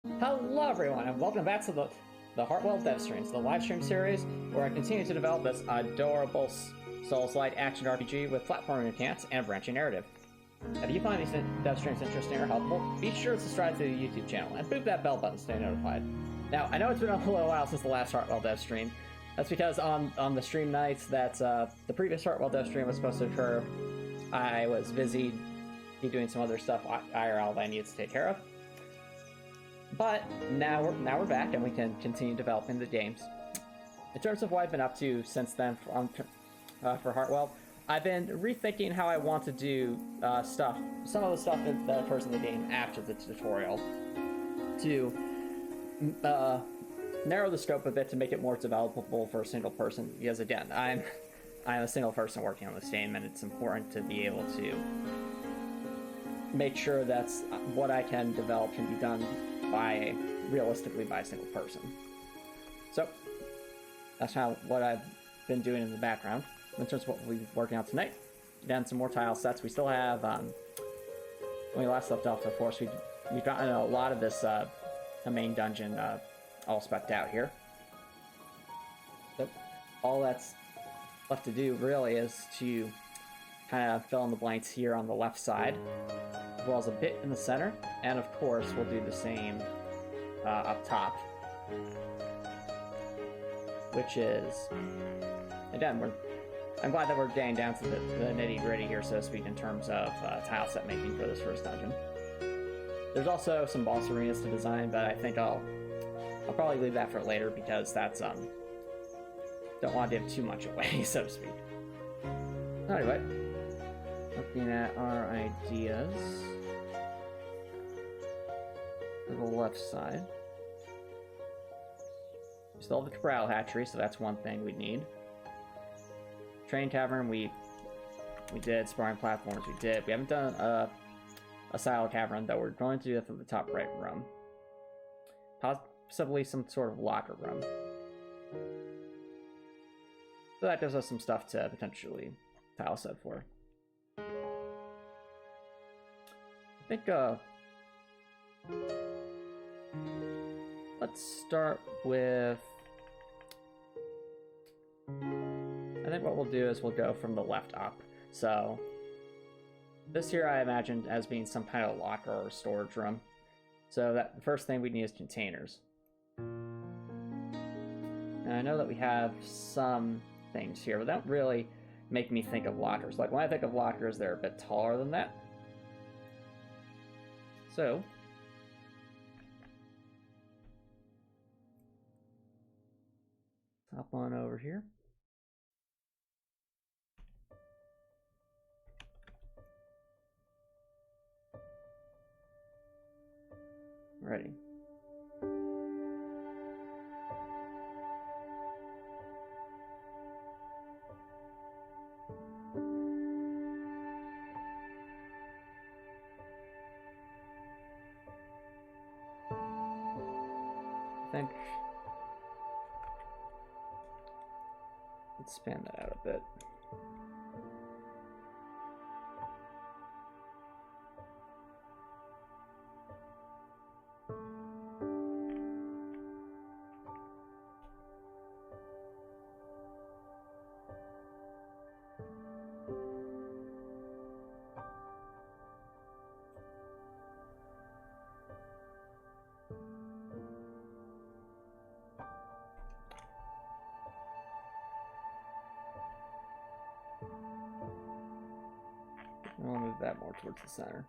Hello everyone, and welcome back to the Heartwell dev streams, the live stream series where I continue to develop this adorable Souls-like action RPG with platforming mechanics and branching narrative. If you find these dev streams interesting or helpful, be sure to subscribe to the YouTube channel and boop that bell button to stay notified. Now, I know it's been a little while since the last Heartwell dev stream. That's because on the stream nights that the previous Heartwell dev stream was supposed to occur, I was busy doing some other stuff IRL that I needed to take care of. But now we're back and we can continue developing the games. In terms of what I've been up to since then for Heartwell, I've been rethinking how I want to do some of the stuff that occurs in the game after the tutorial, to narrow the scope a bit to make it more developable for a single person. Because again, I'm a single person working on this game, and it's important to be able to make sure that's what I can develop can be done realistically by a single person. So that's what I've been doing in the background. In terms of what we'll be working on tonight, again, some more tile sets. We still have when we last left off, of course, we've gotten a lot of this the main dungeon all specced out here. So all that's left to do really is to kind of fill in the blanks here on the left side, as well as a bit in the center, and of course we'll do the same up top, which is, again, I'm glad that we're getting down to the nitty-gritty here, so to speak, in terms of tile set making for this first dungeon. There's also some boss arenas to design, but I think I'll probably leave that for later, because that's don't want to give too much away, so to speak. Anyway, looking at our ideas to the left side. We still have the Corral Hatchery, so that's one thing we need. Train Tavern, we did. Sparring Platforms, we did. We haven't done a Silo Cavern, though. We're going to do that for the top right room. Possibly some sort of locker room. So that gives us some stuff to potentially tile set for. I think, let's start with, I think what we'll do is we'll go from the left up. So this here I imagined as being some kind of locker or storage room. So that the first thing we need is containers. And I know that we have some things here, but that don't really make me think of lockers. Like when I think of lockers, they're a bit taller than that. So hop on over here. Ready. I think let's span that out a bit. I'll move that more towards the center.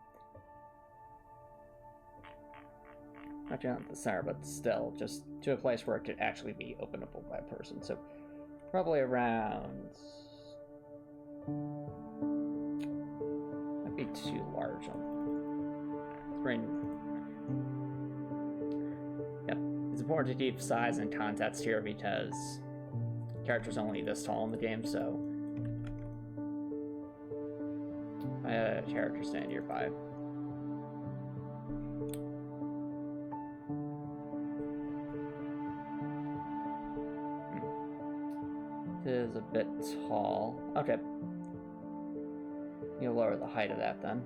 Not down at the center, but still, just to a place where it could actually be openable by a person. So probably around, might be too large. Yep, it's important to keep size and context here because the character's only this tall in the game, so I had a character stand nearby. It is a bit tall. Okay. You'll lower the height of that then.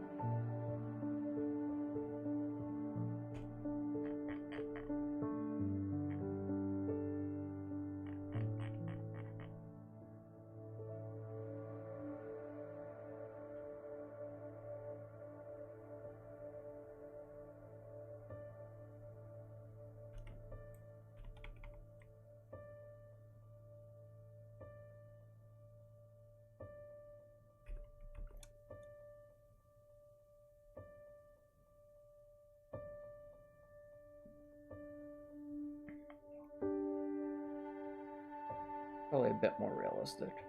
Probably a bit more realistic.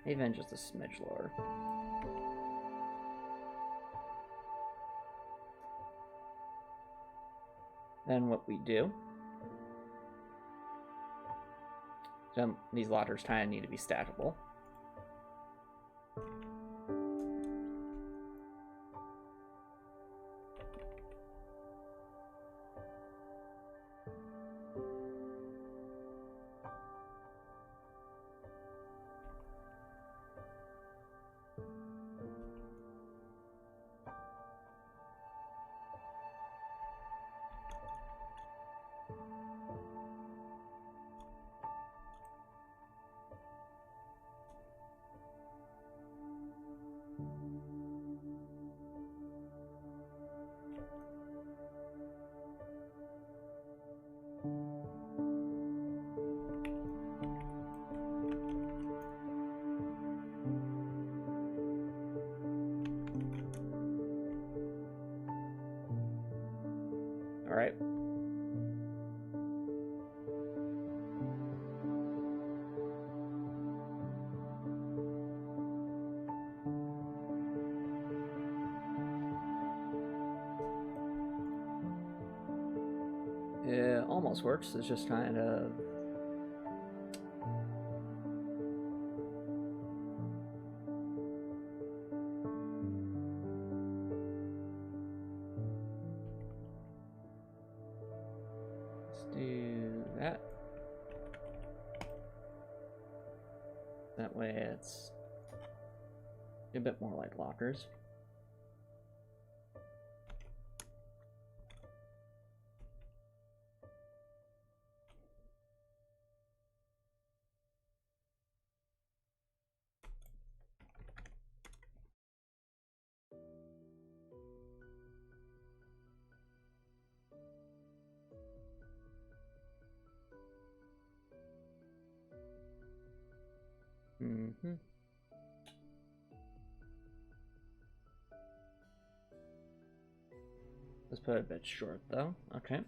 Even just a smidge lower. Then what we do, these lockers kind of need to be stackable. All right. It almost works. It's just kind of do that. That way it's a bit more like lockers. Mm-hmm. Let's put it a bit short though. Okay.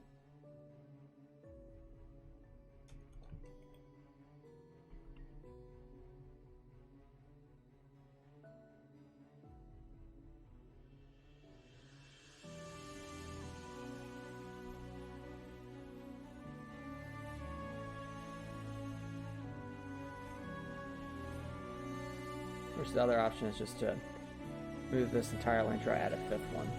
Of course, the other option is just to move this entire length or add a fifth one.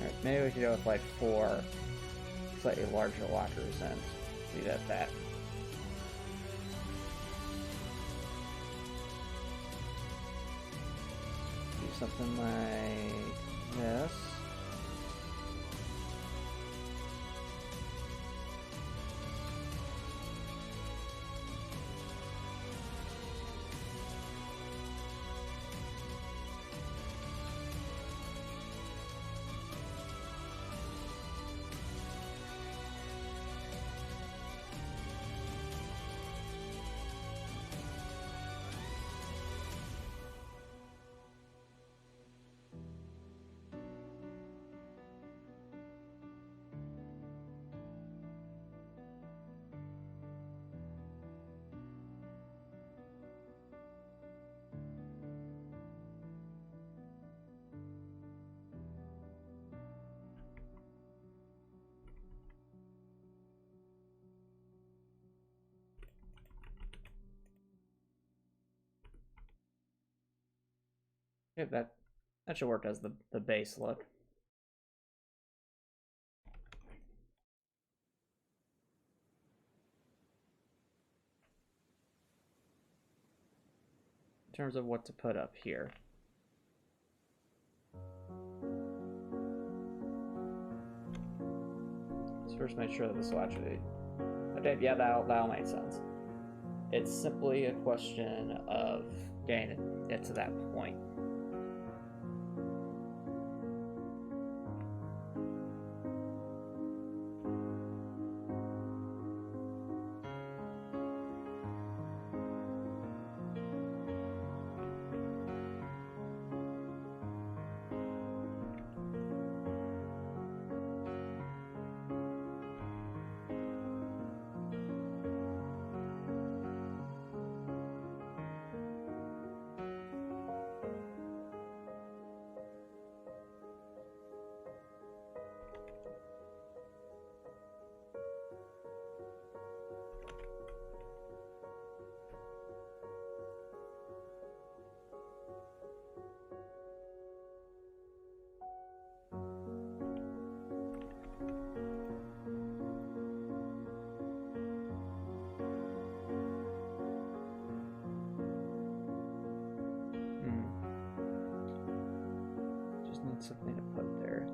Alright, maybe we could go with like 4 slightly larger lockers and leave it at that. Do something like this. Yep, that should work as the base look. In terms of what to put up here. Let's first make sure that this will actually... Okay, yeah, that'll make sense. It's simply a question of getting it to that point. Something to put there.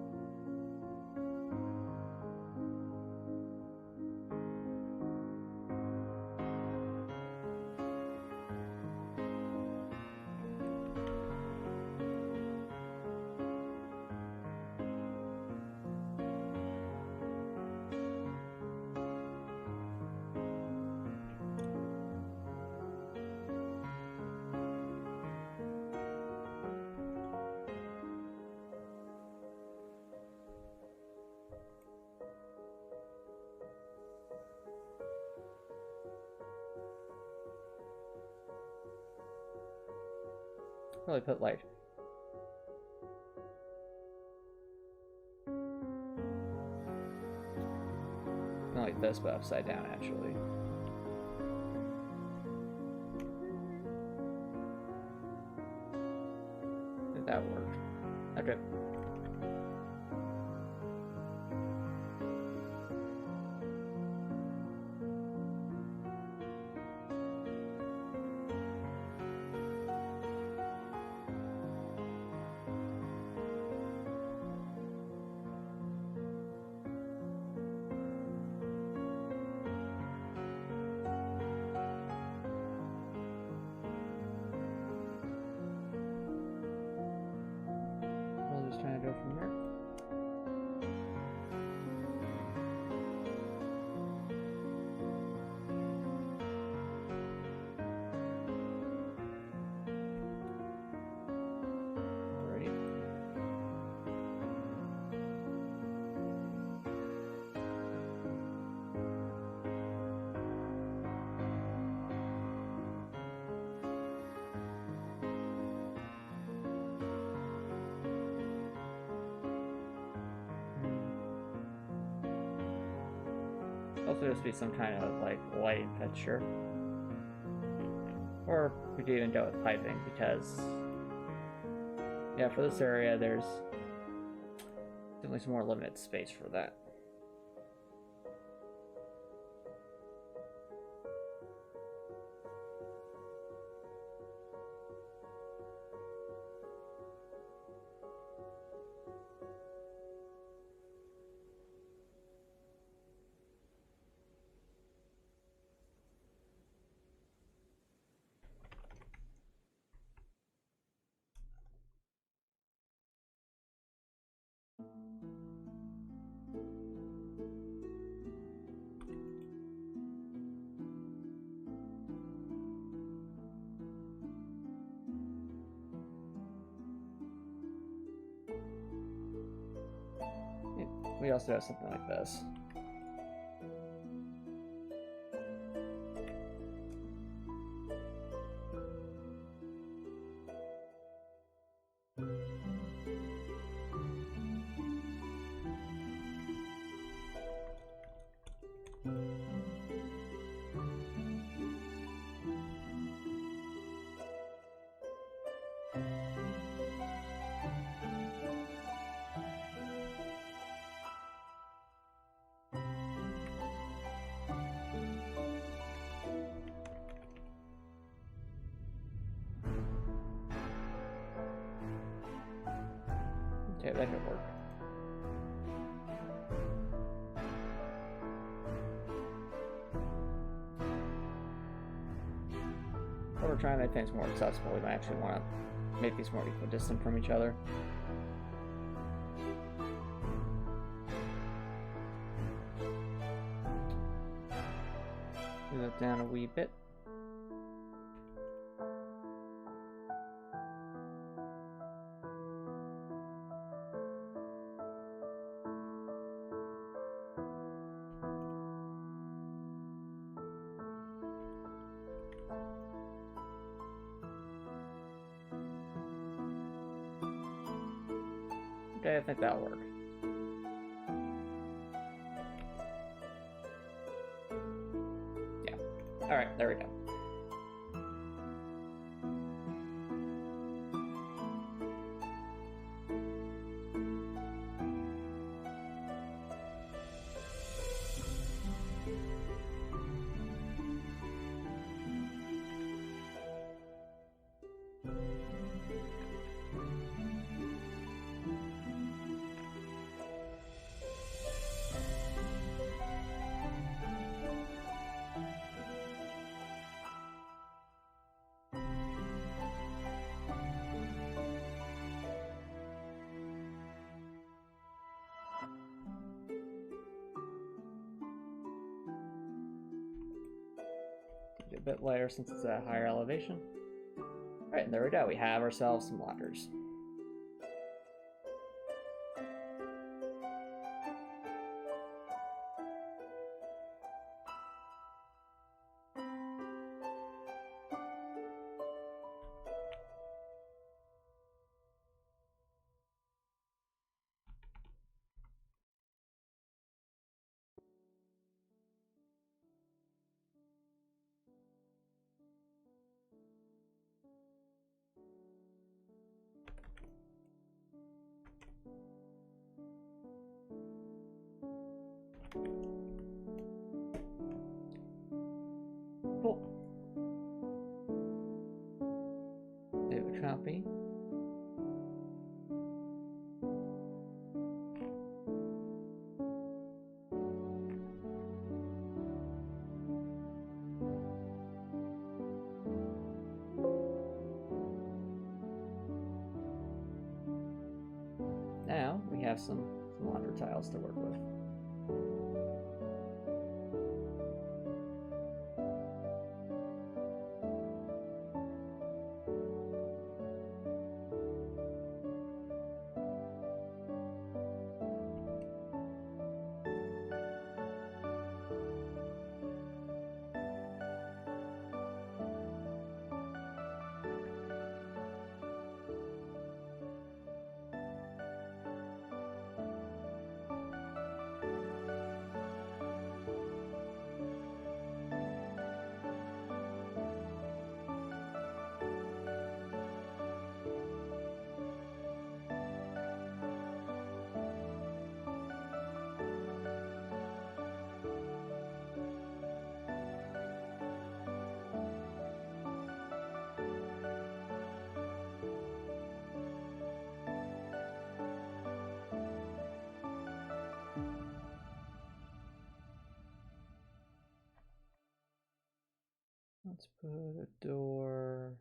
Probably put like not like this, but upside down actually. Did that work? Okay. Trying to go from there. Alrighty. Also just be some kind of like lighting fixture. Or we could even go with piping because yeah, for this area there's definitely some more limited space for that. We also have something like this. Okay, that could work. But we're trying to make things more accessible. We might actually want to make these more equidistant from each other. Move that down a wee bit. Okay, I think that'll work. Yeah. Alright, there we go. A bit lighter since it's at a higher elevation. Alright, and there we go. We have ourselves some lockers. Cool. There we copy. Now we have some laundry tiles to work with. Let's put a door.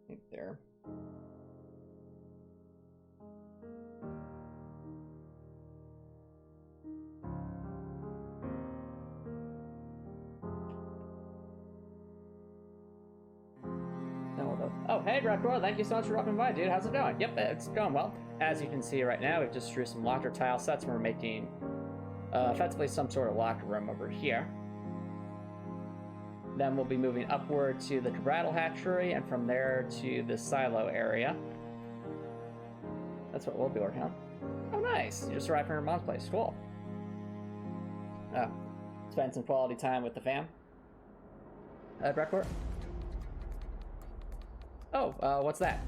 Right there. Oh, hey, Raptor, thank you so much for dropping by, dude. How's it going? Yep, it's going well. As you can see right now, we've just drew some locker tile sets. We're making effectively some sort of locker room over here. Then we'll be moving upward to the Cabrattle hatchery, and from there to the silo area. That's what we'll be working on. Oh, nice. You just arrived from your mom's place. Cool. Oh, spend some quality time with the fam. Breckport? Oh, what's that?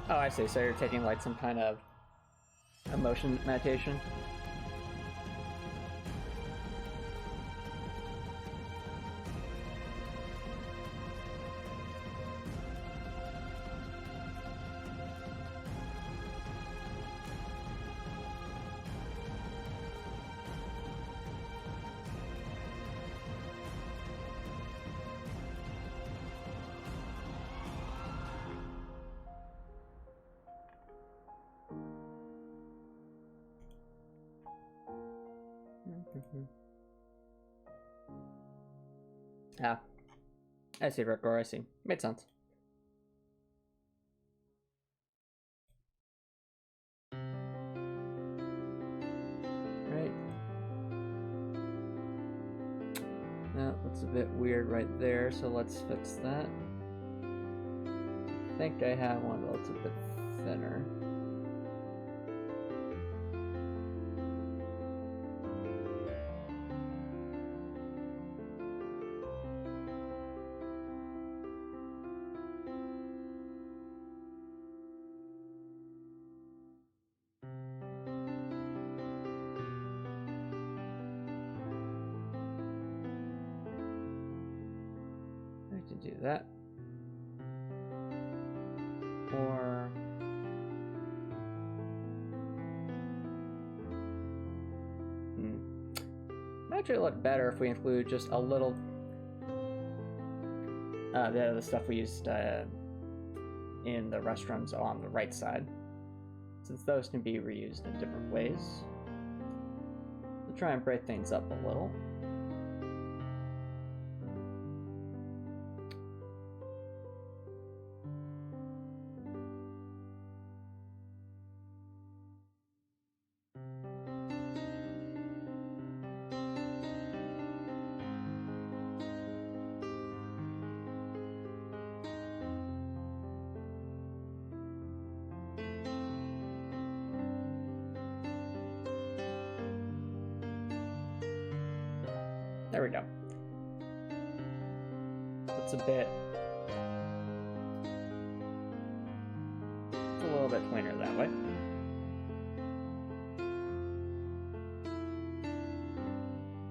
Oh, I see. So you're taking like some kind of emotion meditation? Ah, I see, Rickor, I see. Made sense. Right. That looks a bit weird right there, so let's fix that. I think I have one that's a bit thinner. I can do that. Or might actually look better if we include just a little the stuff we used in the restrooms on the right side, since those can be reused in different ways. We'll try and break things up a little. There we go. It's a little bit cleaner that way.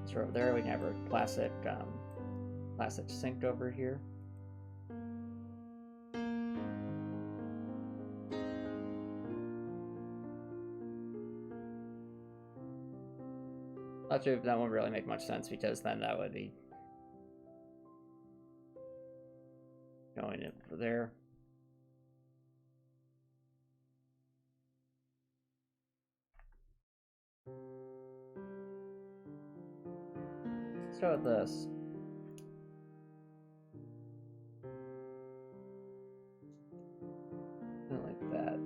So over there we can have our classic sink over here. Actually, that won't really make much sense because then that would be going in over there. Let's start with this. Not like that.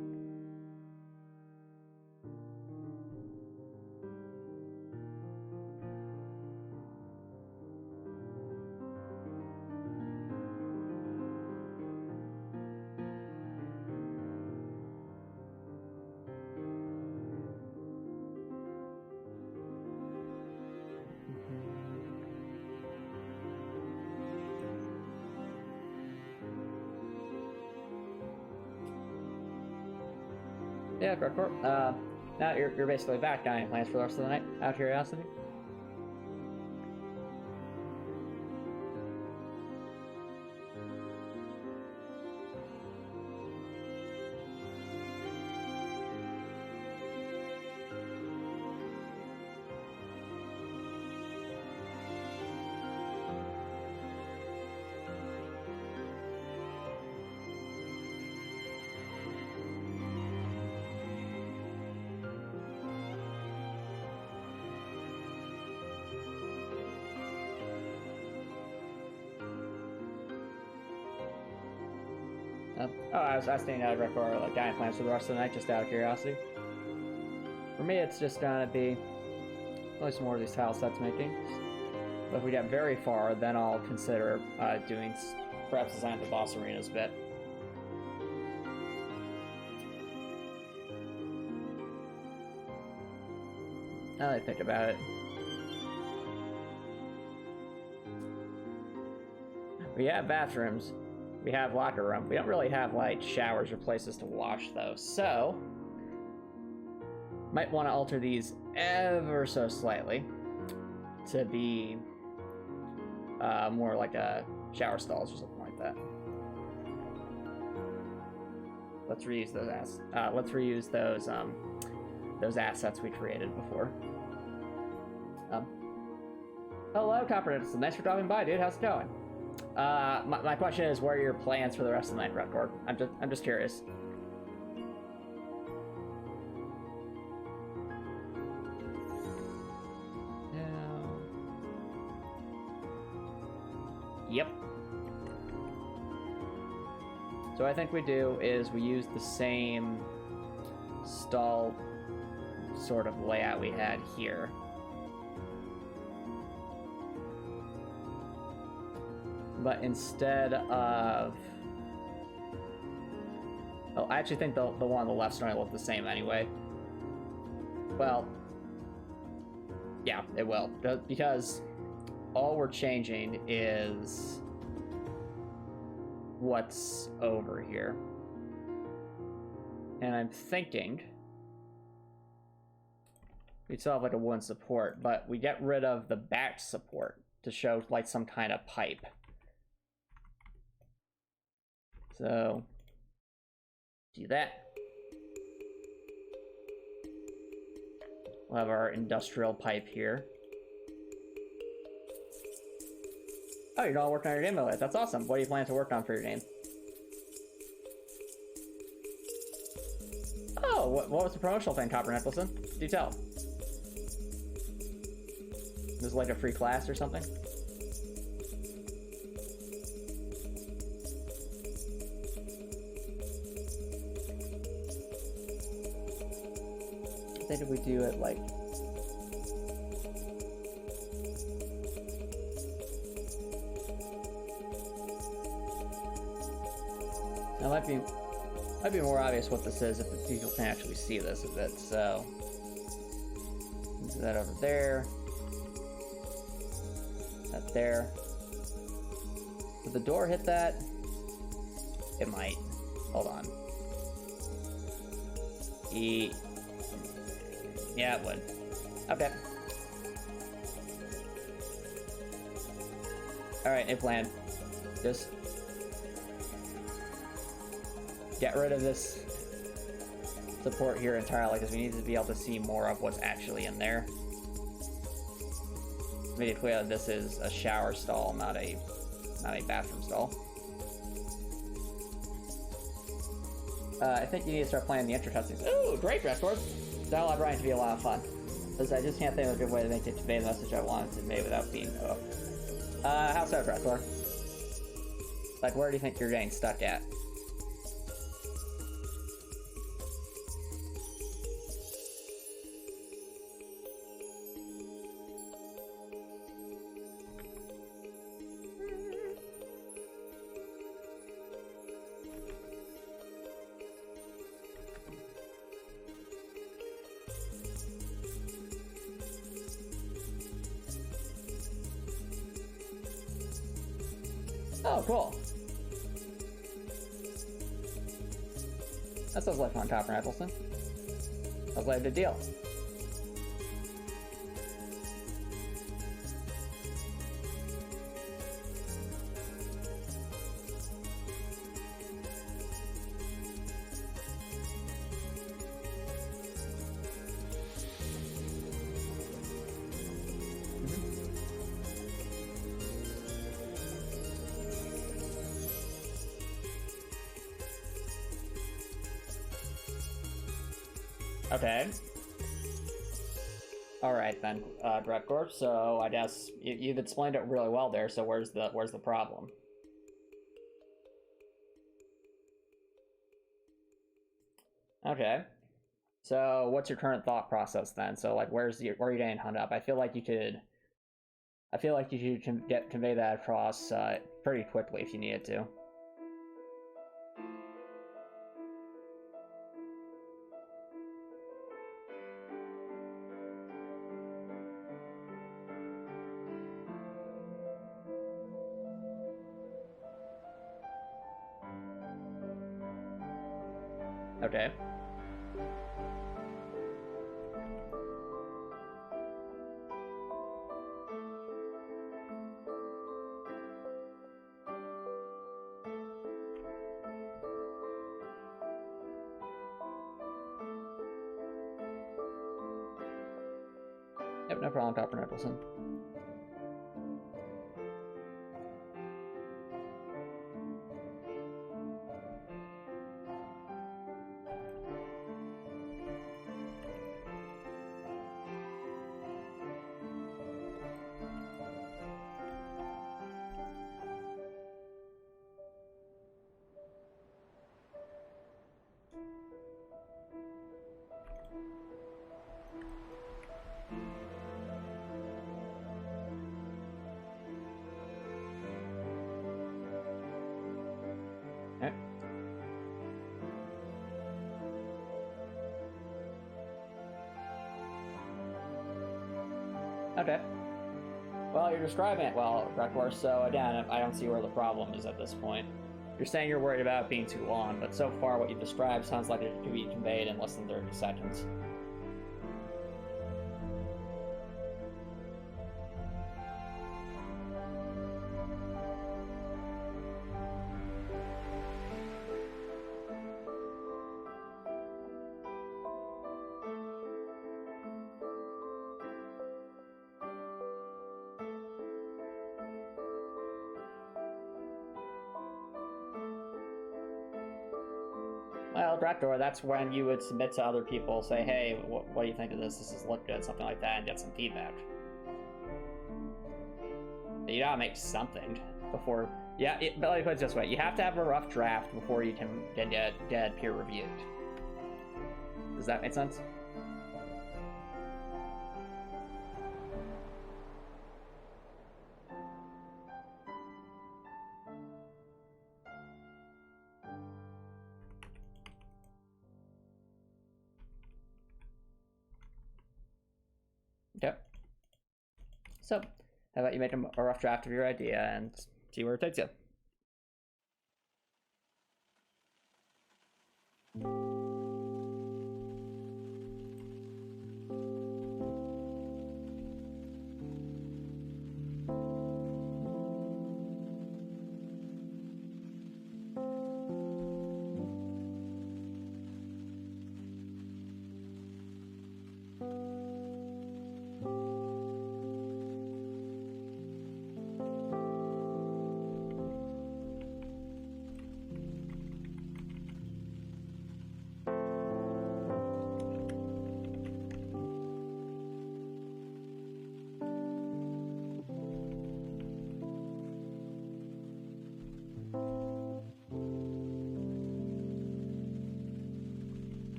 Yeah, Gregor. Now you're basically back. Got any plans for the rest of the night? Out of curiosity. Oh, I was asking Rekor, like, got any plans for the rest of the night, just out of curiosity. For me, it's just gonna be probably some more of these Tilesets making. But if we get very far, then I'll consider doing perhaps design the boss arenas a bit. Now that I think about it. We have bathrooms. We have locker room. We don't really have, like, showers or places to wash, though, so... might want to alter these ever so slightly to be more like a shower stalls or something like that. Let's reuse those assets we created before. Hello, Copperhead. Thanks for dropping by, dude. How's it going? My question is, what are your plans for the rest of the night, Redcord? I'm just curious. Yep. So what I think we do is we use the same stall sort of layout we had here. But instead of... oh, I actually think the one on the left's going to look the same anyway. Well, yeah, it will. Because all we're changing is what's over here. And I'm thinking we still have like a wooden support, but we get rid of the back support to show like some kind of pipe. So do that. We'll have our industrial pipe here. Oh, you're not working on your game mode. That's awesome. What do you plan to work on for your game? Oh, what was the promotional thing, Copper Nicholson? Do tell. This is like a free class or something? I think if we do it like... It might be more obvious what this is if the people can actually see this a bit, so... do that over there. That there. Did the door hit that? It might. Hold on. Yeah, it would. Okay. Alright, new plan. Just... get rid of this support here entirely, because we need to be able to see more of what's actually in there. Make it clear that this is a shower stall, not a bathroom stall. I think you need to start playing the intro cutscenes. Ooh, great, Redcord! That'll allow Brian to be a lot of fun. Because I just can't think of a good way to make it convey the message I wanted to convey without being how's that, Redcord? Like, where do you think you're getting stuck at? Oh, cool. That sounds like fun, Copper Nicholson. Sounds like a good deal. Okay. Alright then, Dreadcorp, so I guess you've explained it really well there, so where's the problem? Okay. So what's your current thought process then? So like where are you getting hung up? I feel like you could convey that across pretty quickly if you needed to. Okay. Yep, no problem, Dr. Nicholson. Okay. Okay. Well, you're describing it well, Reckler, so again, I don't see where the problem is at this point. You're saying you're worried about it being too long, but so far what you've described sounds like it could be conveyed in less than 30 seconds. Well, Draktor, that's when you would submit to other people, say, hey, what do you think of this? This has looked good, something like that, and get some feedback. But you gotta make something before... Yeah, but let me put it this way. You have to have a rough draft before you can get peer-reviewed. Does that make sense? Yep. So, how about you make a rough draft of your idea and see where it takes you.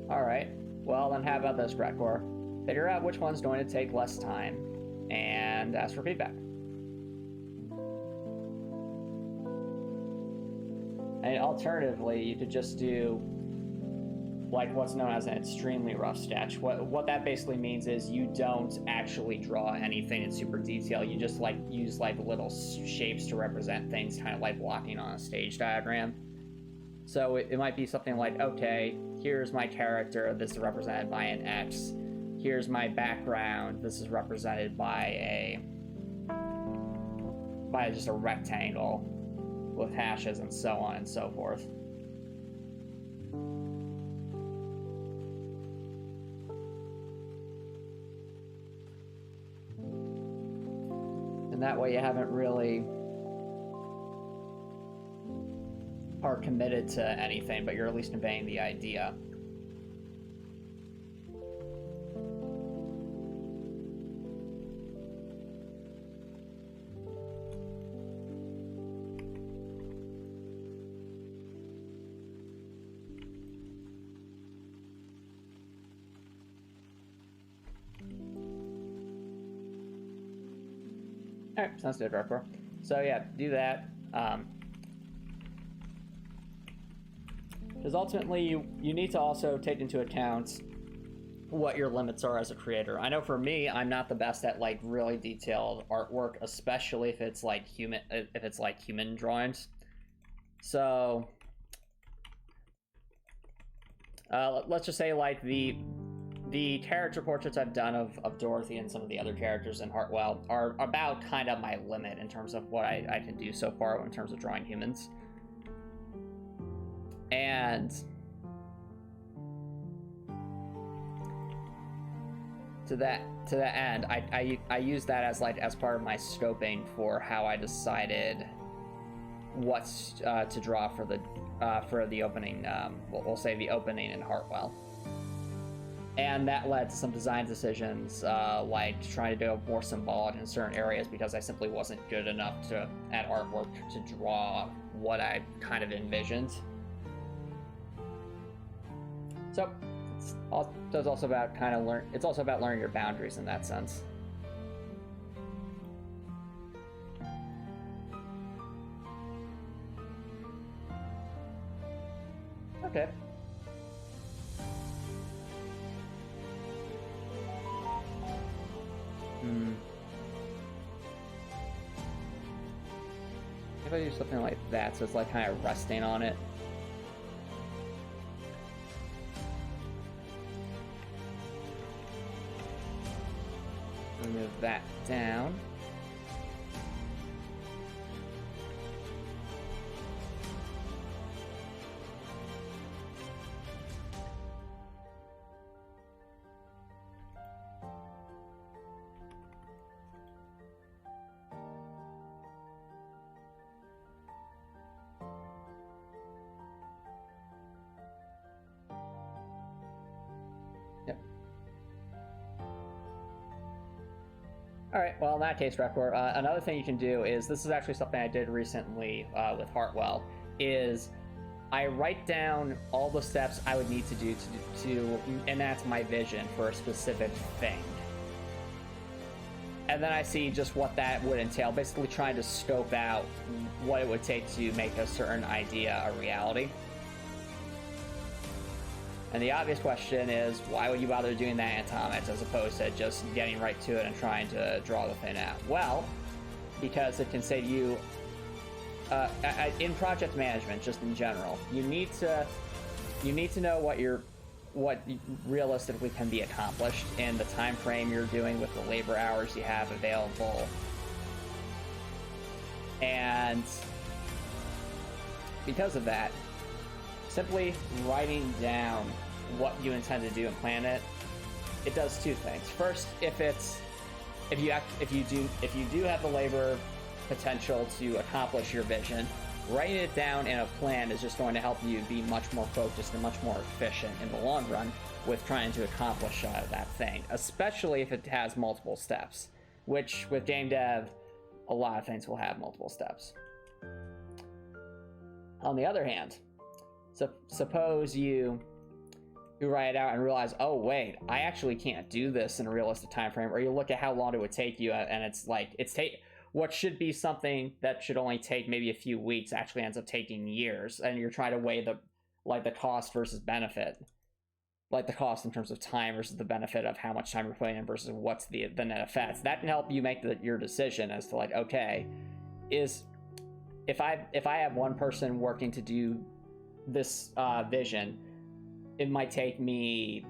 Alright, well then how about this, Brekor? Figure out which one's going to take less time, and ask for feedback. And alternatively, you could just do like what's known as an extremely rough sketch. What that basically means is you don't actually draw anything in super detail. You just like use like little shapes to represent things, kind of like walking on a stage diagram. So it might be something like, okay, here's my character, this is represented by an X. Here's my background, this is represented by just a rectangle with hashes and so on and so forth. And that way you haven't really are committed to anything, but you're at least conveying the idea. Alright, sounds good, Darkcore. So yeah, do that. Because ultimately, you need to also take into account what your limits are as a creator. I know for me, I'm not the best at like really detailed artwork, especially if it's like human drawings. So let's just say like the character portraits I've done of Dorothy and some of the other characters in Heartwell are about kind of my limit in terms of what I can do so far in terms of drawing humans. And to that end, I use that as part of my scoping for how I decided what's to draw for the opening. We'll say the opening in Heartwell, and that led to some design decisions, like trying to do more symbolic in certain areas because I simply wasn't good enough at artwork to draw what I kind of envisioned. So it's also about it's also about learning your boundaries in that sense. Okay. If I do something like that, so it's like kind of resting on it. Move that down. Alright, well in that case, Repor, another thing you can do is, this is actually something I did recently with Heartwell, is I write down all the steps I would need to do to enact my vision for a specific thing. And then I see just what that would entail, basically trying to scope out what it would take to make a certain idea a reality. And the obvious question is, why would you bother doing that in Antomicx as opposed to just getting right to it and trying to draw the thing out? Well, because it can save you, in project management, just in general, you need to know what realistically can be accomplished in the time frame you're doing with the labor hours you have available. And because of that, simply writing down what you intend to do and plan it, it does two things. First, if you do have the labor potential to accomplish your vision, writing it down in a plan is just going to help you be much more focused and much more efficient in the long run with trying to accomplish that thing, especially if it has multiple steps, which with game dev, a lot of things will have multiple steps. On the other hand, suppose you write it out and realize, oh wait, I actually can't do this in a realistic time frame, or you look at how long it would take you, and it's like what should be something that should only take maybe a few weeks actually ends up taking years, and you're trying to weigh the cost versus benefit, like the cost in terms of time versus the benefit of how much time you're putting in versus what's the net effects. That can help you make your decision as to like, okay, if I have one person working to do this vision, it might take me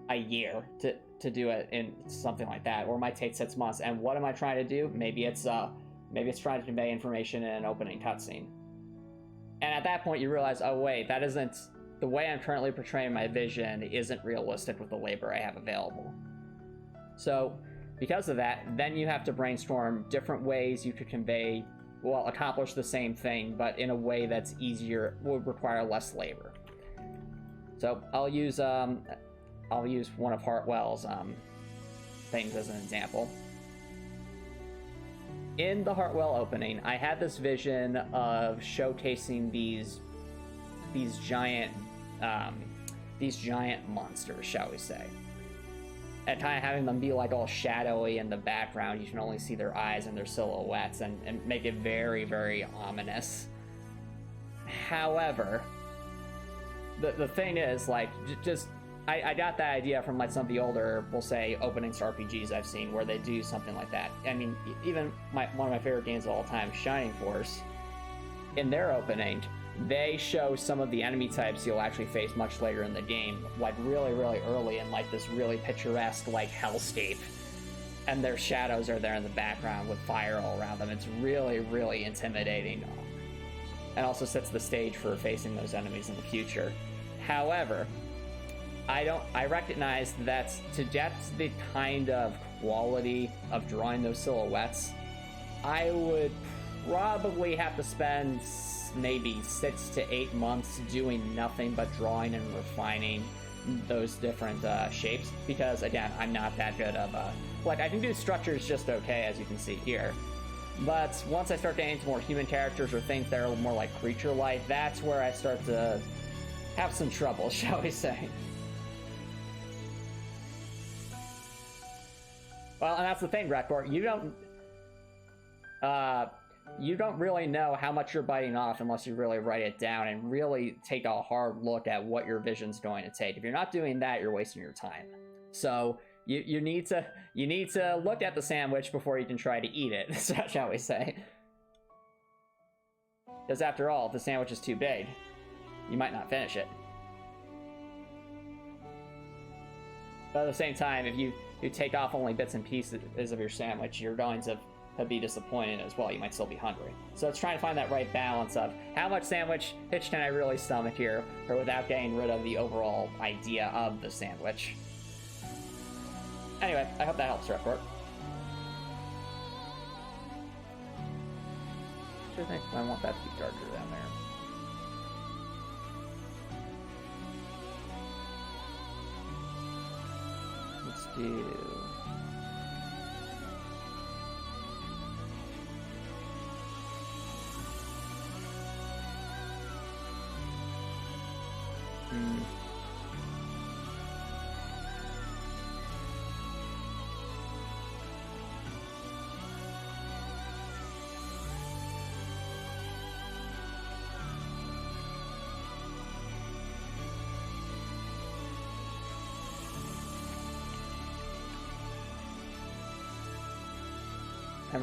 a year to do it in something like that, or it might take 6 months. And what am I trying to do? Maybe it's trying to convey information in an opening cutscene. And at that point you realize, oh wait, that isn't the way I'm currently portraying my vision, isn't realistic with the labor I have available. So because of that, then you have to brainstorm different ways you could accomplish the same thing, but in a way that's easier, would require less labor. So I'll use one of Heartwell's things as an example. In the Heartwell opening, I had this vision of showcasing these giant monsters, shall we say, and kind of having them be like all shadowy in the background. You can only see their eyes and their silhouettes, and make it very, very ominous. However, the thing is, like, just I got that idea from like some of the older, we'll say, openings to RPGs I've seen where they do something like that. I mean, even one of my favorite games of all time, Shining Force, in their opening, they show some of the enemy types you'll actually face much later in the game, like really, really early in like this really picturesque like hellscape, and their shadows are there in the background with fire all around them. It's really, really intimidating, and also sets the stage for facing those enemies in the future. However, I recognize that to get the kind of quality of drawing those silhouettes, I would probably have to spend maybe 6 to 8 months doing nothing but drawing and refining those different shapes, because again, I'm not that good of like, I can do structures just okay, as you can see here, but once I start getting into more human characters or things that are more like creature-like, that's where I start to have some trouble, shall we say. Well, and that's the thing, Rekord. You don't really know how much you're biting off unless you really write it down and really take a hard look at what your vision's going to take. If you're not doing that, you're wasting your time. So you need to look at the sandwich before you can try to eat it, shall we say? Because after all, if the sandwich is too big, you might not finish it. But at the same time, if you take off only bits and pieces of your sandwich, you're going to be disappointed as well. You might still be hungry. So it's trying to find that right balance of how much sandwich pitch can I really stomach here, or without getting rid of the overall idea of the sandwich. Anyway, I hope that helps, Rekord. I think I want that to be darker down there. Let's do...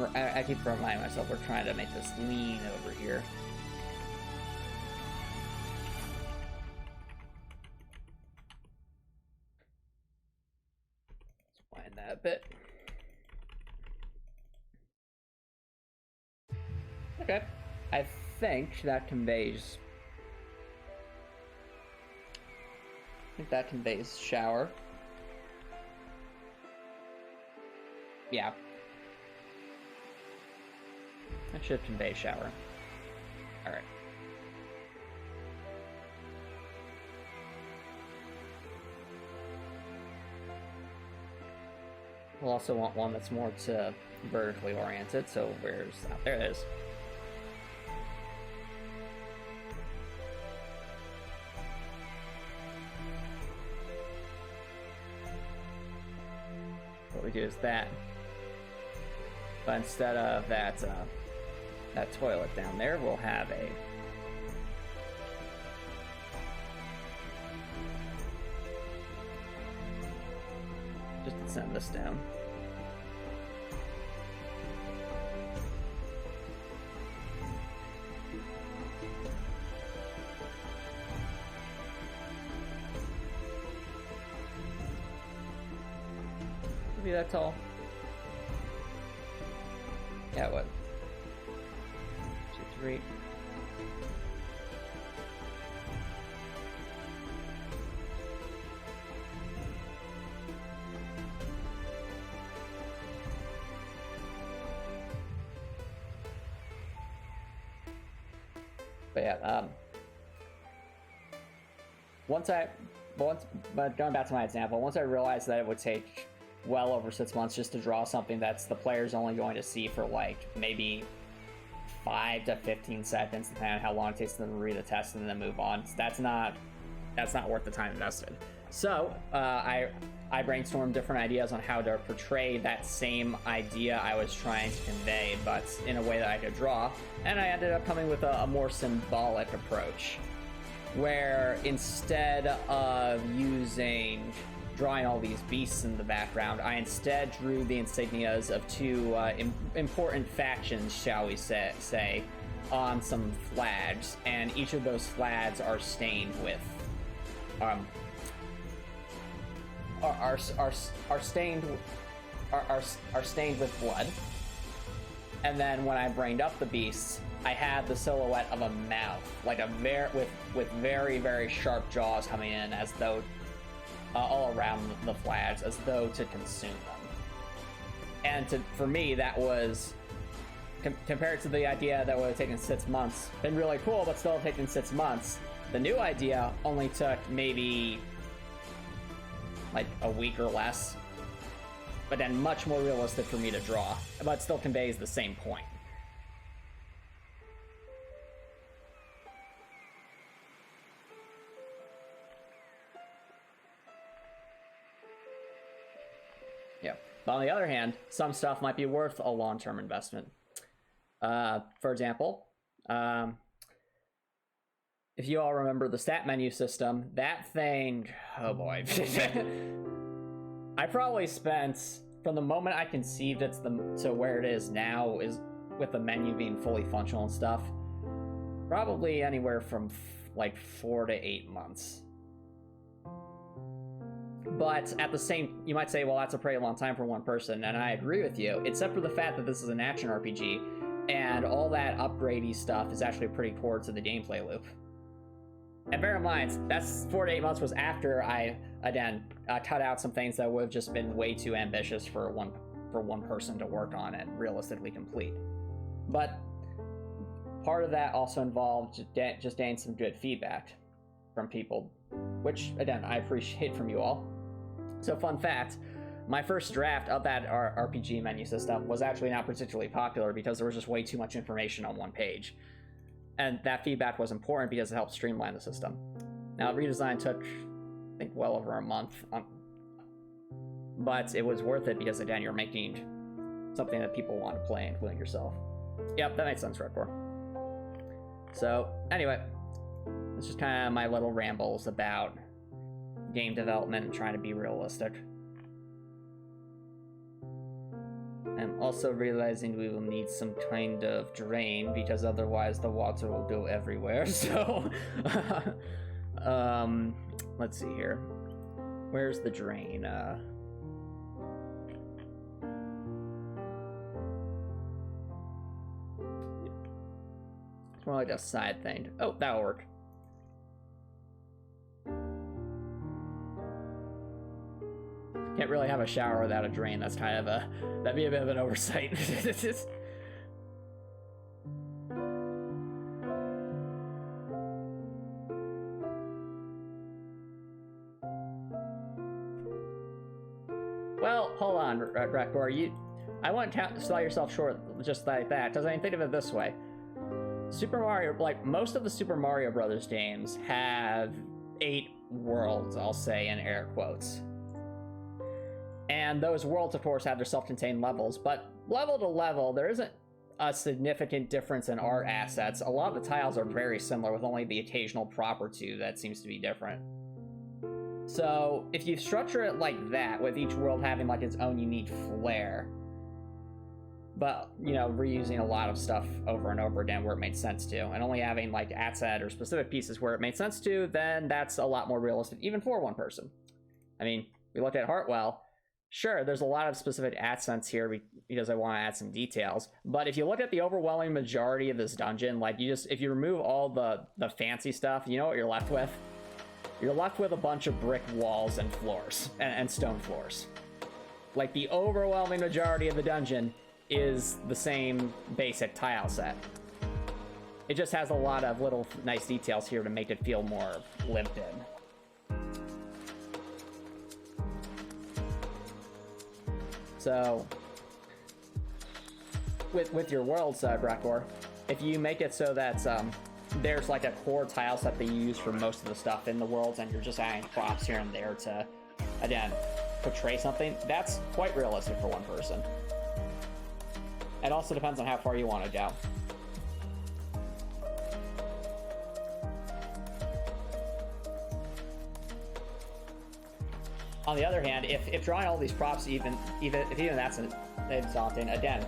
I keep reminding myself we're trying to make this lean over here. Let's wind that a bit. Okay, I think that conveys... shower. Yeah. That should convey shower. Alright. We'll also want one that's more to vertically oriented, so where's that? There it is. What we do is that. But instead of that toilet down there, we'll have a just to send this down. Maybe that's all. Yeah, what? 2, 3. But yeah, but going back to my example, once I realized that it would take well over 6 months just to draw something that's the player's only going to see for like maybe 5 to 15 seconds, depending on how long it takes them to read the test and then move on. That's not worth the time invested. So I brainstormed different ideas on how to portray that same idea I was trying to convey, but in a way that I could draw, and I ended up coming with a more symbolic approach. where instead of drawing all these beasts in the background, I instead drew the insignias of two important factions, shall we say, on some flags, and each of those flags are stained with are stained with blood. And then when I brained up the beasts, I had the silhouette of a mouth, like with very, very sharp jaws coming in, as though all around the flags, as though to consume them. And for me, that was compared to the idea that would have taken 6 months, been really cool, but still taken 6 months. The new idea only took maybe like a week or less, but then much more realistic for me to draw, but still conveys the same point. Yeah. But on the other hand, some stuff might be worth a long-term investment. For example, if you all remember the stat menu system, that thing, oh boy. I probably spent, from the moment I conceived it to where it is now, is with the menu being fully functional and stuff, probably anywhere from like 4 to 8 months. But at the same, you might say, well, that's a pretty long time for one person, and I agree with you, except for the fact that this is an action RPG, and all that upgradey stuff is actually pretty core to the gameplay loop. And bear in mind, that's 4 to 8 months was after I, again, cut out some things that would have just been way too ambitious for one person to work on and realistically complete. But part of that also involved just getting some good feedback from people, which, again, I appreciate from you all. So fun fact, my first draft of that RPG menu system was actually not particularly popular because there was just way too much information on one page. And that feedback was important because it helped streamline the system. Now, redesign took, I think, well over a month, but it was worth it because, again, you're making something that people want to play, including yourself. Yep, that makes sense, Redcore. So, anyway, this is kind of my little rambles about game development and trying to be realistic. I'm also realizing we will need some kind of drain because otherwise the water will go everywhere. So, let's see here. Where's the drain? It's more like a side thing. Oh, that'll work. Can't really have a shower without a drain. That's kind of that'd be a bit of an oversight. Well, hold on, Rekor. I wouldn't sell yourself short just like that, because I mean, think of it this way. Super Mario, like most of the Super Mario Brothers games, have 8 worlds, I'll say in air quotes. And those worlds, of course, have their self-contained levels, but level to level, there isn't a significant difference in art assets. A lot of the tiles are very similar, with only the occasional prop or two that seems to be different. So, if you structure it like that, with each world having like its own unique flair, but, you know, reusing a lot of stuff over and over again where it made sense to, and only having like asset or specific pieces where it made sense to, then that's a lot more realistic, even for one person. I mean, we looked at Heartwell. Sure, there's a lot of specific accents here because I want to add some details. But if you look at the overwhelming majority of this dungeon, like if you remove all the fancy stuff, you know what you're left with? You're left with a bunch of brick walls and floors and stone floors. Like the overwhelming majority of the dungeon is the same basic tile set. It just has a lot of little nice details here to make it feel more lived in. So, with your worlds, Brakor, if you make it so that there's like a core tile set that you use for most of the stuff in the worlds, and you're just adding props here and there to, again, portray something, that's quite realistic for one person. It also depends on how far you want to go. on the other hand, if drawing all these props, even that's exhausting, again,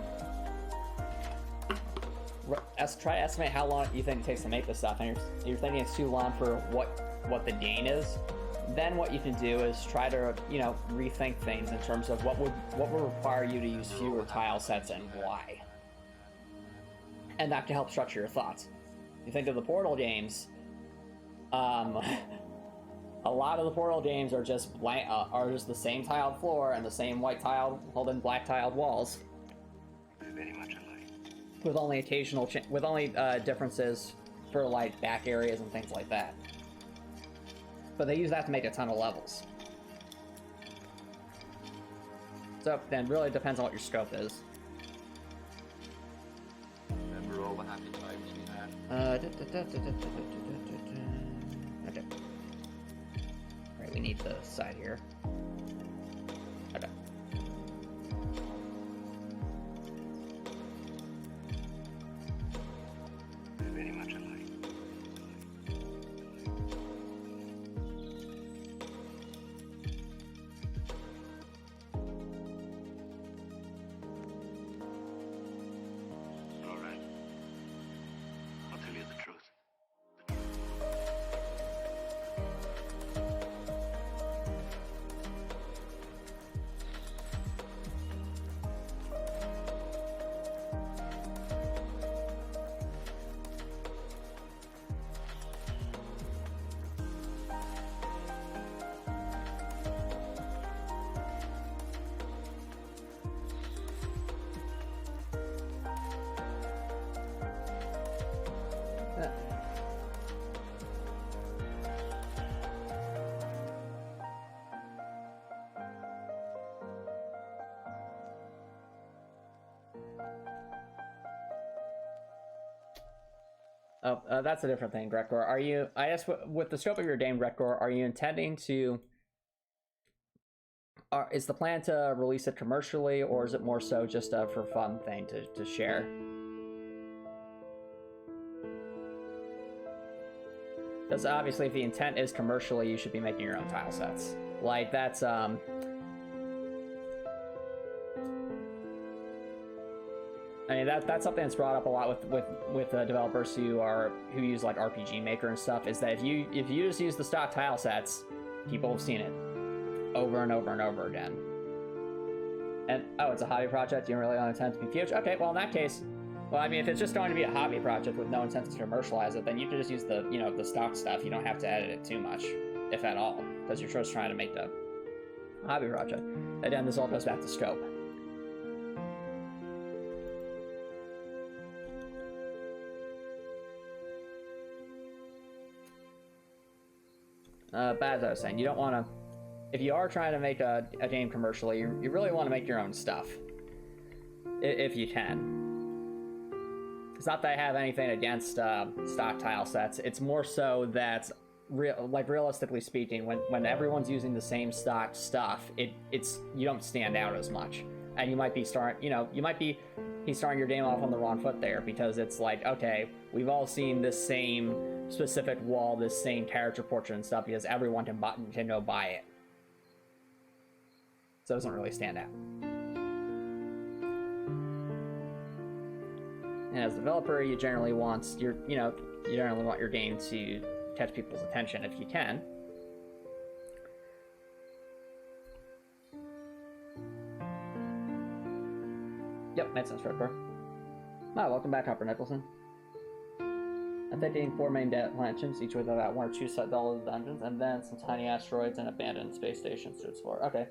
try to estimate how long you think it takes to make this stuff, and you're thinking it's too long for what the gain is. Then what you can do is try to, you know, rethink things in terms of what would require you to use fewer tile sets and why. And that can help structure your thoughts. You think of the Portal games, a lot of the Portal games are just blank, are just the same tiled floor and the same white tiled, then black tiled walls. Very much alike. With only occasional, differences for like back areas and things like that. But they use that to make a ton of levels. So then, really depends on what your scope is. Remember all the happy times we had? Okay. Alright, we need the side here. Okay. Very much alike. All right. I'll tell you the truth. Oh, that's a different thing, Gregor. Are you, I guess, with the scope of your game, Gregor, are you intending to, is the plan to release it commercially, or is it more so just a for fun thing to share? Because obviously if the intent is commercially, you should be making your own tile sets. Like, that's, I mean, that's something that's brought up a lot with developers who use like RPG Maker and stuff, is that if you just use the stock tile sets, people have seen it over and over and over again. And oh, it's a hobby project, you don't really intend to be huge. Okay, well in that case, well, I mean, if it's just going to be a hobby project with no intent to commercialize it, then you can just use the, you know, the stock stuff. You don't have to edit it too much, if at all, because you're just trying to make the hobby project. Again, this all goes back to scope. But as I was saying, you don't want to, if you are trying to make a game commercially, you really want to make your own stuff, if you can. It's not that I have anything against stock tile sets. It's more so that, realistically speaking, when everyone's using the same stock stuff, it's you don't stand out as much, and you might be starting your game off on the wrong foot there, because it's like, okay, we've all seen this same specific wall, this same character portrait and stuff, because everyone can go buy it. So it doesn't really stand out. And as a developer, you generally want your game to catch people's attention if you can. Yep, makes sense, Redcore. Hi, welcome back, Hopper Nicholson. I'm thinking 4 main dimensions, each with about 1 or 2 set dollar dungeons, and then some tiny asteroids and abandoned space stations to explore. Okay.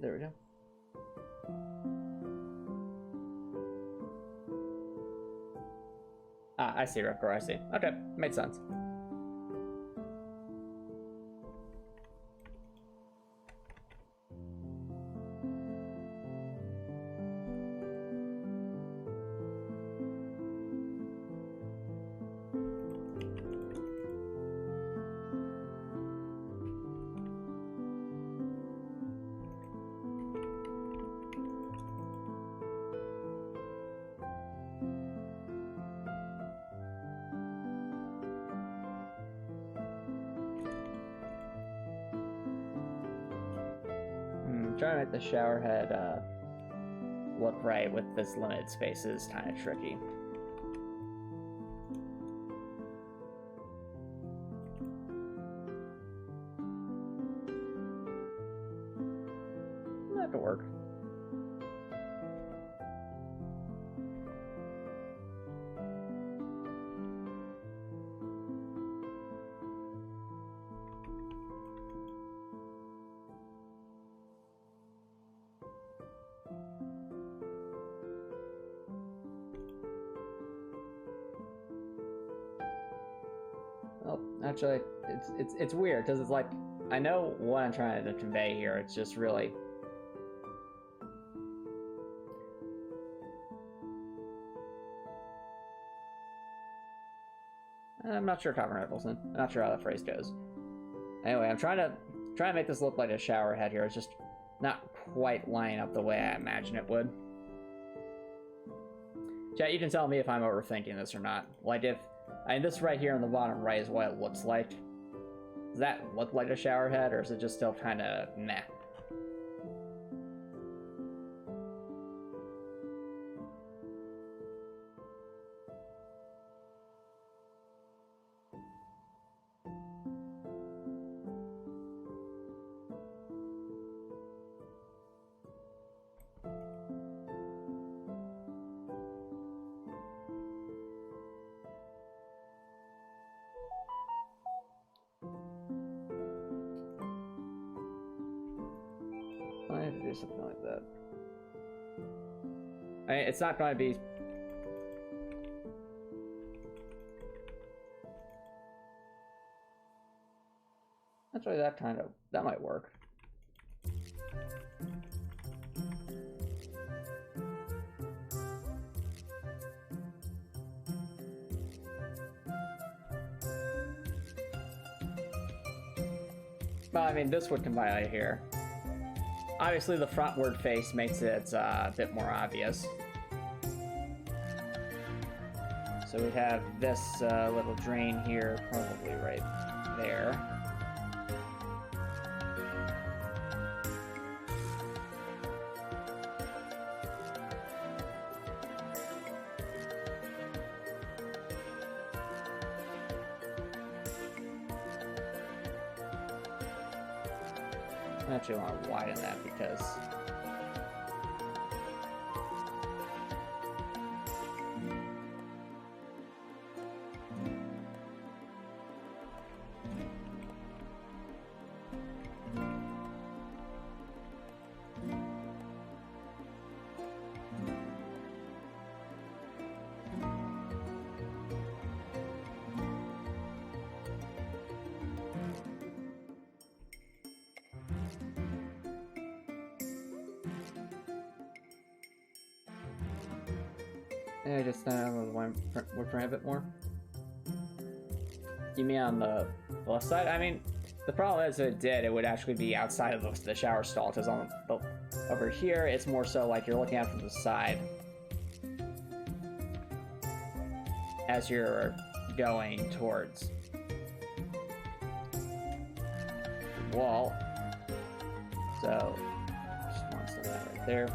there we go. Ah, I see, Ripcore, I see. Okay, makes sense. Trying to make the shower head look right with this limited space is kind of tricky. That could work. Well, actually, it's weird because it's like I know what I'm trying to convey here. It's just really I'm not sure, Copper Nicholson. I'm not sure how that phrase goes. Anyway, I'm trying to make this look like a shower head here. It's just not quite lining up the way I imagine it would. Chat, you can tell me if I'm overthinking this or not. Like if this right here on the bottom right is what it looks like. Does that look like a shower head, or is it just still kind of meh? I have to do something like that. I mean, it's not going to be... Actually, that might work. Well, I mean, this would combine right here. Obviously, the frontward face makes it a bit more obvious. So we have this little drain here, probably right there. I actually want to widen that because I just would print a bit more. You mean on the left side? I mean, the problem is if it did, it would actually be outside of the shower stall, because on over here, it's more so like you're looking at from the side as you're going towards the wall. So, just want some of that right there.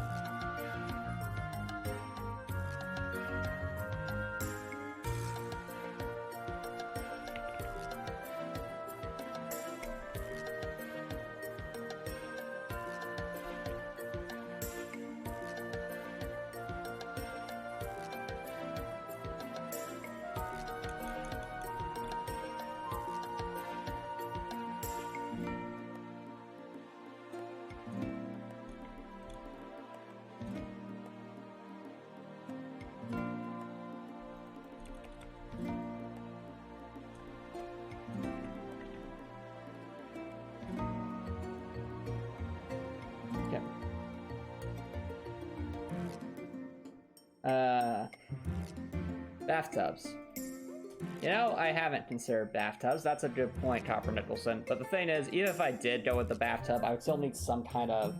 Bathtubs. You know, I haven't considered bathtubs. That's a good point, Copper Nicholson. But the thing is, even if I did go with the bathtub, I would still need some kind of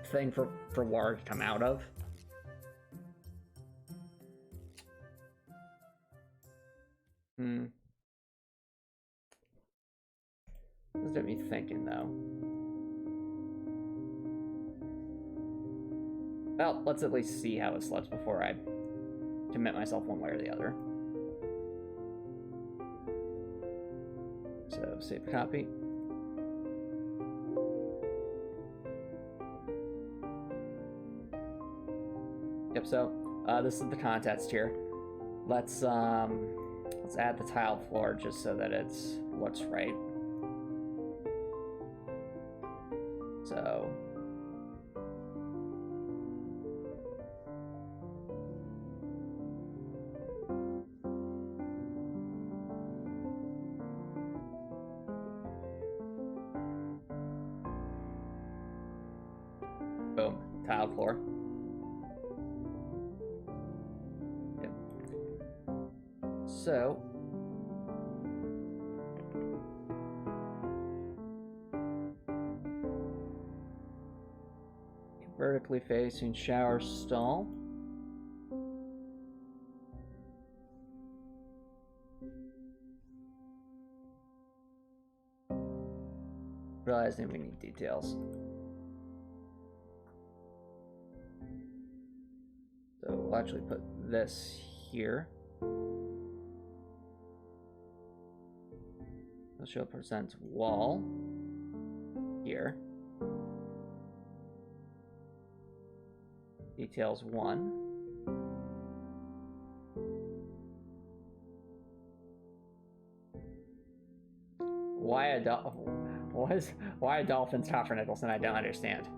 thing for water to come out of. This got me thinking, though. Well, let's at least see how it looks before I commit myself one way or the other. So, save copy. Yep, so, this is the context here. Let's add the tile floor just so that it looks right. So... boom, tile floor. Yep. So... vertically facing shower stall. Realizing we need details. So we'll actually put this here. I'll show present wall here. Details 1. Why a dolphin's Copper Nicholson? I don't understand.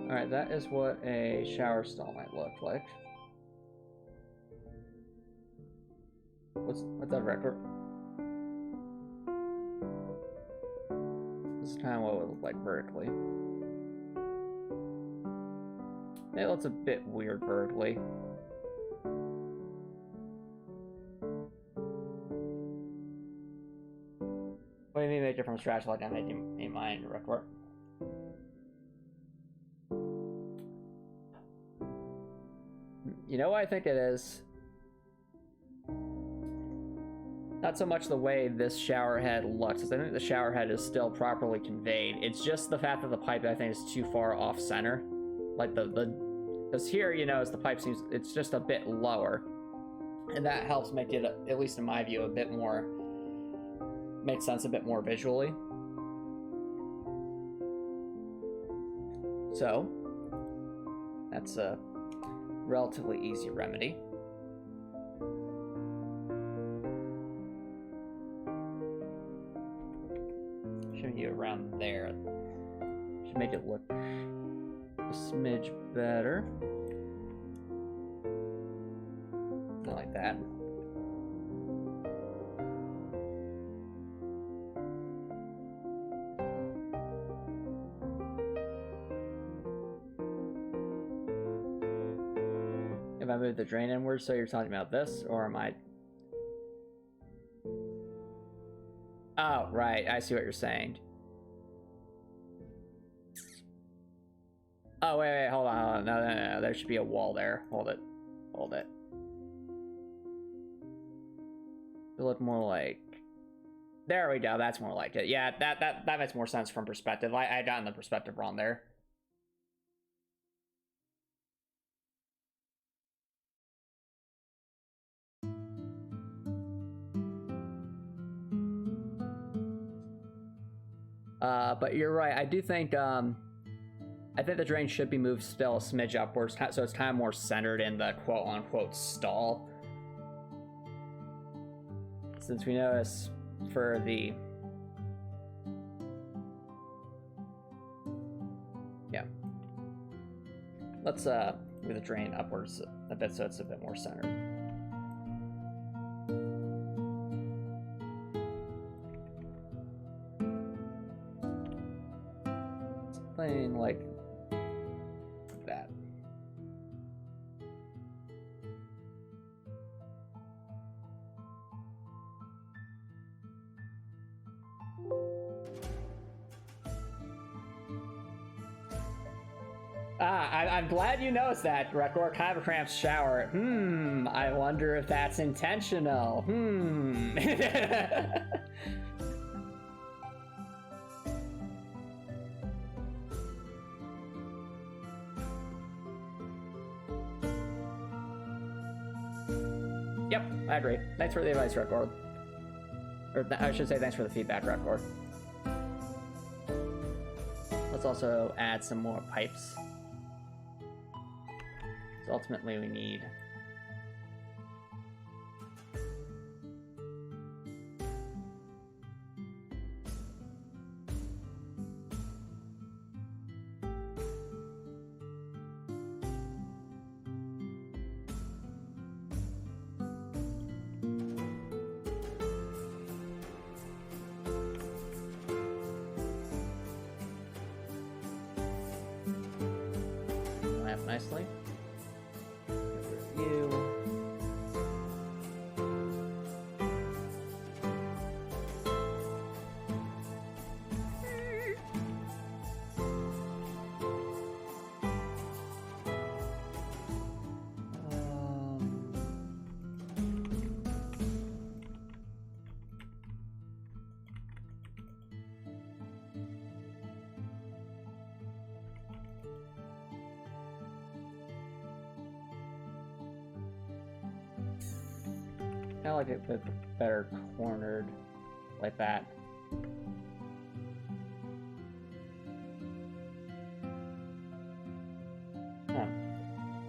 Alright, that is what a shower stall might look like. What's that record? This is kind of what it would look like vertically. It looks a bit weird vertically. What do you mean make it from scratch like I'm making in mine record? You know what I think it is? Not so much the way this shower head looks, because I think the shower head is still properly conveyed. It's just the fact that the pipe, I think, is too far off center. Like because here, you know, as the pipe seems, it's just a bit lower. And that helps make it, at least in my view, a bit more, makes sense a bit more visually. So, that's a relatively easy remedy. Showing you around there. Should make it look a smidge better. Not like that. If I move the drain inward, so you're talking about this, or am I... Oh, right, I see what you're saying. Oh, wait, hold on. No, there should be a wall there. Hold it. It look more like... There we go, that's more like it. Yeah, that makes more sense from perspective. I got in the perspective wrong there. But you're right. I do think I think the drain should be moved still a smidge upwards, so it's kind of more centered in the quote-unquote stall. Since we notice for the... Yeah. Let's move the drain upwards a bit so it's a bit more centered. Something like that. I'm glad you noticed that, Rekor. Kind of a cramped shower. I wonder if that's intentional. Yep, I agree. Thanks for the advice, Rekor. Or I should say thanks for the feedback, Rekor. Let's also add some more pipes. So ultimately we need lamp nicely. You. I like it a bit better cornered like that. Huh.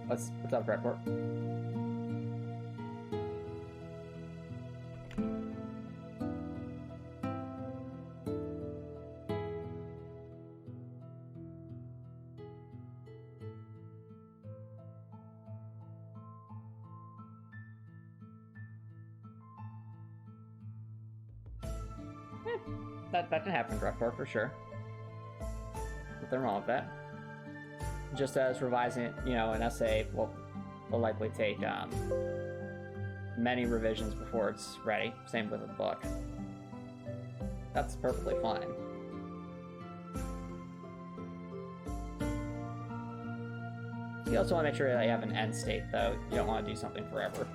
What's up, Rekor? That can happen, Rekor, for sure. Nothing wrong with that. Just as revising it, you know, an essay will likely take many revisions before it's ready. Same with a book. That's perfectly fine. You also want to make sure that you have an end state, though. You don't want to do something forever.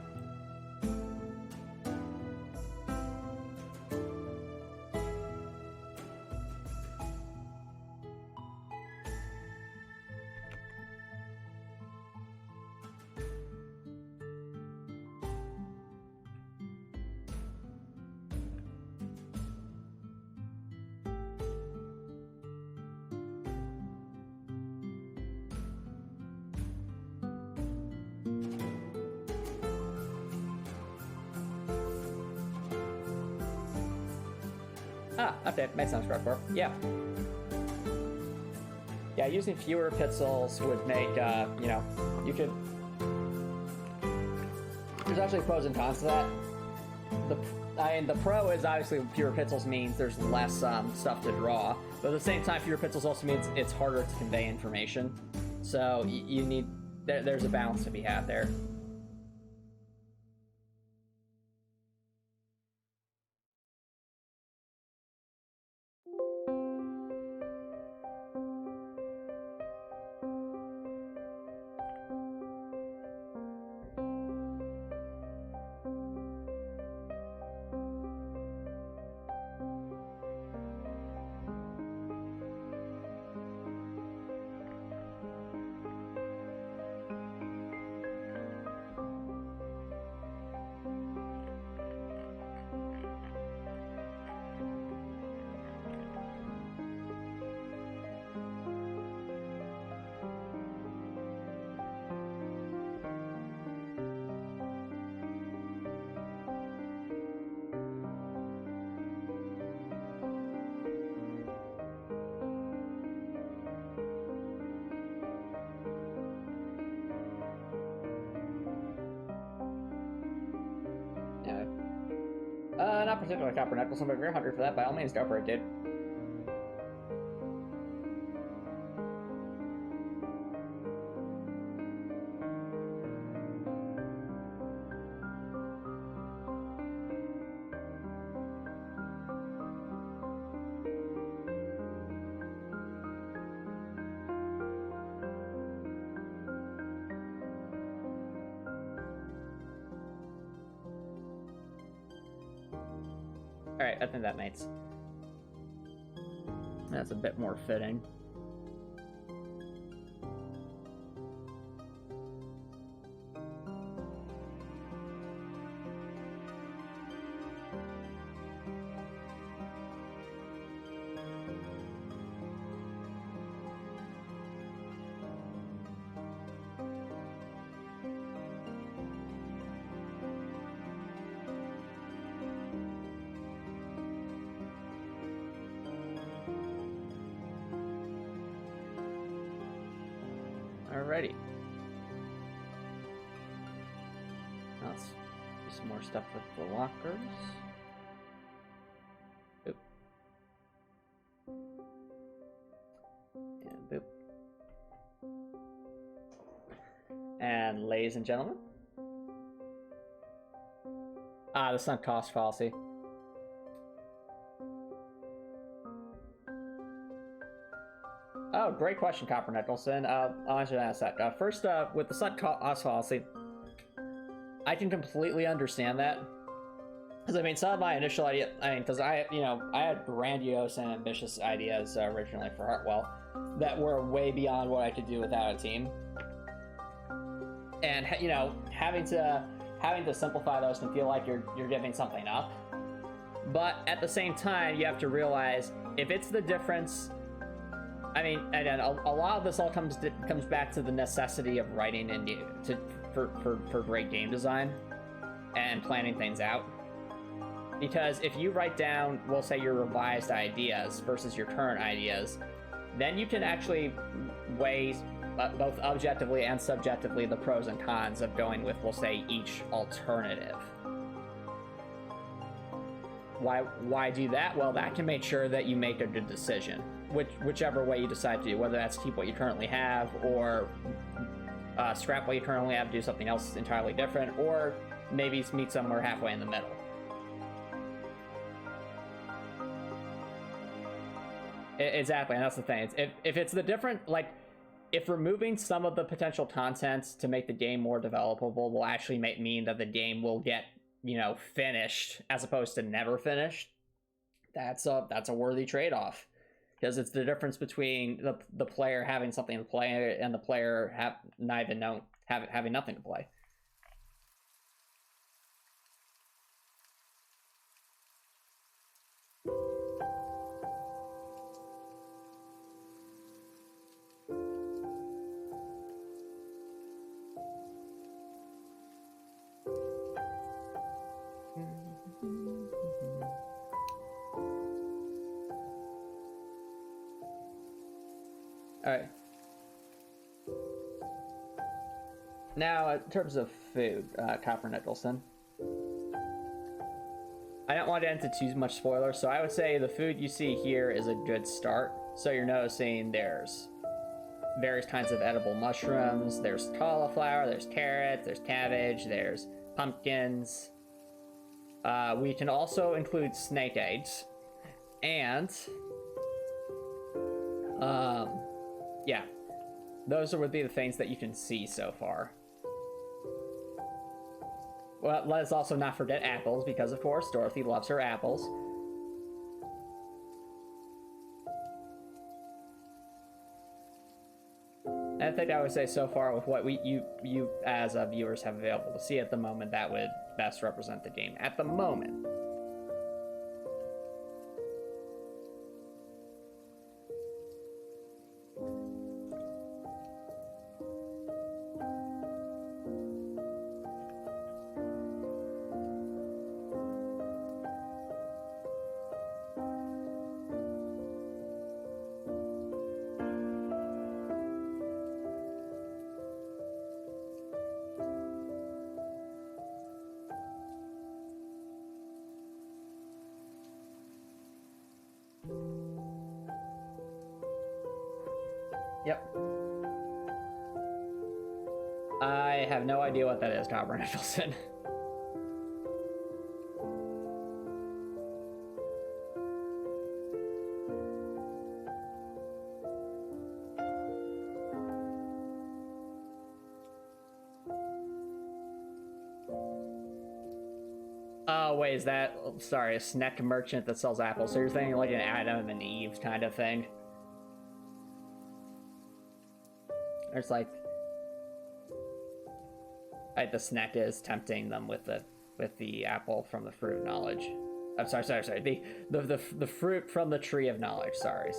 Okay, makes sense, Rekor. Yeah. Yeah, using fewer pixels would make, you know, you could... There's actually pros and cons to that. The pro is obviously fewer pixels means there's less stuff to draw, but at the same time, fewer pixels also means it's harder to convey information. So you need... There's a balance to be had there. particularly Copper Nicholson, but if you're hungry for that, by all means, go for it, dude. Alright, I think that makes... That's a bit more fitting. Alrighty. Let's do some more stuff with the lockers. Boop. And boop. And ladies and gentlemen. The sunk cost policy. Oh, great question, Copper Nicholson. I'll answer that in a sec. First, with the sunk cost policy, I can completely understand that. Because, I mean, some of my initial idea, because I had grandiose and ambitious ideas originally for Heartwell that were way beyond what I could do without a team. And, having to simplify those can feel like you're giving something up. But at the same time, you have to realize if it's the difference. I mean, and a lot of this all comes back to the necessity of writing for great game design and planning things out. Because if you write down, we'll say, your revised ideas versus your current ideas, then you can actually weigh both objectively and subjectively the pros and cons of going with, we'll say, each alternative. Why do that? Well, that can make sure that you make a good decision. Whichever way you decide to do, whether that's keep what you currently have, or scrap what you currently have, do something else entirely different, or maybe meet somewhere halfway in the middle. Exactly, and that's the thing. If it's the different, like, if removing some of the potential content to make the game more developable will actually mean that the game will get, finished as opposed to never finished, that's a worthy trade-off. Because it's the difference between the player having something to play and the player having nothing to play. Alright. Now, in terms of food, Copper Nicholson, I don't want to get into too much spoiler, so I would say the food you see here is a good start. So you're noticing there's various kinds of edible mushrooms, there's cauliflower, there's carrots, there's cabbage, there's pumpkins. We can also include snake eggs, and yeah, those would be the things that you can see so far. Well, let us also not forget apples, because of course Dorothy loves her apples. And I think I would say so far with what you as viewers have available to see at the moment, that would best represent the game at the moment. Yep. I have no idea what that is, Copper Nicholson. Oh, wait, is that, sorry, a snack merchant that sells apples? So you're thinking like an Adam and Eve kind of thing? Or it's like the snack is tempting them with the apple from the fruit of knowledge. I'm sorry. The fruit from the tree of knowledge. Sorry.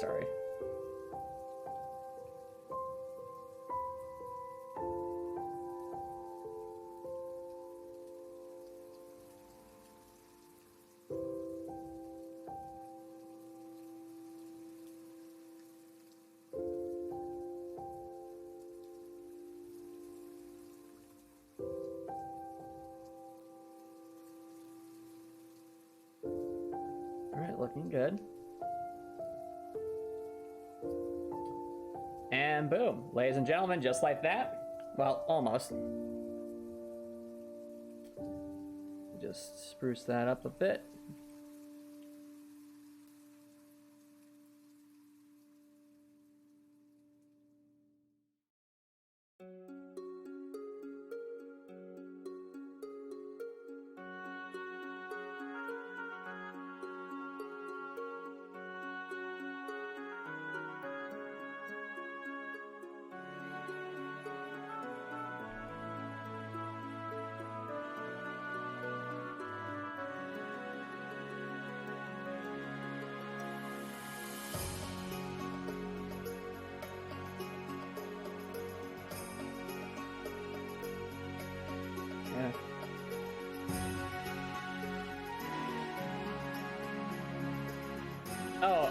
Looking good. And boom, ladies and gentlemen, just like that. Well, almost. Just spruce that up a bit. Oh,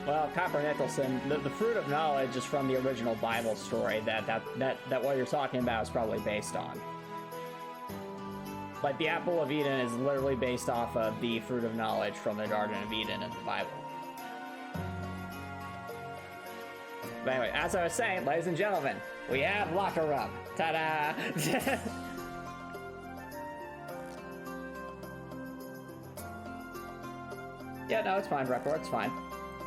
well, Copper Nicholson, the fruit of knowledge is from the original Bible story that what you're talking about is probably based on. Like, the apple of Eden is literally based off of the fruit of knowledge from the Garden of Eden in the Bible. But anyway, as I was saying, ladies and gentlemen, we have Locker Room. Ta-da! Yeah, no, it's fine, Record, it's fine.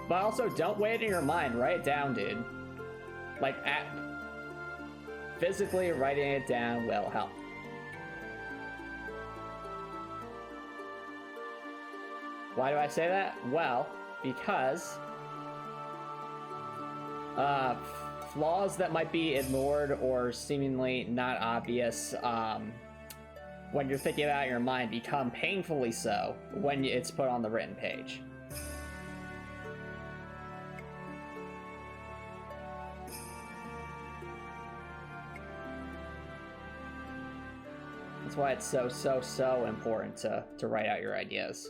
But also, don't weigh it in your mind, write it down, dude. Like, physically writing it down will help. Why do I say that? Well, because flaws that might be ignored or seemingly not obvious when you're thinking about it in your mind become painfully so when it's put on the written page. That's why it's so important to write out your ideas.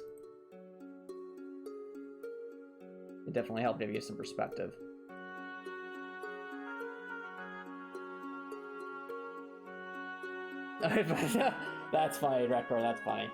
It definitely helped give you some perspective. That's funny, Record, that's funny.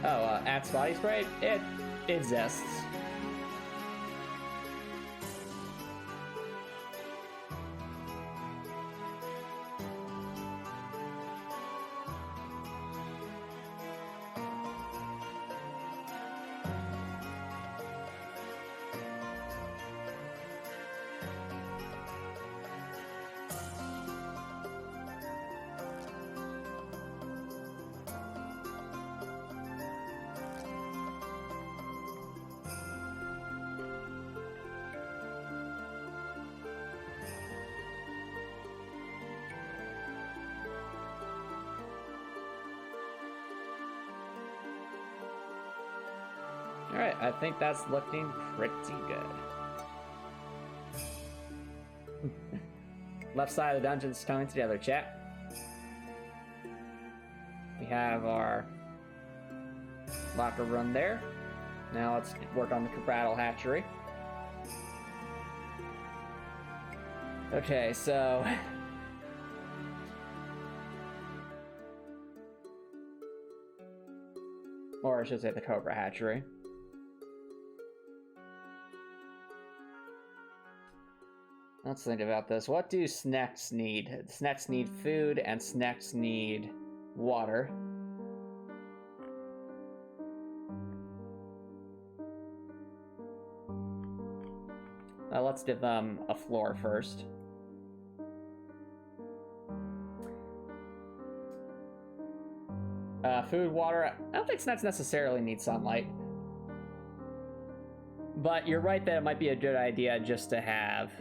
Oh, Axe body spray? It exists. Alright, I think that's looking pretty good. Left side of the dungeon's coming together, chat. We have our locker run there. Now let's work on the Cabrattle hatchery. Okay, so... or I should say the Cobra hatchery. Let's think about this. What do snacks need? Snacks need food, and snacks need water. Let's give them a floor first. Food, water. I don't think snacks necessarily need sunlight. But you're right that it might be a good idea just to have...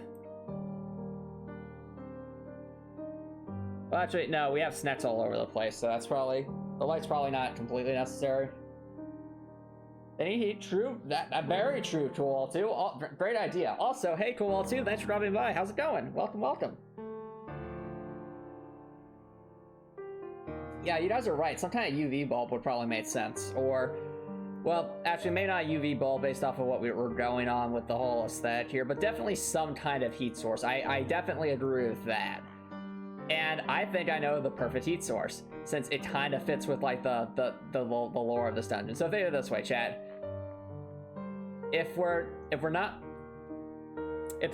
Well, actually, no, we have snacks all over the place, so that's probably... The light's probably not completely necessary. Any heat? True. That very true, Cool2. Oh, great idea. Also, hey, Cool2, thanks for dropping by. How's it going? Welcome, welcome. Yeah, you guys are right. Some kind of UV bulb would probably make sense. Or, well, actually, maybe not a UV bulb based off of what we were going on with the whole aesthetic here, but definitely some kind of heat source. I definitely agree with that. And I think I know the perfect heat source, since it kind of fits with, like, the lore of this dungeon. So think of it this way, chat. If the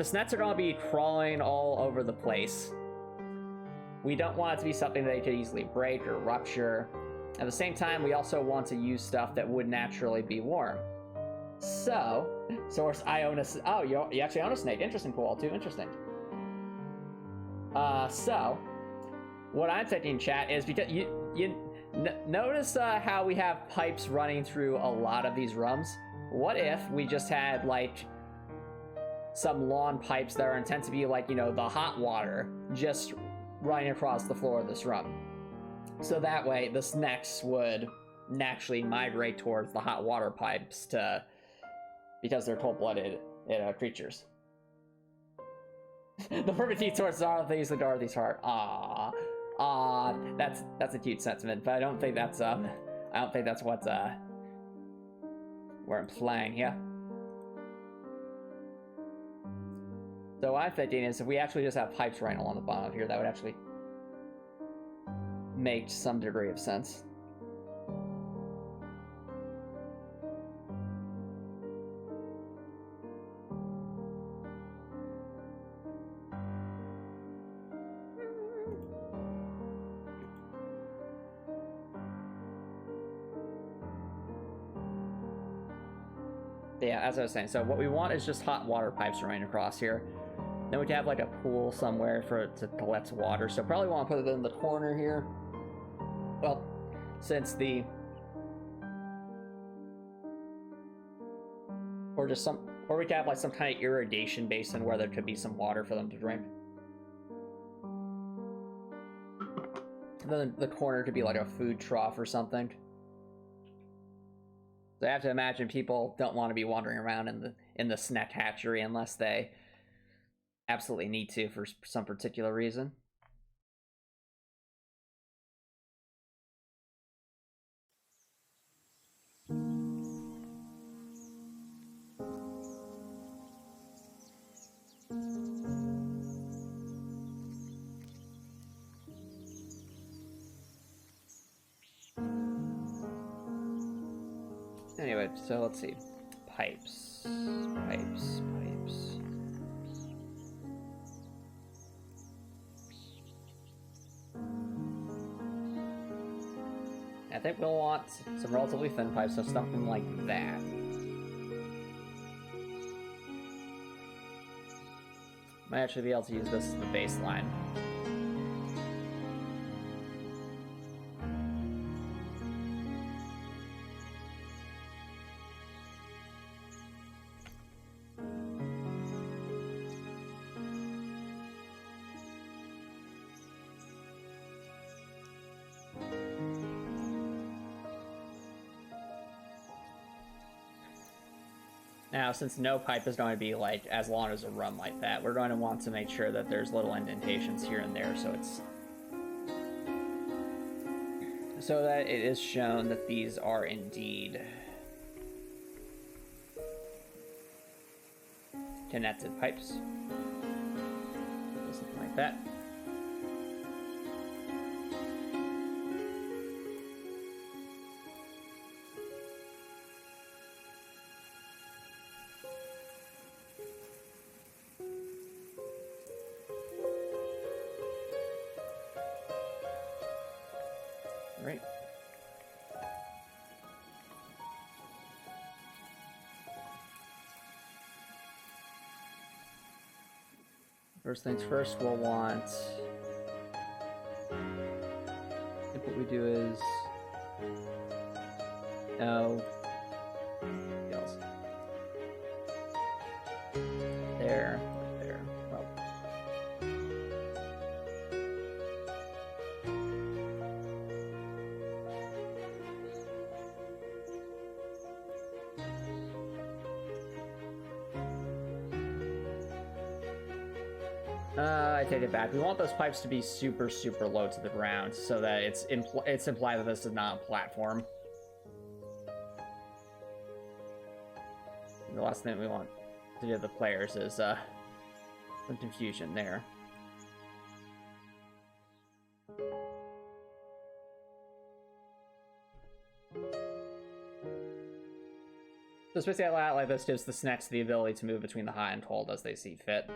snets are going to be crawling all over the place, we don't want it to be something that they could easily break or rupture. At the same time, we also want to use stuff that would naturally be warm. So, source, I own a... Oh, you actually own a snake. Interesting, Cool2. Interesting. So, what I'm thinking, chat, is because you notice how we have pipes running through a lot of these rooms? What if we just had, like, some lawn pipes that are intended to be, like, you know, the hot water just running across the floor of this room? So that way, the snacks would naturally migrate towards the hot water pipes because they're cold-blooded creatures. The perfect heat sources are things that Dorothy's heart. That's a cute sentiment, but I don't think that's what we're implying here. So what I'm thinking is if we actually just have pipes running along the bottom of here, that would actually make some degree of sense. Yeah, as I was saying, so what we want is just hot water pipes running across here. Then we can have like a pool somewhere for it to collect water. So probably want to put it in the corner here. Well, since the... Or we could have like some kind of irrigation basin where there could be some water for them to drink. And then the corner could be like a food trough or something. So I have to imagine people don't want to be wandering around in the snack hatchery unless they absolutely need to for some particular reason. Anyway, so let's see. Pipes. I think we'll want some relatively thin pipes, so something like that. Might actually be able to use this as the baseline. Now, since no pipe is going to be like as long as a run like that, we're going to want to make sure that there's little indentations here and there, so it's so that it is shown that these are indeed connected pipes. Something like that. Right. First things first, we'll want, I think what we do is, yes. There, well. I take it back. We want those pipes to be super, super low to the ground so that it's implied that this is not a platform. And the last thing we want to do to the players is some confusion there. So especially a lot like this gives the snacks the ability to move between the hot and cold as they see fit.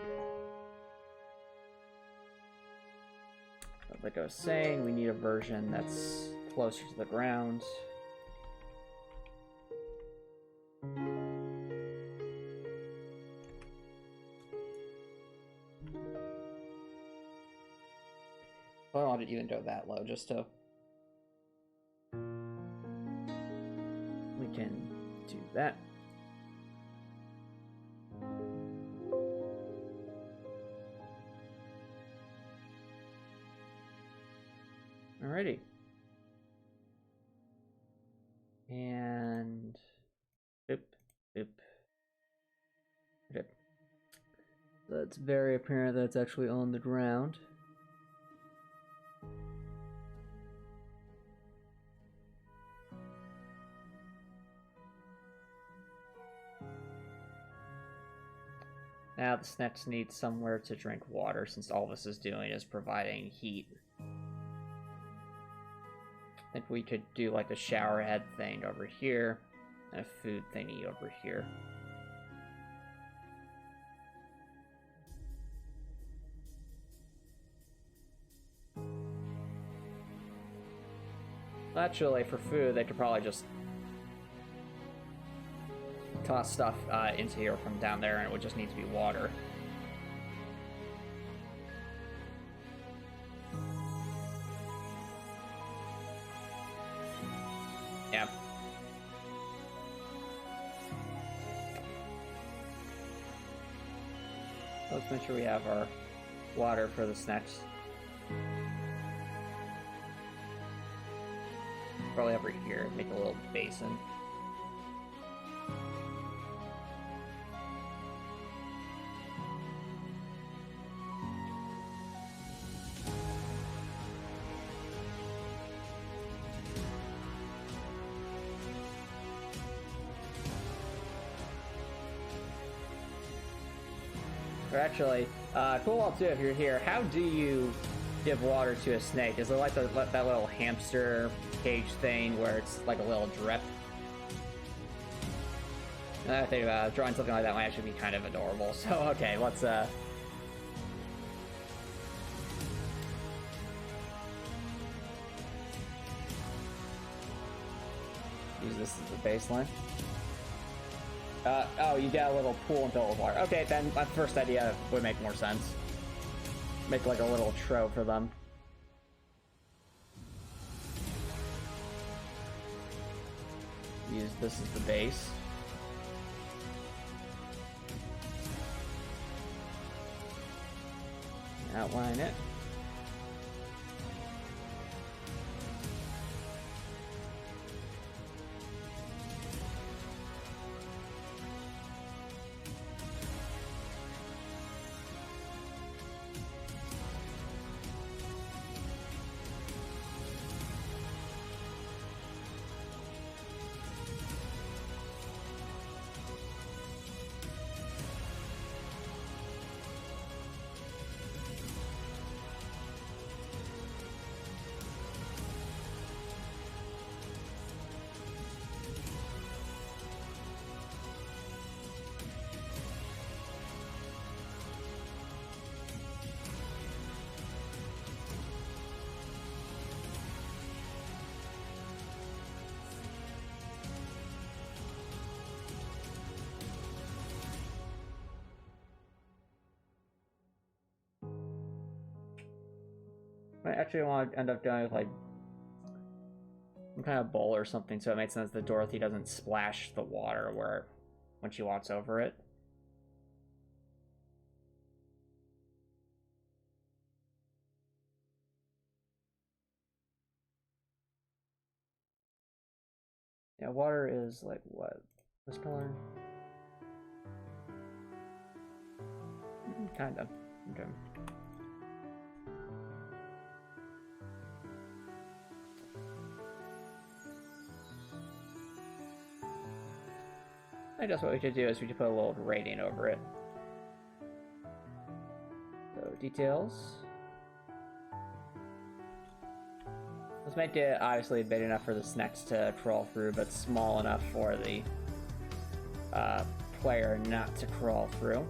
Like I was saying, we need a version that's closer to the ground. I don't want to even go that low, just to... We can do that. Alrighty. And... Boop, boop. Okay. So it's very apparent that it's actually on the ground. Now the snacks need somewhere to drink water, since all this is doing is providing heat. I think we could do like a shower head thing over here, and a food thingy over here. Actually, for food, they could probably just toss stuff into here from down there, and it would just need to be water. Yeah. Let's make sure we have our water for the snacks. Probably over here, make a little basin. Or actually, cool too if you're here, how do you give water to a snake? Is it like that little hamster cage thing where it's like a little drip? I think drawing something like that might actually be kind of adorable. So okay, let's use this as the baseline. Oh, you get a little pool and fill it with water. Okay, then my first idea would make more sense. Make like a little trough for them. Use this as the base. Outline it. I actually want to end up doing with like some kind of bowl or something, so it makes sense that Dorothy doesn't splash the water when she walks over it. Yeah, water is like what? This color? Kind of. Okay. I guess what we should do is we should put a little gradient over it. So, details. Let's make it obviously big enough for the snacks to crawl through, but small enough for the player not to crawl through.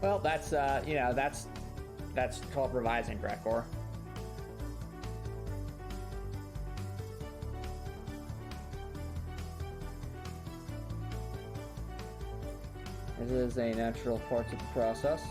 Well, that's you know, that's called revising, Gregor. This is a natural part of the process.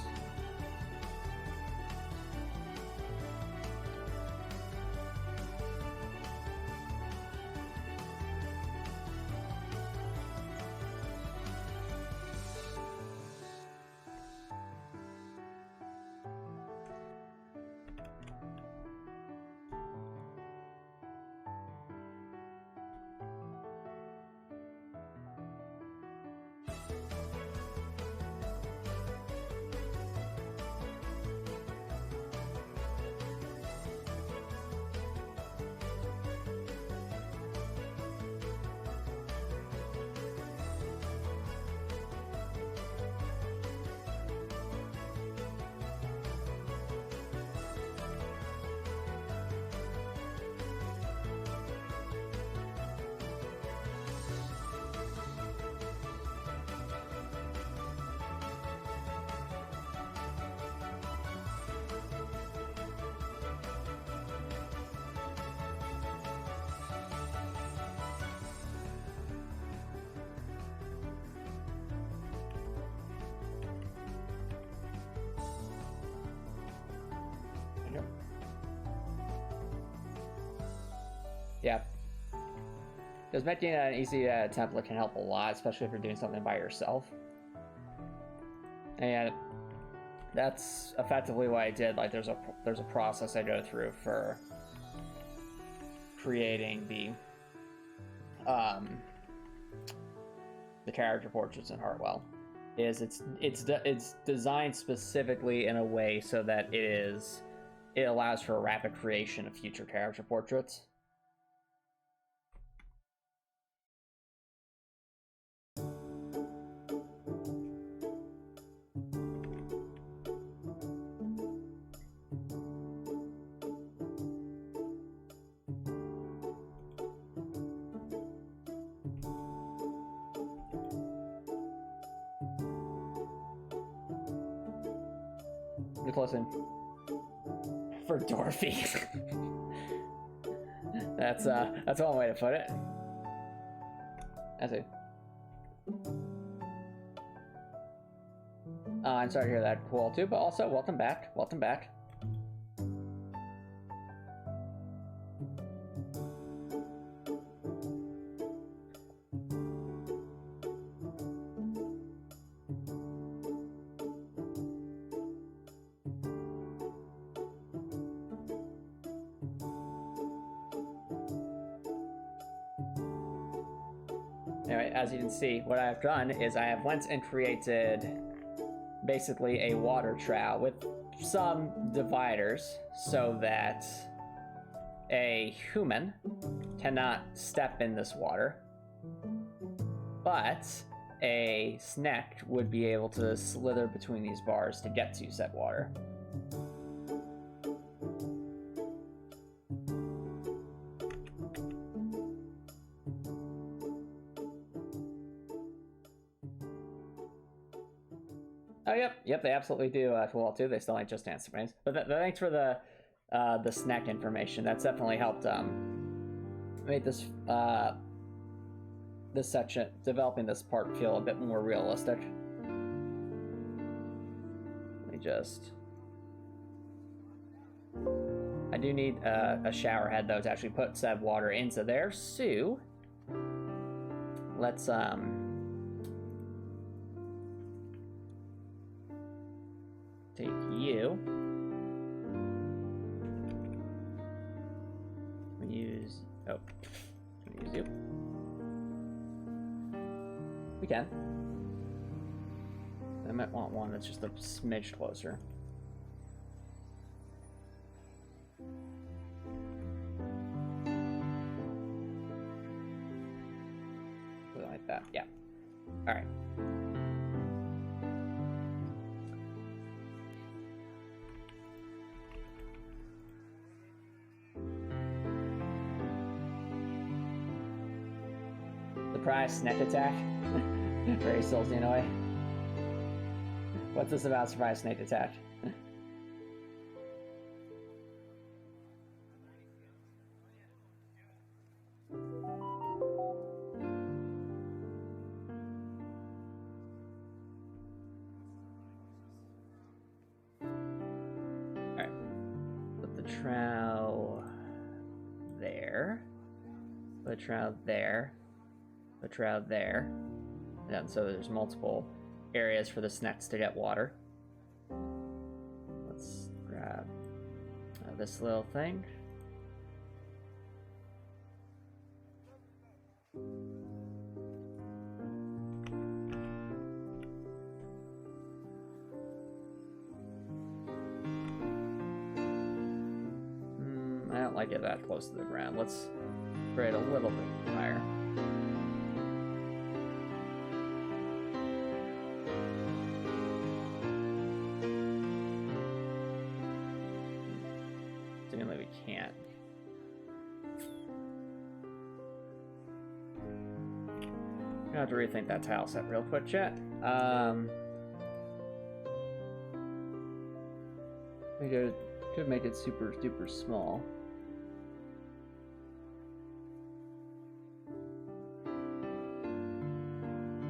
Yeah. Because making an easy template can help a lot, especially if you're doing something by yourself. And that's effectively what I did. Like, there's a process I go through for creating the character portraits in Heartwell. It's designed specifically in a way so that it allows for a rapid creation of future character portraits. Close in for Dorothy. That's one way to put it. I see. I'm sorry to hear that, Cool too, but also welcome back. Welcome back. Anyway, as you can see, what I've done is I have went and created basically a water trough with some dividers so that a human cannot step in this water, but a snack would be able to slither between these bars to get to said water. Oh, yep, they absolutely do well too. They still ain't just dance frames. But thanks for the snack information. That's definitely helped make this this section, developing this part, feel a bit more realistic. Let me just. I do need a shower head though to actually put said water into there. So let's take you. Use you. We can. I might want one that's just a smidge closer. Like that, yeah. All right. Surprise snack attack. Very salty in a way. What's this about surprise snake attack? Alright. Put the trowel there. Put the trowel there. Put the trowel there. And so there's multiple areas for the snacks to get water. Let's grab this little thing. I don't like it that close to the ground. Let's grade a little bit higher. Can't. I have to rethink that tile set real quick, chat. We could make it super duper small.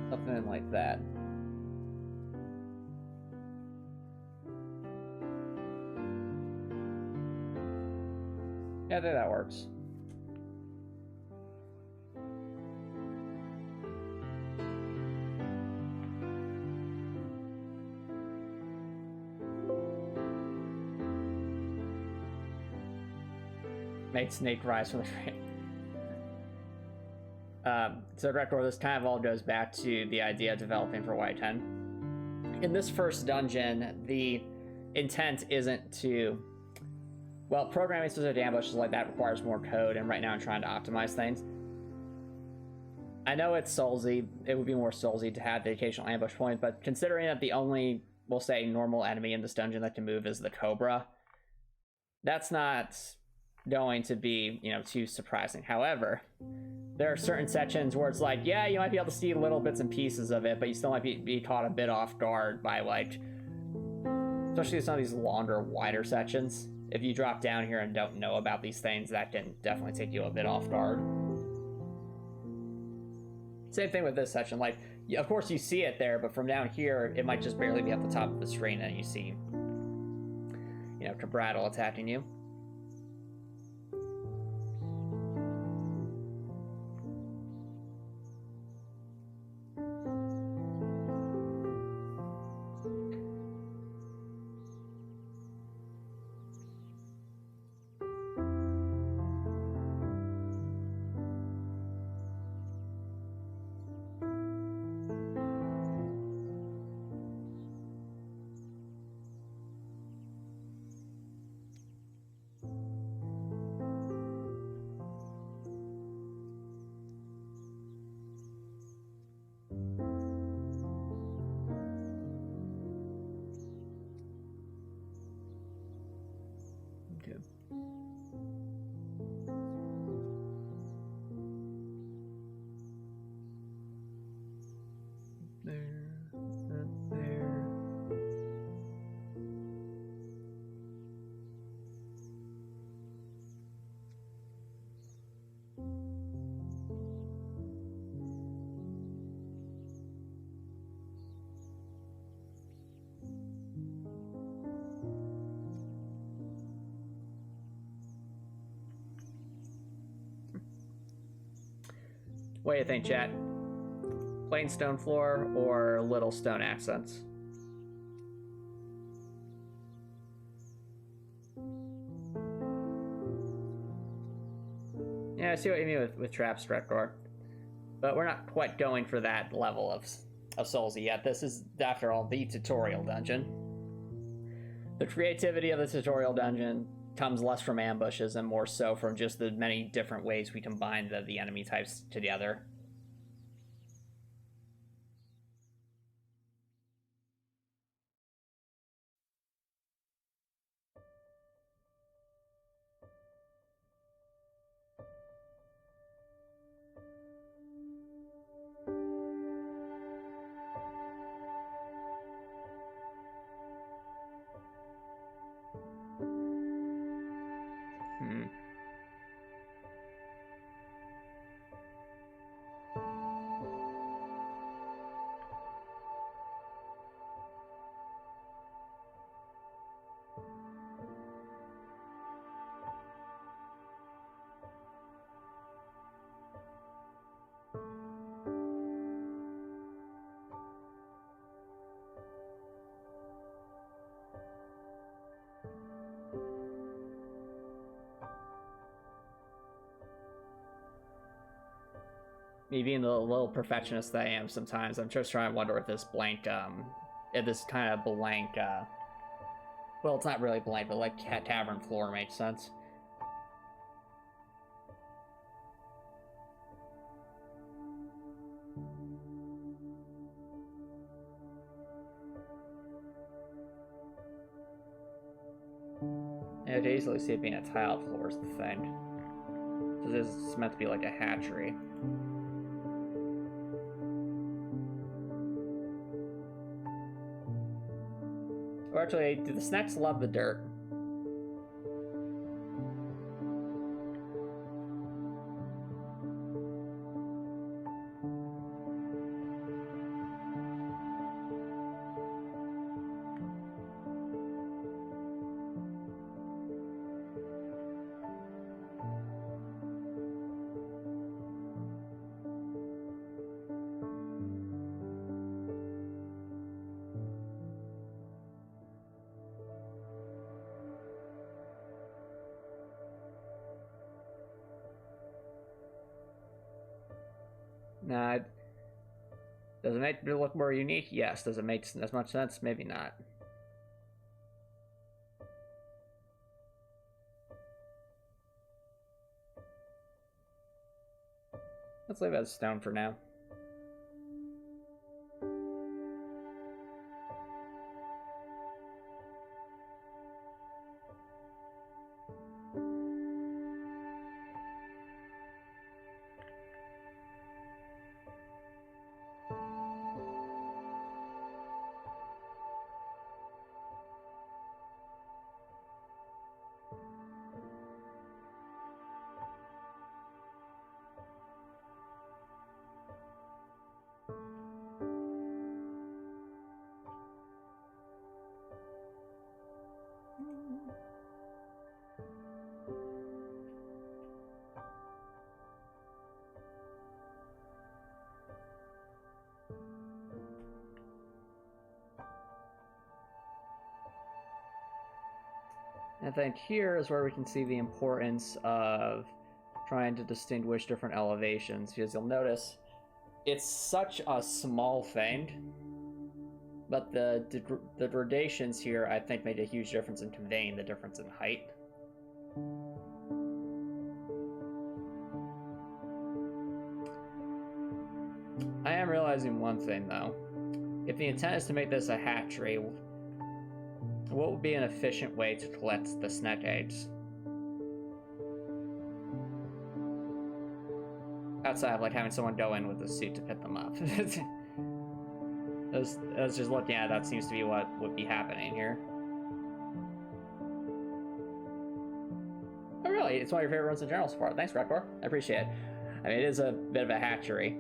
Something like that. Yeah, I think that works. Make snake rise from the frame. So record, this kind of all goes back to the idea of developing for Y10. In this first dungeon, the intent isn't to... Well, programming specific ambushes like that requires more code, and right now I'm trying to optimize things. I know it's Soulsy, it would be more Soulsy to have the occasional ambush point, but considering that the only, we'll say, normal enemy in this dungeon that can move is the Cobra, that's not going to be, too surprising. However, there are certain sections where it's like, yeah, you might be able to see little bits and pieces of it, but you still might be caught a bit off guard by, like, especially some of these longer, wider sections. If you drop down here and don't know about these things, that can definitely take you a bit off guard. Same thing with this section. Like, of course you see it there, but from down here, it might just barely be at the top of the screen, and you see, Cabrattle attacking you. There. There. What do you think, chat? Plain stone floor or little stone accents? Yeah, I see what you mean with traps, Stretcore. But we're not quite going for that level of Soulsy yet. This is, after all, the tutorial dungeon. The creativity of the tutorial dungeon comes less from ambushes and more so from just the many different ways we combine the enemy types together. Me being the little perfectionist that I am sometimes, I'm just trying to wonder if this blank, if this kind of blank, well, it's not really blank, but like tavern floor makes sense. Yeah, I could easily see it being a tiled floor is the thing. This is meant to be like a hatchery. Or actually, do the snacks love the dirt? Nah, does it make it look more unique? Yes. Does it make as much sense? Maybe not. Let's leave it as stone for now. I think here is where we can see the importance of trying to distinguish different elevations, because you'll notice it's such a small thing, but the gradations here I think made a huge difference in conveying the difference in height. I am realizing one thing though. If the intent is to make this a hatchery, what would be an efficient way to collect the snack eggs? Outside of like having someone go in with a suit to pick them up. I was just looking at it, that seems to be what would be happening here. Oh, really? It's one of your favorite runs in general so far. Thanks, Redcore. I appreciate it. I mean, it is a bit of a hatchery.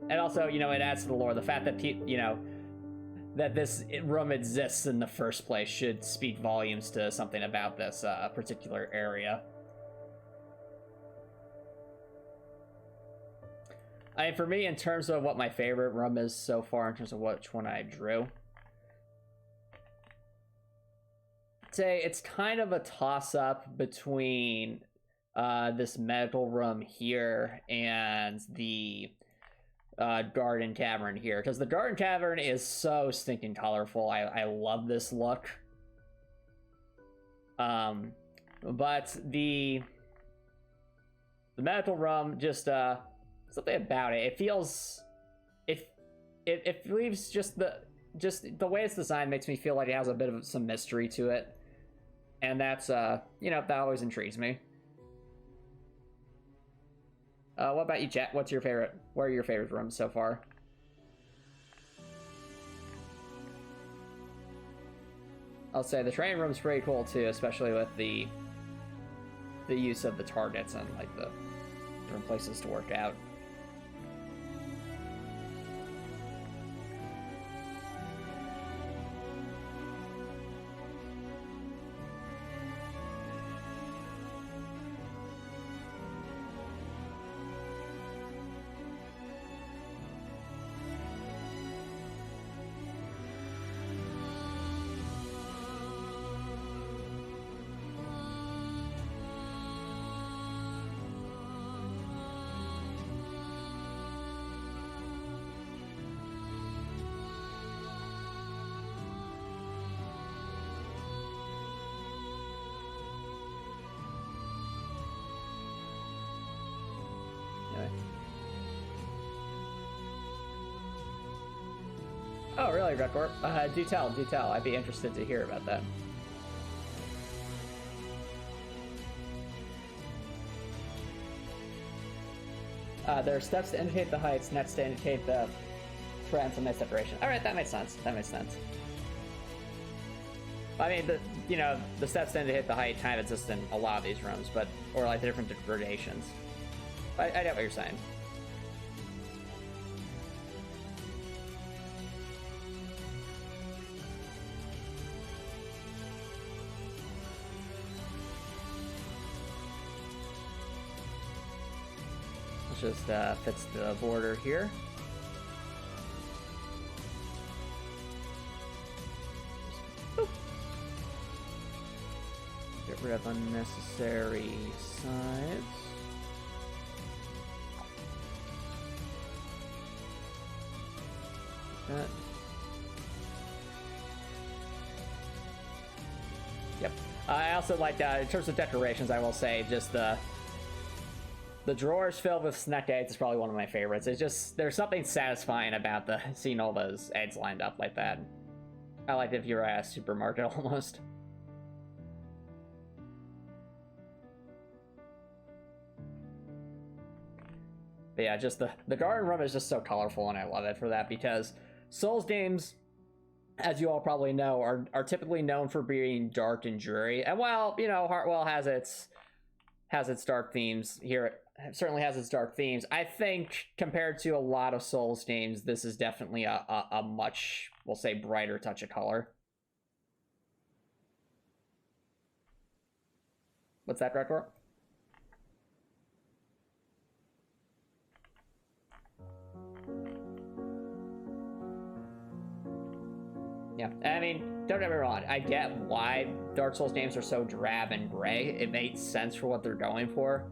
And also, you know, it adds to the lore. The fact that, you know, that this room exists in the first place should speak volumes to something about this particular area. I mean, for me, in terms of what my favorite room is so far, in terms of which one I drew, I'd say it's kind of a toss-up between this medical room here and the garden tavern here, because the garden tavern is so stinking colorful. I love this look. But the medical room, just something about it. It feels it leaves just the way it's designed makes me feel like it has a bit of some mystery to it, and that's you know, that always intrigues me. What about you, Jet? What's your favorite? What are your favorite rooms so far? I'll say the train room's pretty cool too, especially with the use of the targets and like the different places to work out. Oh, really, Redcorp? Do tell. I'd be interested to hear about that. There are steps to indicate the heights, nets to indicate the trends and their separation. All right, that makes sense. That makes sense. I mean, you know, the steps to indicate the height kind of exist in a lot of these rooms, but or like the different gradations. I get what you're saying. Just fits the border here. Boop. Get rid of unnecessary sides. That. Yep. I also like in terms of decorations, I will say just the drawers filled with snack eggs is probably one of my favorites. It's just, there's something satisfying about seeing all those eggs lined up like that. I like it if you're at a supermarket almost. But yeah, just the garden room is just so colorful, and I love it for that, because Souls games, as you all probably know, are typically known for being dark and dreary. And while, you know, Heartwell has its dark themes here, it certainly has its dark themes, I think compared to a lot of Souls games, this is definitely a much, we'll say, brighter touch of color. What's that, Redcore? Yeah, I mean, don't get me wrong, I get why Dark Souls games are so drab and gray. It makes sense for what they're going for.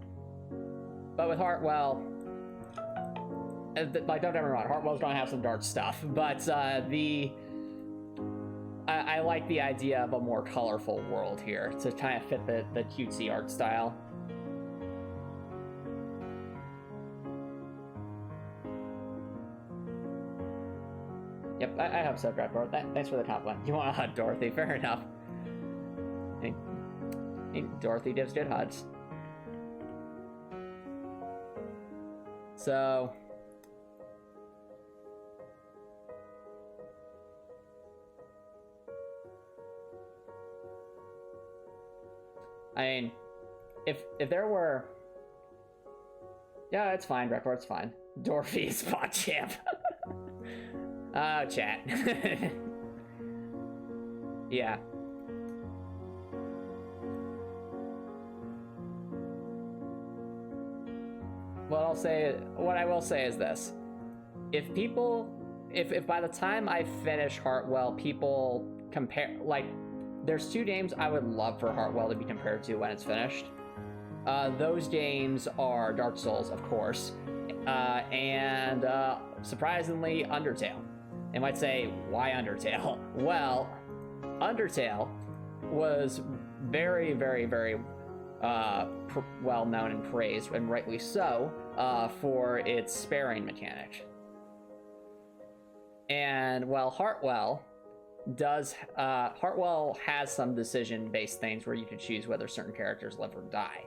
But with Heartwell, like, don't get me wrong, Heartwell's gonna have some dark stuff, but I like the idea of a more colorful world here to kind of fit the cutesy art style. Yep, I hope so, Gradbor. Thanks for the compliment. You want to hug Dorothy? Fair enough. I mean, Dorothy gives good hugs. So, I mean, if there were... Yeah, it's fine, Record, it's fine. Dorothy spot champ. Oh, chat. Yeah. What I will say is this. If by the time I finish Heartwell, people compare, like, there's 2 games I would love for Heartwell to be compared to when it's finished. Those games are Dark Souls, of course, and surprisingly, Undertale. You might say, why Undertale? Well, Undertale was very, very, very well known and praised, and rightly so, for its sparing mechanic. And well, Heartwell has some decision-based things where you can choose whether certain characters live or die.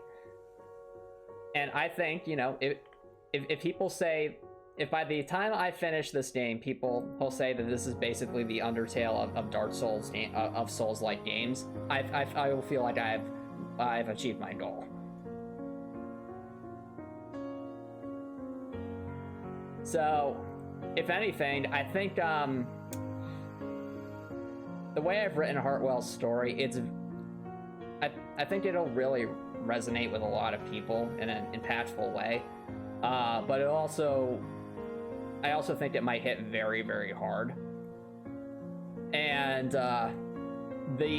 And I think, you know, if people say, if by the time I finish this game, people will say that this is basically the Undertale of Dark Souls, of Souls-like games, I will feel like I've achieved my goal. So, if anything, I think the way I've written Heartwell's story, I think it'll really resonate with a lot of people in an impactful way. But I also think it might hit very, very hard. And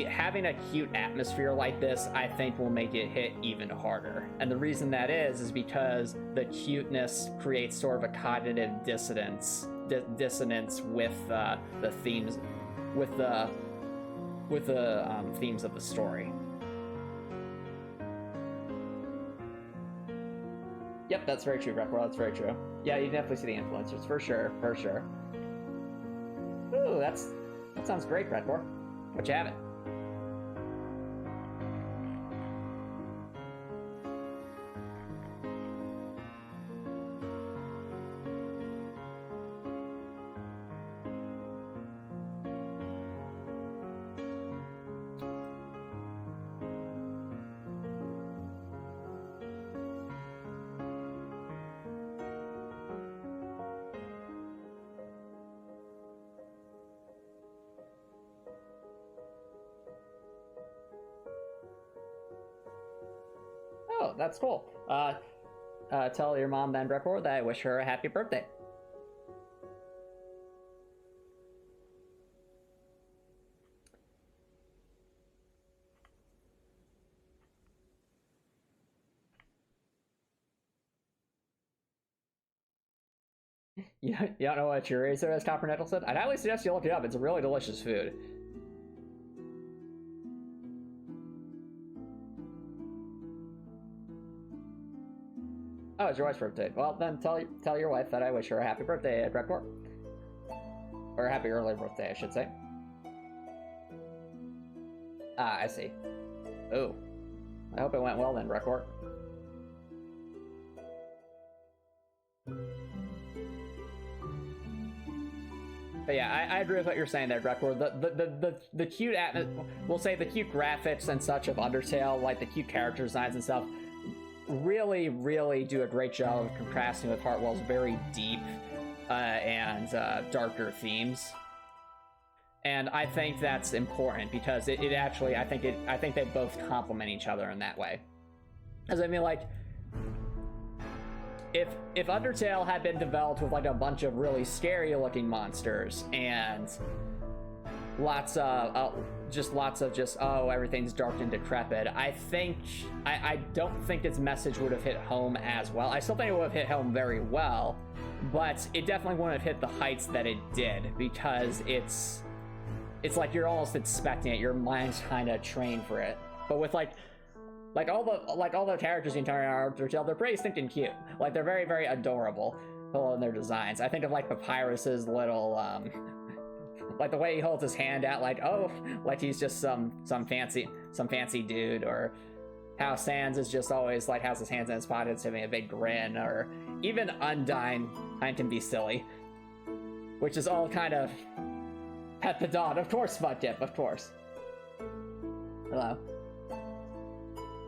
having a cute atmosphere like this, I think, will make it hit even harder. And the reason that is because the cuteness creates sort of a cognitive dissonance with the themes, with the themes of the story. Yep, that's very true, Repro. That's very true. Yeah, you definitely see the influencers, for sure, for sure. Ooh, that sounds great, Redmore. What you having? Oh, that's cool. Tell your mom then, Repor, that I wish her a happy birthday. You don't know what chorizo is, Copper Nettle said? I'd highly suggest you look it up. It's a really delicious food. Oh, it's your wife's birthday. Well, then tell your wife that I wish her a happy birthday at Report. Or a happy early birthday, I should say. Ah, I see. Oh. I hope it went well then, Report. But yeah, I agree with what you're saying there, Report. The cute we'll say the cute graphics and such of Undertale, like the cute character designs and stuff, really, really do a great job of contrasting with Heartwell's very deep and darker themes. And I think that's important because it actually, I think they both complement each other in that way. Because I mean, like, if Undertale had been developed with like a bunch of really scary looking monsters and lots of oh, everything's dark and decrepit, I don't think its message would have hit home as well. I still think it would have hit home very well, but it definitely wouldn't have hit the heights that it did, because it's like you're almost expecting it. Your mind's kind of trained for it. But with like all the characters in Undertale, they're pretty stinking cute. Like, they're very, very adorable in their designs. I think of like Papyrus's little like the way he holds his hand out, like, oh, like he's just some fancy dude, or how Sans is just always like has his hands in his pockets having a big grin, or even Undyne can be silly, which is all kind of Pet the Dawn, of course, Smut Dip, of course. Hello.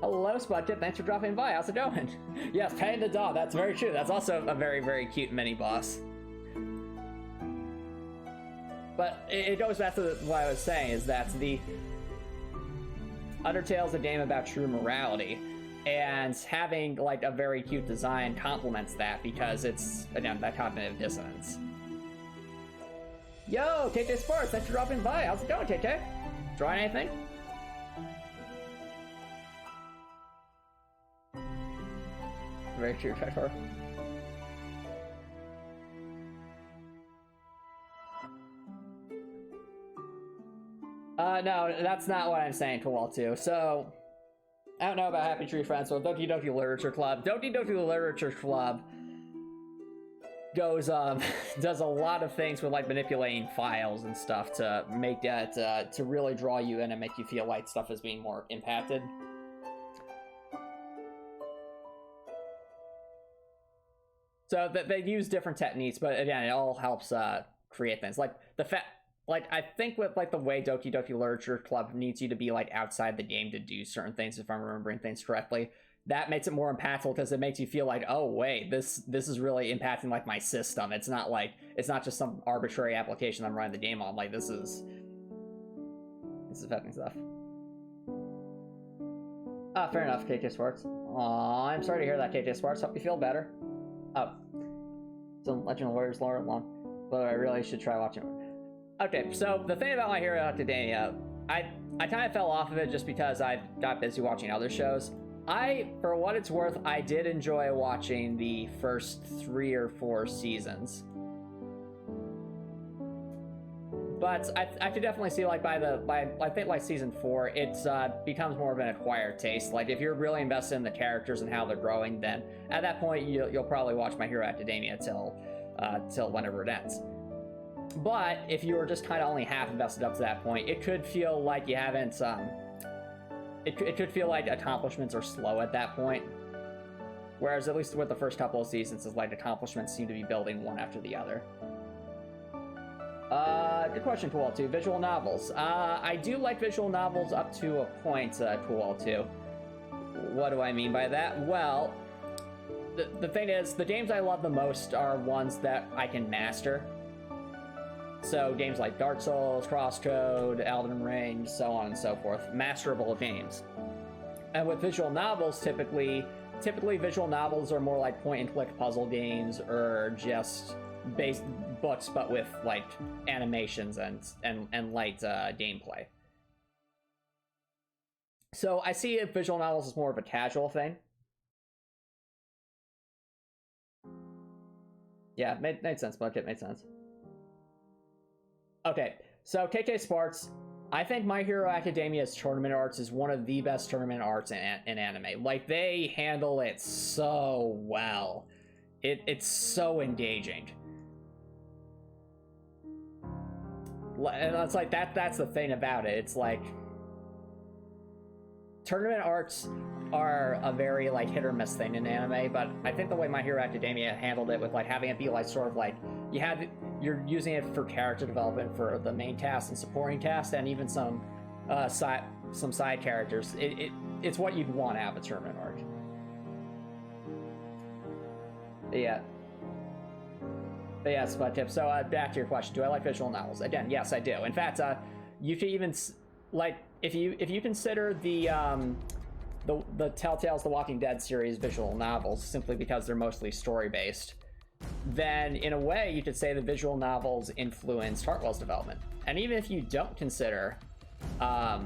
Hello, Spudkid. Thanks for dropping by. How's it going? Yes, Pain the Dog. That's very true. That's also a very, very cute mini-boss. But it goes back to what I was saying, is that the Undertale's a game about true morality, and having like a very cute design complements that because it's, again, that cognitive dissonance. Yo, KK Sports, thanks for dropping by. How's it going, KK? Drawing anything? Very true, Trevor. No, that's not what I'm saying, Kowal2. So, I don't know about Happy Tree Friends, so Doki Doki Literature Club. Doki Doki Literature Club goes, does a lot of things with, like, manipulating files and stuff to make that, to really draw you in and make you feel like stuff is being more impacted. So they use different techniques, but again, it all helps create things. Like I think with like the way Doki Doki Literature Club needs you to be like outside the game to do certain things, if I'm remembering things correctly, that makes it more impactful because it makes you feel like, oh wait, this is really impacting like my system. It's not just some arbitrary application I'm running the game on. Like this is affecting stuff. Fair enough, KK Sports. Aw, I'm sorry to hear that, KK Sports. Hope you feel better. Oh, some Legend of Warriors lore long, but I really should try watching it. Okay, so the thing about My Hero Academia, I kind of fell off of it just because I got busy watching other shows. For what it's worth, I did enjoy watching the first 3 or 4 seasons. But I could definitely see like by I think like season 4, it becomes more of an acquired taste. Like if you're really invested in the characters and how they're growing, then at that point you'll probably watch My Hero Academia till whenever it ends. But if you were just kind of only half invested up to that point, it could feel like you haven't. It could feel like accomplishments are slow at that point. Whereas at least with the first couple of seasons, it's like accomplishments seem to be building one after the other. Good question, Kowal2. Visual novels. I do like visual novels up to a point, Kowal2. What do I mean by that? Well, the thing is, the games I love the most are ones that I can master. So games like Dark Souls, Crosscode, Elden Ring, so on and so forth. Masterable games. And with visual novels, typically visual novels are more like point-and-click puzzle games or just based books, but with like animations and light gameplay. So I see visual novels as more of a casual thing. Yeah, made sense, but it made sense. Okay, so KK Sparks, I think My Hero Academia's tournament arts is one of the best tournament arts in anime. Like, they handle it so well. It's so engaging. And it's like, that's the thing about it. It's like, tournament arts are a very like hit or miss thing in anime, but I think the way My Hero Academia handled it with like having it be like sort of like you're using it for character development for the main cast and supporting cast and even some side characters. It's what you'd want out of a tournament arc. Yeah. But yeah, Spud Tip. So back to your question, do I like visual novels? Again, yes, I do. In fact, you could even like if you consider the Telltale's The Walking Dead series visual novels simply because they're mostly story based, then in a way you could say the visual novels influenced Heartwell's development. And even if you don't consider like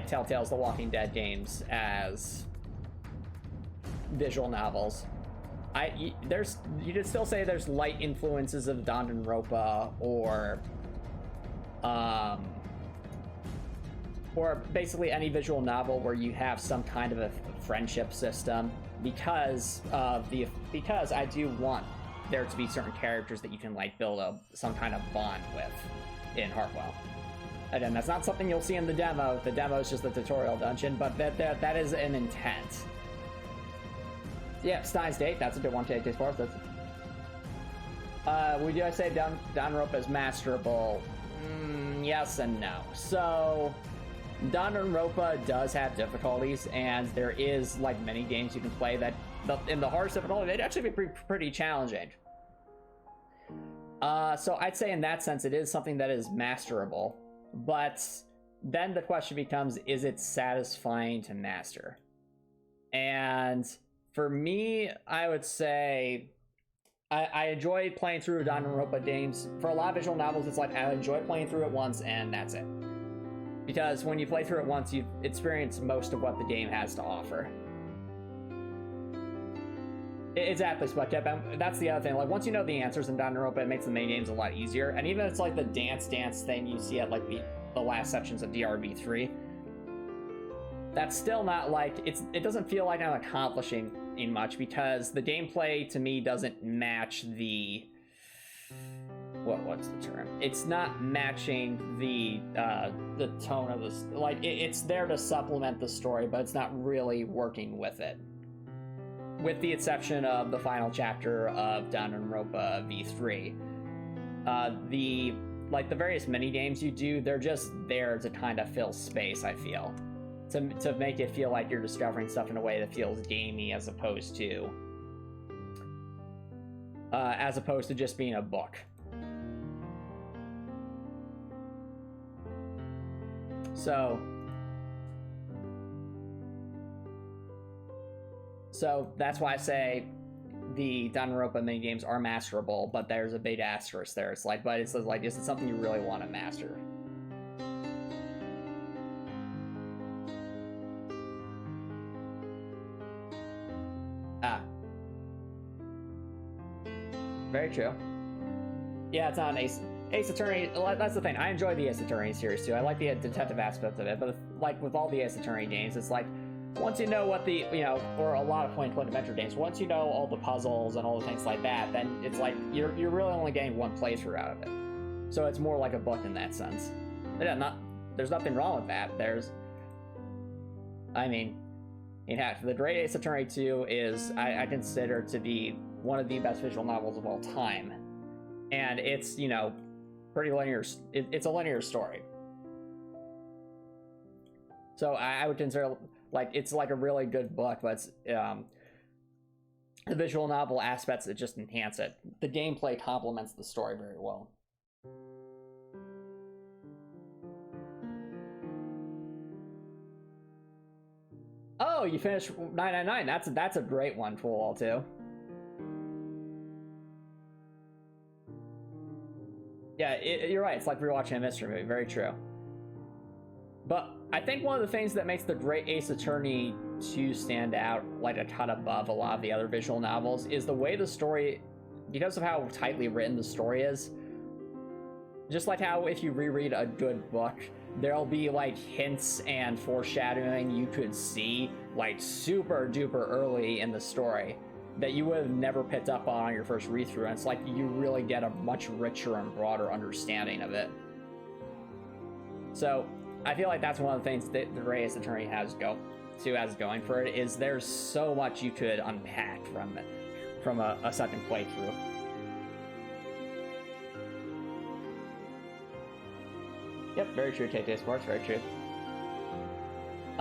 Telltale's The Walking Dead games as visual novels, you could still say there's light influences of Danganronpa or basically any visual novel where you have some kind of a friendship system because I do want there to be certain characters that you can like build some kind of bond with in Heartwell. Again, that's not something you'll see in the demo. The demo is just the tutorial dungeon, but that is an intent. Yeah, Stein's Date, that's a good one to take for us. Would I say Danganronpa is masterable? Yes and no. So Danganronpa does have difficulties, and there is like many games you can play that in the hardest difficulty they'd actually be pretty challenging. So I'd say in that sense it is something that is masterable, but then the question becomes, is it satisfying to master? And for me, I would say I enjoy playing through Danganronpa games. For a lot of visual novels, it's like I enjoy playing through it once and that's it. Because when you play through it once, you've experienced most of what the game has to offer. Exactly, Spudcap. That's the other thing. Like, once you know the answers in Danganronpa, it makes the main games a lot easier. And even if it's like the dance thing you see at like the last sections of DRB3, that's still not like it doesn't feel like I'm accomplishing in much, because the gameplay to me doesn't match the what's the term? It's not matching the tone of this. Like it's there to supplement the story, but it's not really working with it. With the exception of the final chapter of Danganronpa V3, the various mini games you do, they're just there to kind of fill space. I feel to make it feel like you're discovering stuff in a way that feels gamey, as opposed to just being a book. So that's why I say the Danganronpa minigames are masterable, but there's a big asterisk there. It's like, but it's like, is it something you really want to master? Very true. Yeah, it's not an Ace Attorney. That's the thing. I enjoy the Ace Attorney series too. I like the detective aspect of it, but like with all the Ace Attorney games, it's like, once you know what the, or a lot of point-and-click adventure games, once you know all the puzzles and all the things like that, then it's like you're really only getting one playthrough out of it. So it's more like a book in that sense. Yeah, there's nothing wrong with that. The Great Ace Attorney 2 is, I consider to be one of the best visual novels of all time. And it's, pretty linear. It's a linear story. So I would consider, like, it's like a really good book, but it's, the visual novel aspects that just enhance it. The gameplay complements the story very well. Oh, you finished 999. That's a great one for all too. Yeah, you're right. It's like rewatching a mystery movie. Very true. But I think one of the things that makes The Great Ace Attorney 2 stand out like a cut above a lot of the other visual novels is the way the story, because of how tightly written the story is. Just like how if you reread a good book, there'll be like hints and foreshadowing you could see like super duper early in the story that you would have never picked up on your first read through, and it's like you really get a much richer and broader understanding of it. So I feel like that's one of the things that The Great Ace Attorney has going for it, is there's so much you could unpack from a second playthrough. Yep, very true, KT Sports, very true.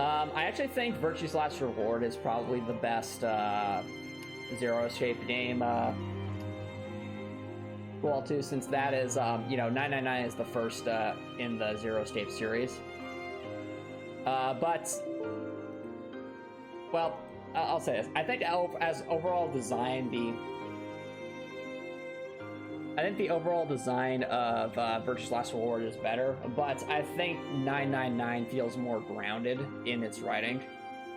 I actually think Virtue's Last Reward is probably the best zero-shaped game well too, since that is 999 is the first in the zero-shaped series. But well, I'll say this. I think as overall design, the overall design of Virtue's Last Reward is better, but I think 999 feels more grounded in its writing.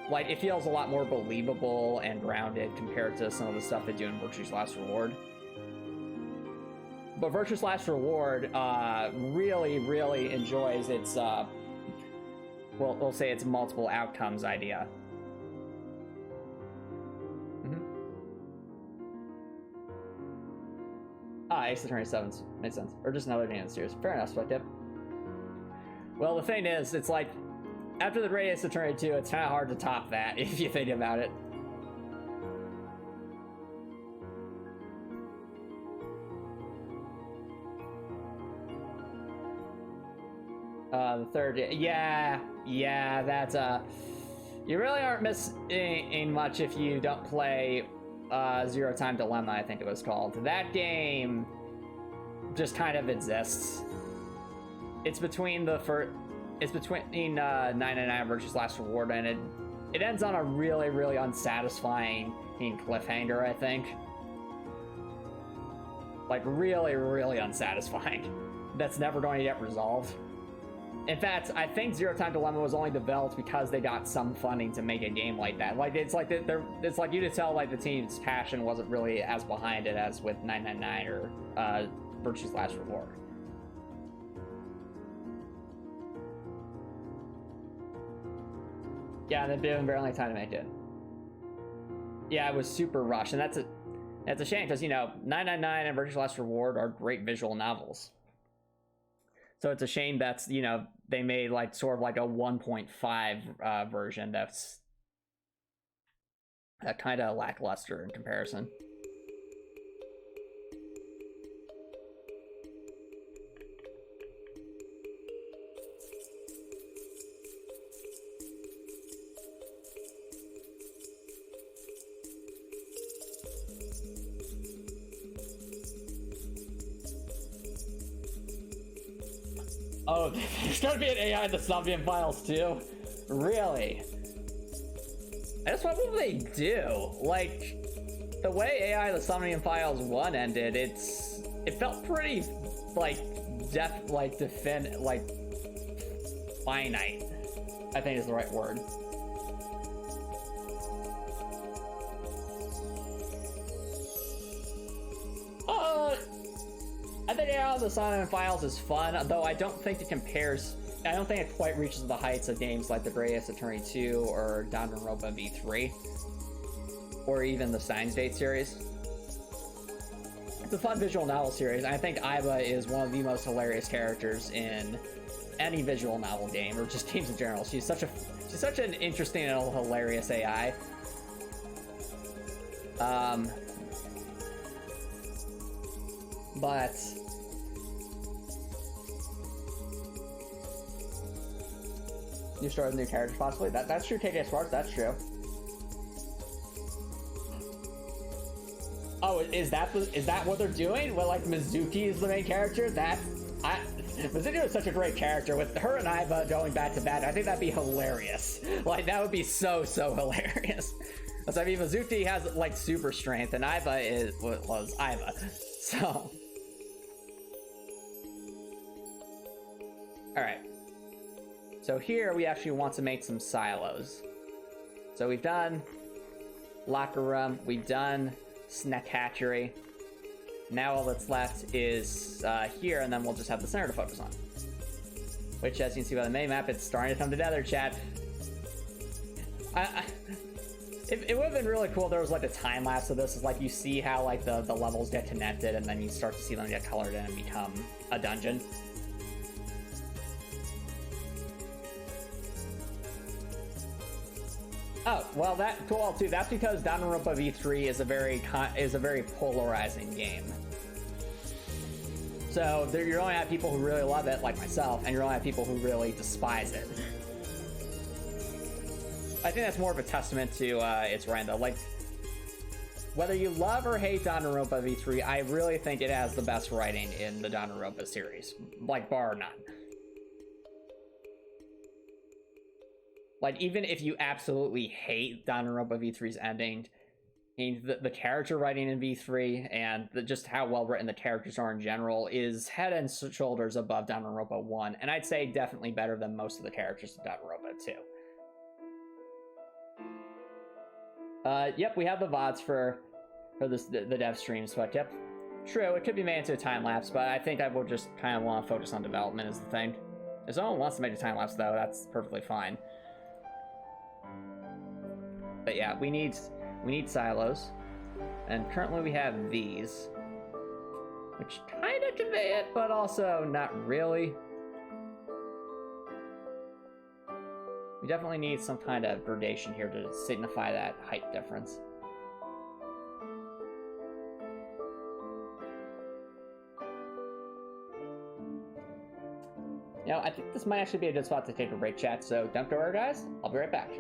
Like, it feels a lot more believable and grounded compared to some of the stuff they do in Virtue's Last Reward. But Virtue's Last Reward really, really enjoys its, we'll say its multiple outcomes idea. Ace Attorney 7 makes sense. Or just another game in the series. Fair enough, Spectip. Well, the thing is, it's like, after The Great Ace Attorney 2, it's kind of hard to top that, if you think about it. The third, yeah, that's you really aren't missing much if you don't play Zero Time Dilemma, I think it was called. That game just kind of exists. It's between it's between 999 versus Last Reward, and it ends on a really, really unsatisfying cliffhanger, I think. Like, really, really unsatisfying. That's never going to get resolved. In fact, I think Zero Time Dilemma was only developed because they got some funding to make a game like that. Like, it's like it's like you could tell like the team's passion wasn't really as behind it as with 999 or Virtue's Last Reward. Yeah, and they've given barely time to make it. Yeah, it was super rushed, and that's a shame because, you know, 999 and Virtue's Last Reward are great visual novels. So it's a shame that's, you know, they made like sort of like a 1.5 version that's kind of lackluster in comparison. Oh, there's gonna be an AI in the Somnium Files too? Really? I just what will they do? Like, the way AI in the Somnium Files 1 ended, it felt pretty like finite, I think is the right word. I think AI the Somnium Files is fun, though I don't think it compares. I don't think it quite reaches the heights of games like The Greatest Attorney 2 or Danganronpa V3, or even the Steins Gate series. It's a fun visual novel series, and I think Aiba is one of the most hilarious characters in any visual novel game, or just games in general. She's such an interesting and hilarious AI. But new story with new characters, possibly. That's true. KK Sparks, that's true. Oh, is that what they're doing? Well, like Mizuki is the main character. Mizuki is such a great character. With her and Aiba going back to back, I think that'd be hilarious. Like, that would be so hilarious. So I mean, Mizuki has like super strength, and Aiba was Aiba. So. All right. So here we actually want to make some silos. So we've done locker room, we've done snack hatchery. Now all that's left is here, and then we'll just have the center to focus on. Which, as you can see by the mini-map, it's starting to come together, chat. It would have been really cool if there was like a time lapse of this. It's like you see how like the levels get connected, and then you start to see them get colored in and become a dungeon. Oh, well, that cool too. That's because Danganronpa V3 is a very polarizing game. So you're going to have people who really love it, like myself, and you're going to have people who really despise it. I think that's more of a testament to its writing, though. Like, whether you love or hate Danganronpa V3, I really think it has the best writing in the Danganronpa series, like bar none. Like, even if you absolutely hate Danganronpa V3's ending, the character writing in V3 and just how well written the characters are in general is head and shoulders above Danganronpa 1, and I'd say definitely better than most of the characters in Danganronpa 2. Yep, we have the VODs for the dev streams, but yep, true, it could be made into a time lapse, but I think I will just kind of want to focus on development is the thing. If someone wants to make a time lapse, though, that's perfectly fine. But yeah, we need silos, and currently we have these, which kind of convey it, but also not really. We definitely need some kind of gradation here to signify that height difference. You know, I think this might actually be a good spot to take a break, chat, so don't go away, guys. I'll be right back.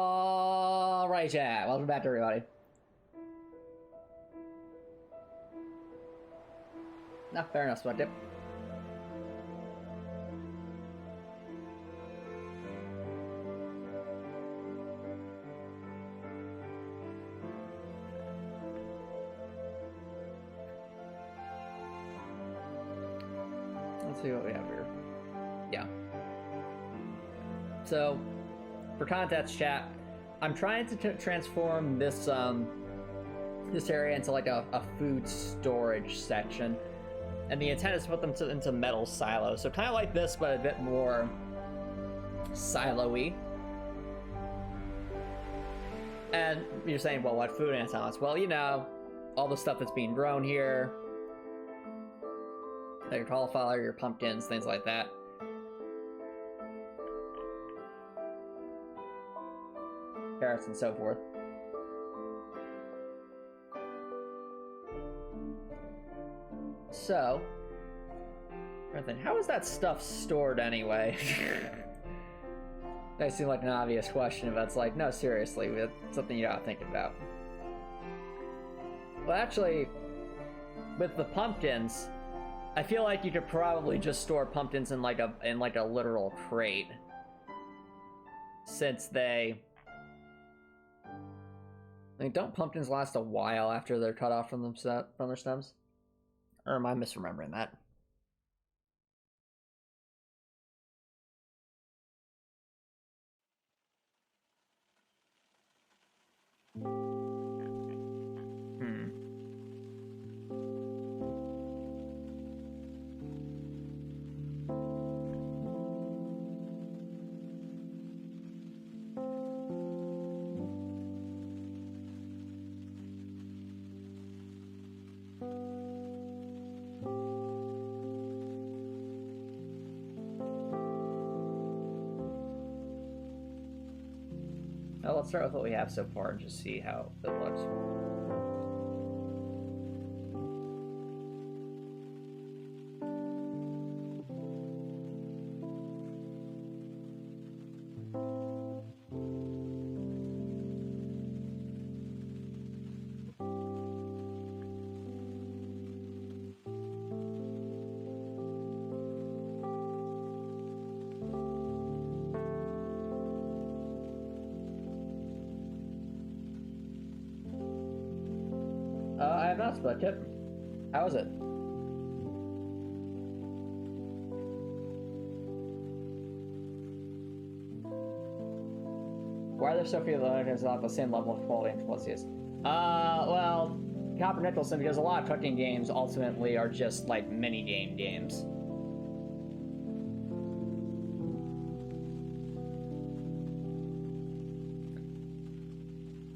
Alright, chat. Welcome back, everybody. No, fair enough, Spot Dip. Let's see what we have here. Yeah. So, for context, chat, I'm trying to transform this this area into like a food storage section, and the intent is to put them into metal silos. So kind of like this, but a bit more silo-y. And you're saying, well, what food, Antomicx? Well, you know, all the stuff that's being grown here, like your cauliflower, your pumpkins, things like that. Carrots and so forth. So, how is that stuff stored anyway? That seemed like an obvious question, but it's like, no, seriously, it's something you gotta think about. Well, actually, with the pumpkins, I feel like you could probably just store pumpkins in like a literal crate, since they. I mean, don't pumpkins last a while after they're cut off from their stems? Or am I misremembering that? Now let's start with what we have so far and just see how it looks. I have not split tip. How is it? Why are there so few games not the same level of quality and complexity? Well, Copper Nicholson, because a lot of cooking games ultimately are just like mini game games.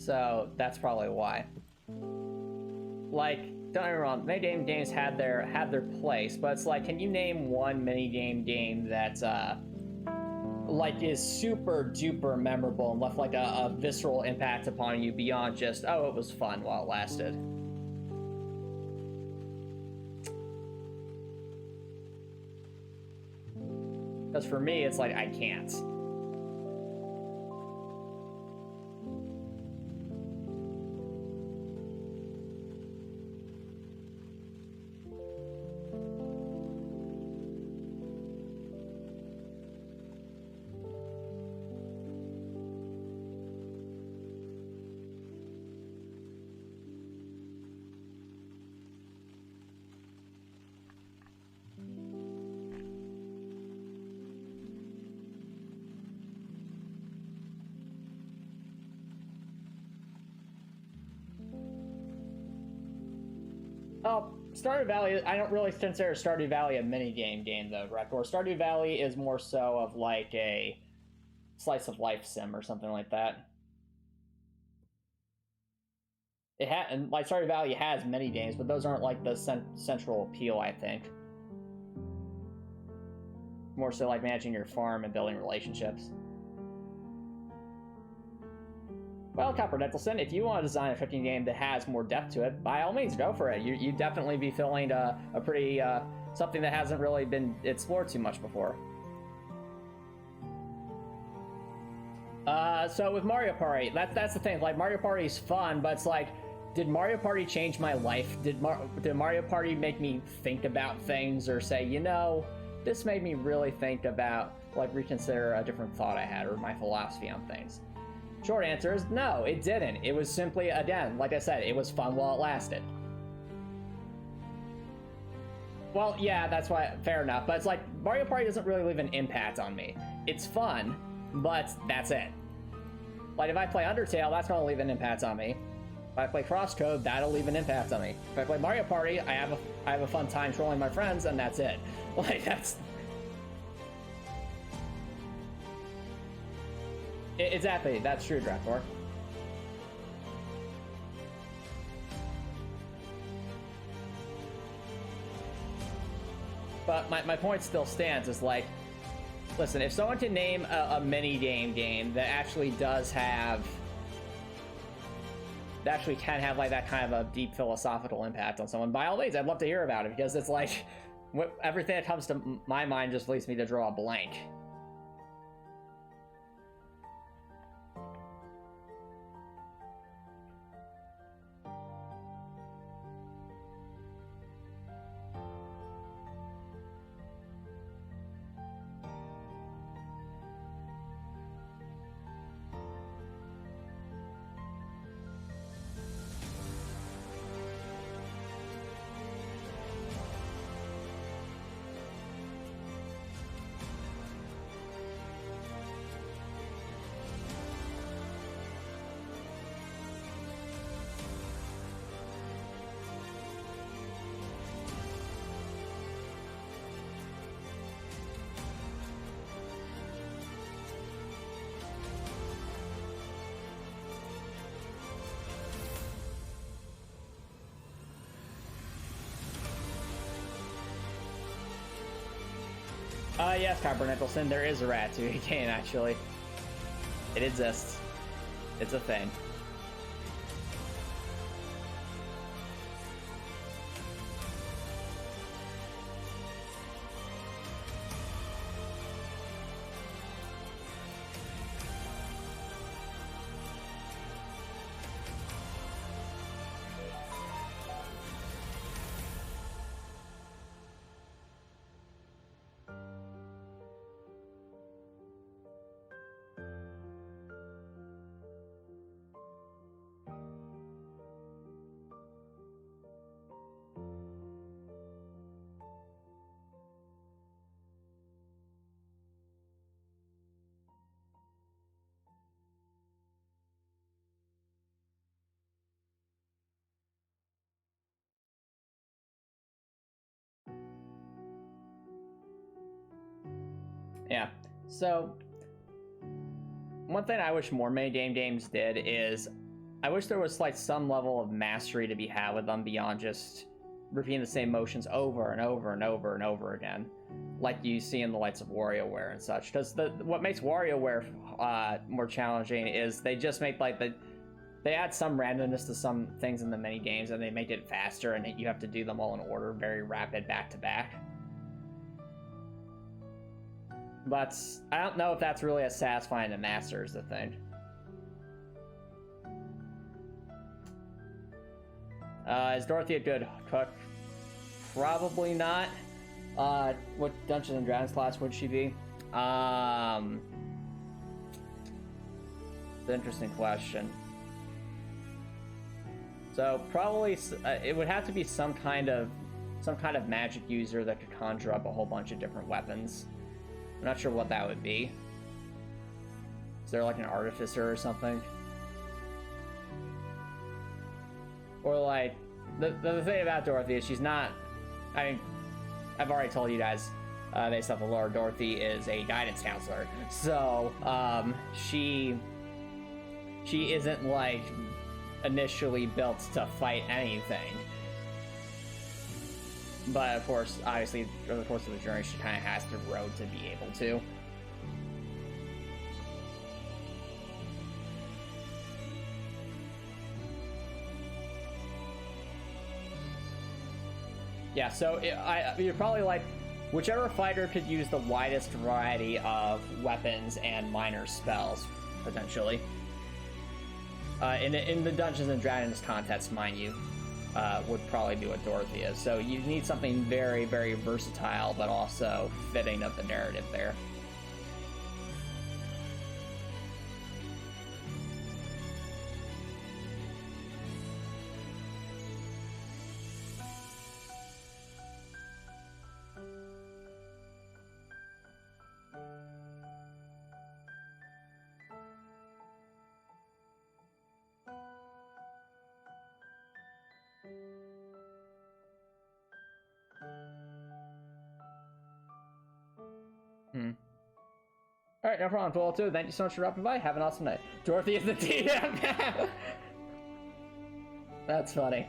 So that's probably why. Like, don't get me wrong, mini game games had their place, but it's like, can you name one mini game that like is super duper memorable and left like a visceral impact upon you beyond just, oh, it was fun while it lasted? Because for me, it's like, I can't. Oh, Stardew Valley, I don't really consider Stardew Valley a minigame game, though, correct? Or Stardew Valley is more so of like a slice of life sim or something like that. And like Stardew Valley has mini games, but those aren't like the central appeal, I think. More so like managing your farm and building relationships. Well, Copper Nicholson, if you want to design a cooking game that has more depth to it, by all means, go for it. You definitely be filling a pretty something that hasn't really been explored too much before. So with Mario Party, that's the thing. Like, Mario Party's fun, but it's like, did Mario Party change my life? Did Mario Party make me think about things, or say, you know, this made me really think about, like, reconsider a different thought I had or my philosophy on things? Short answer is no, it didn't. It was simply, again, like I said, it was fun while it lasted. Well, yeah, that's why, fair enough. But it's like, Mario Party doesn't really leave an impact on me. It's fun, but that's it. Like, if I play Undertale, that's gonna leave an impact on me. If I play Crosscode, that'll leave an impact on me. If I play Mario Party, I have a fun time trolling my friends, and that's it. Like, that's... Exactly, that's true, Dracor. But my point still stands, is like, listen, if someone can name a mini game that actually does have, that actually can have like that kind of a deep philosophical impact on someone, by all means, I'd love to hear about it, because it's like, everything that comes to my mind just leads me to draw a blank. Yes, Copper Nicholson, there is a Ratatouille game, actually. It exists. It's a thing. Yeah, so one thing I wish more mini games did is I wish there was like some level of mastery to be had with them beyond just repeating the same motions over and over and over and over again, like you see in the Lights of WarioWare and such. Because what makes WarioWare more challenging is they just make like they add some randomness to some things in the mini games and they make it faster, and you have to do them all in order, very rapid, back to back. But I don't know if that's really as satisfying to master is the thing. Is Dorothy a good cook? Probably not. What Dungeons and Dragons class would she be? It's an interesting question. So probably it would have to be some kind of magic user that could conjure up a whole bunch of different weapons. I'm not sure what that would be. Is there like an artificer or something? Or like, the thing about Dorothy is she's not, I mean, I've already told you guys, based off the lore, Dorothy is a guidance counselor. So, she isn't like initially built to fight anything. But of course, obviously, over the course of the journey, she kind of has to grow to be able to. Yeah, so you're probably like, whichever fighter could use the widest variety of weapons and minor spells, potentially. In the Dungeons and Dragons contest, mind you, would probably be what Dorothy is. So you need something very, very versatile, but also fitting of the narrative there. Alright, no problem, 1202. Thank you so much for dropping by. Have an awesome night. Dorothy is the DM. That's funny.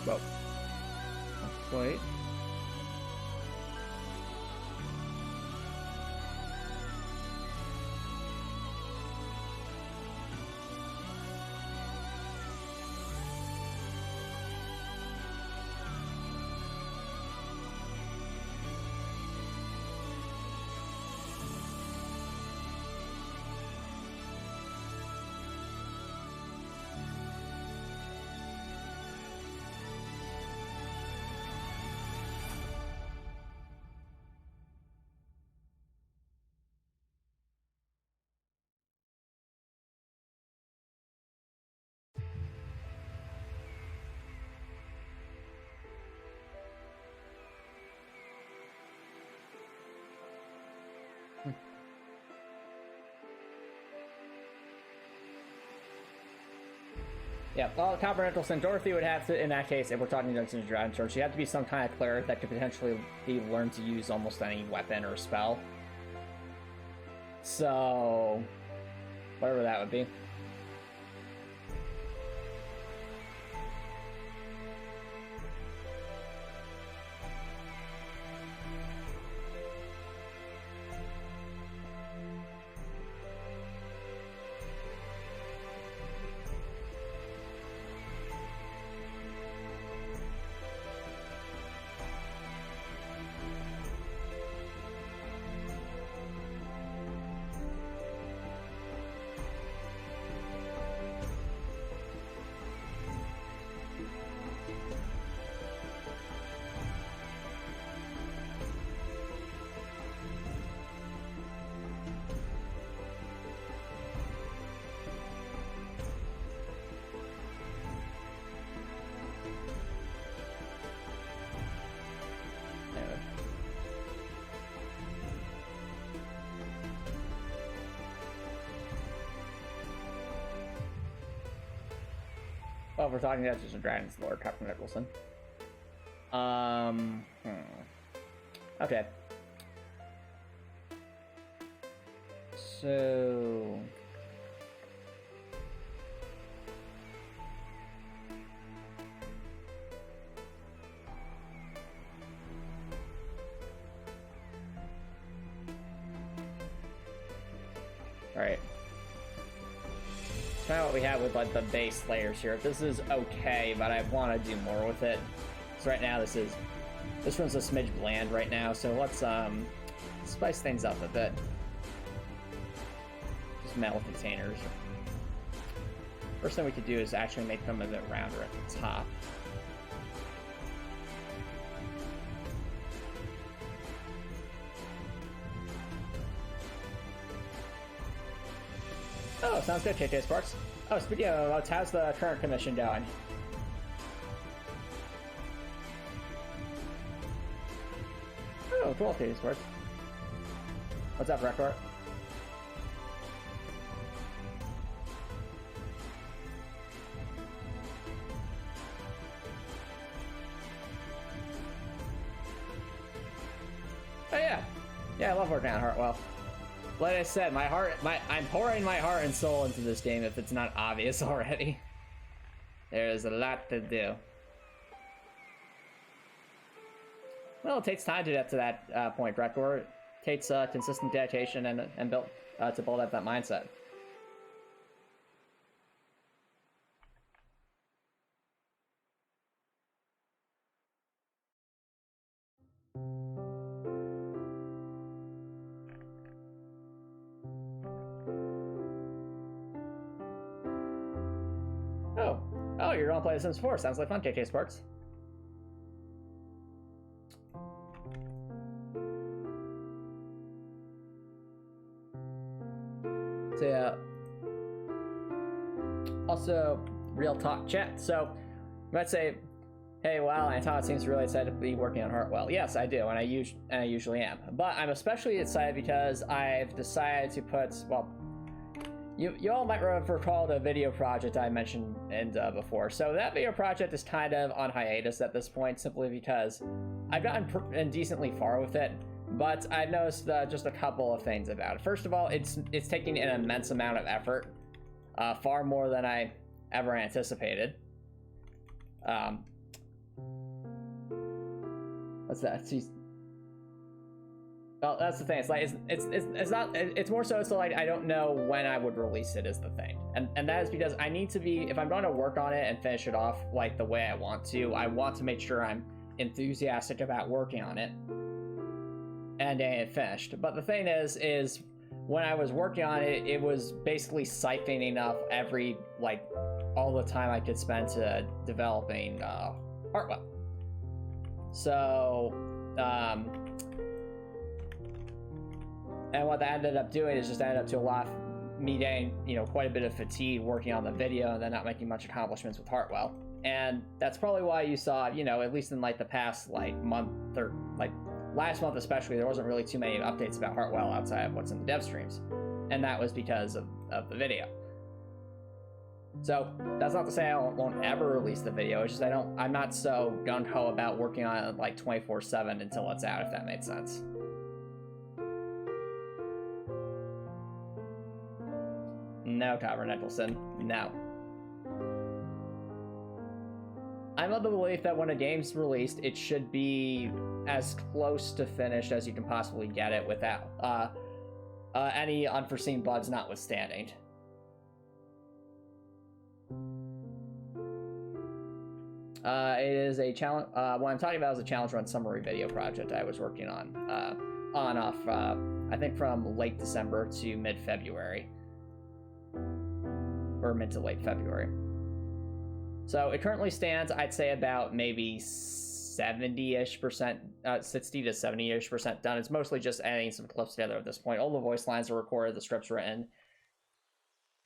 Whoa. Wait. Yeah, well, Copper Nicholson, Dorothy would have to, in that case, if we're talking Dungeons & Dragons, she'd have to be some kind of cleric that could potentially be learned to use almost any weapon or spell. So, whatever that would be. Well, if we're talking Dungeons & Dragons lore, Captain Nicholson. Okay. So... Alright. Kind of what we have with like the base layers here. This is okay, but I want to do more with it. So right now this one's a smidge bland right now, so let's spice things up a bit. Just metal containers. First thing we could do is actually make them a bit rounder at the top. Oh, sounds good, KK Sparks. Oh, speaking of, how's the current commission going? Oh, cool, KK Sparks. What's up, Record? Oh yeah, I love working on Heartwell. Like I said, I'm pouring my heart and soul into this game if it's not obvious already. There's a lot to do. Well, it takes time to get to that point, Record. It takes consistent dedication and build to build up that mindset. Oh, you're gonna play The Sims 4. Sounds like fun, KK Sparks. So yeah. Also, real talk chat. So, you might say, hey, wow, Antomicx seems really excited to be working on Heartwell. Yes, I do, and I usually am. But I'm especially excited because I've decided to put, well, you all might recall the video project I mentioned before. So that video project is kind of on hiatus at this point, simply because I've gotten decently far with it, but I've noticed just a couple of things about it. First of all, it's taking an immense amount of effort, far more than I ever anticipated. What's that? Well, that's the thing. It's like it's not. It's more so. So like I don't know when I would release it is the thing, and that is because I need to be. If I'm going to work on it and finish it off like the way I want to make sure I'm enthusiastic about working on it and getting it finished. But the thing is when I was working on it, it was basically siphoning up all the time I could spend to developing Heartwell. So. And what that ended up doing is just ended up to a lot of me getting, quite a bit of fatigue working on the video and then not making much accomplishments with Heartwell. And that's probably why you saw, at least in the past month or last month especially, there wasn't really too many updates about Heartwell outside of what's in the dev streams. And that was because of the video. So that's not to say I won't ever release the video. It's just I'm not so gung-ho about working on it like 24/7 until it's out, if that made sense. No, Tavern Nicholson, no. I'm of the belief that when a game's released, it should be as close to finished as you can possibly get it without any unforeseen bugs notwithstanding. It is a challenge. What I'm talking about is a challenge run summary video project I was working on off, I think from late December to mid-February. Or mid to late February. So it currently stands, I'd say, about maybe 70-ish%, 60 to 70-ish% done. It's mostly just adding some clips together at this point. All the voice lines are recorded, the script's written.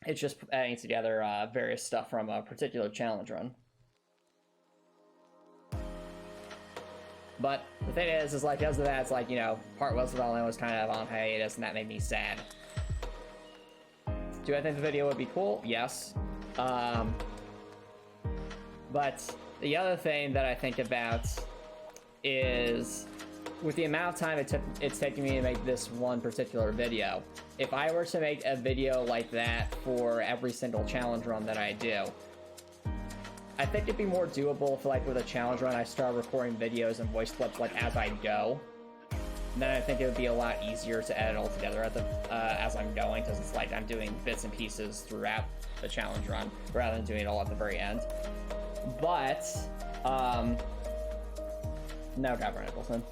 It's just adding together various stuff from a particular challenge run. But the thing is like, because of that, it's like, you know, Heartwell's development was kind of on hiatus, and that made me sad. Do I think the video would be cool? Yes. But the other thing that I think about is, with the amount of time it's taking me to make this one particular video, if I were to make a video like that for every single challenge run that I do, I think it'd be more doable if, like, with a challenge run, I start recording videos and voice clips, like, as I go. Then I think it would be a lot easier to edit all together at as I'm going, because it's like I'm doing bits and pieces throughout the challenge run, rather than doing it all at the very end. But, no, Tavern Nicholson.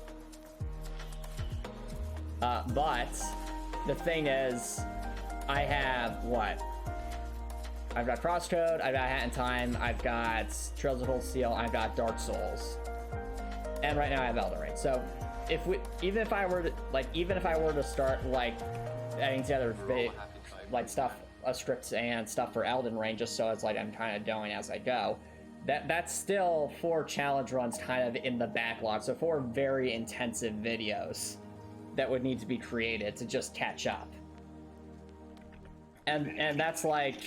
But, the thing is, I have, what? I've got Crosscode, I've got Hat in Time, I've got Trails of Cold Steel, I've got Dark Souls. And right now I have Elden Ring. So, even if I were to start, like, adding together like stuff, scripts and stuff for Elden Ring, just so it's like I'm kind of going as I go, that's still 4 challenge runs kind of in the backlog. So 4 very intensive videos that would need to be created to just catch up. And that's like,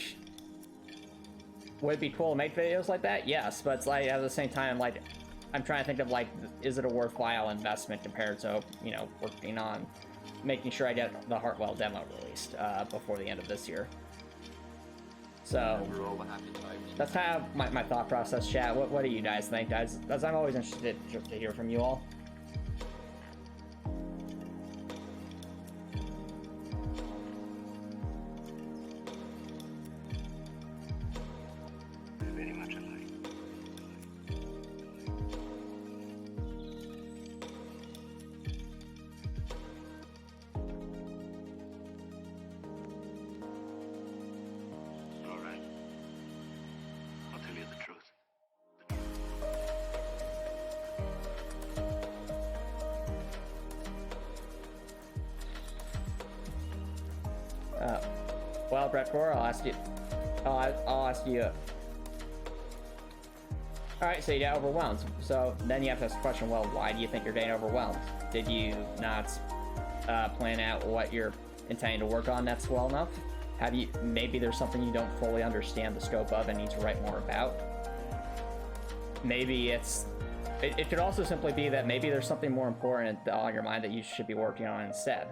would it be cool to make videos like that? Yes, but it's like, at the same time, like, I'm trying to think of, like, is it a worthwhile investment compared to, you know, working on making sure I get the Heartwell demo released before the end of this year. So that's kind of my thought process, chat. What do you guys think, guys? As I'm always interested to hear from you all. Very much alike. All right. I'll tell you the truth. Well, Brett Core, I'll ask you. I'll ask you. All right, so you get overwhelmed. So then you have to ask the question, well, why do you think you're getting overwhelmed? Did you not plan out what you're intending to work on that's well enough? Maybe there's something you don't fully understand the scope of and need to write more about? Maybe it could also simply be that maybe there's something more important on your mind that you should be working on instead.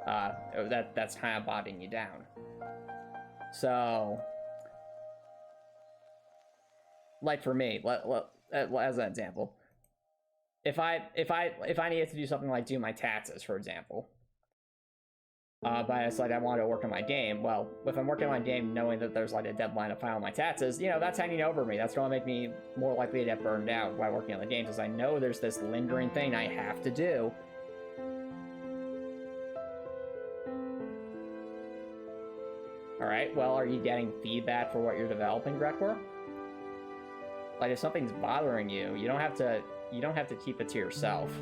That's kind of bogging you down. So, like for me, as an example, if I needed to do something like do my taxes, for example, but it's like I wanted to work on my game. Well, if I'm working on my game knowing that there's like a deadline to file my taxes, you know, that's hanging over me. That's going to make me more likely to get burned out while working on the game, because I know there's this lingering thing I have to do. Alright, well, are you getting feedback for what you're developing, Grekor? Like, if something's bothering you, you don't have to keep it to yourself.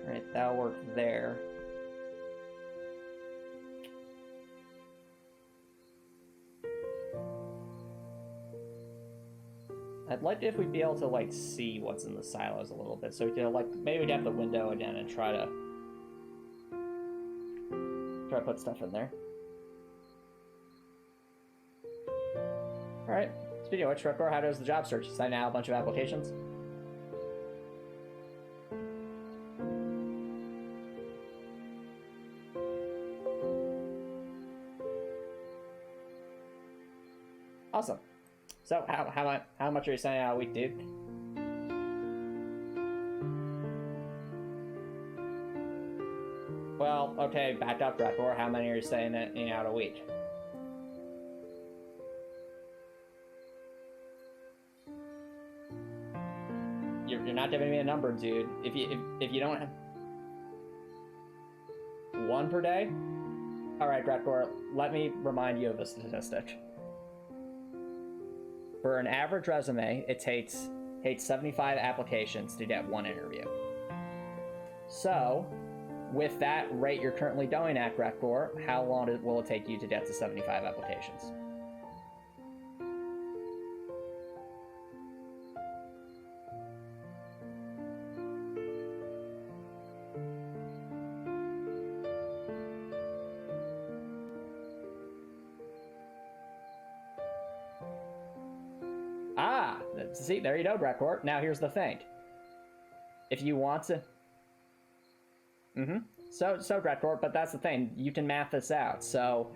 Alright, that'll work there. I'd like if we'd be able to, like, see what's in the silos a little bit. So we could, like, maybe we'd have the window again and try to put stuff in there. Alright. Speaking of which, Redcore, how does the job search? Sign out a bunch of applications? Awesome. So, how much are you sending out a week, dude? Well, okay, back up, Redcore. How many are you sending out a week? You're not giving me a number, dude. If you don't have one per day, all right, Redcore. Let me remind you of a statistic. For an average resume, it takes 75 applications to get one interview. So, with that rate you're currently going at, Redcore, how long will it take you to get to 75 applications? Ah, see, there you go, Redcore. Now here's the thing. If you want to... So Redcore, but that's the thing. You can math this out. So,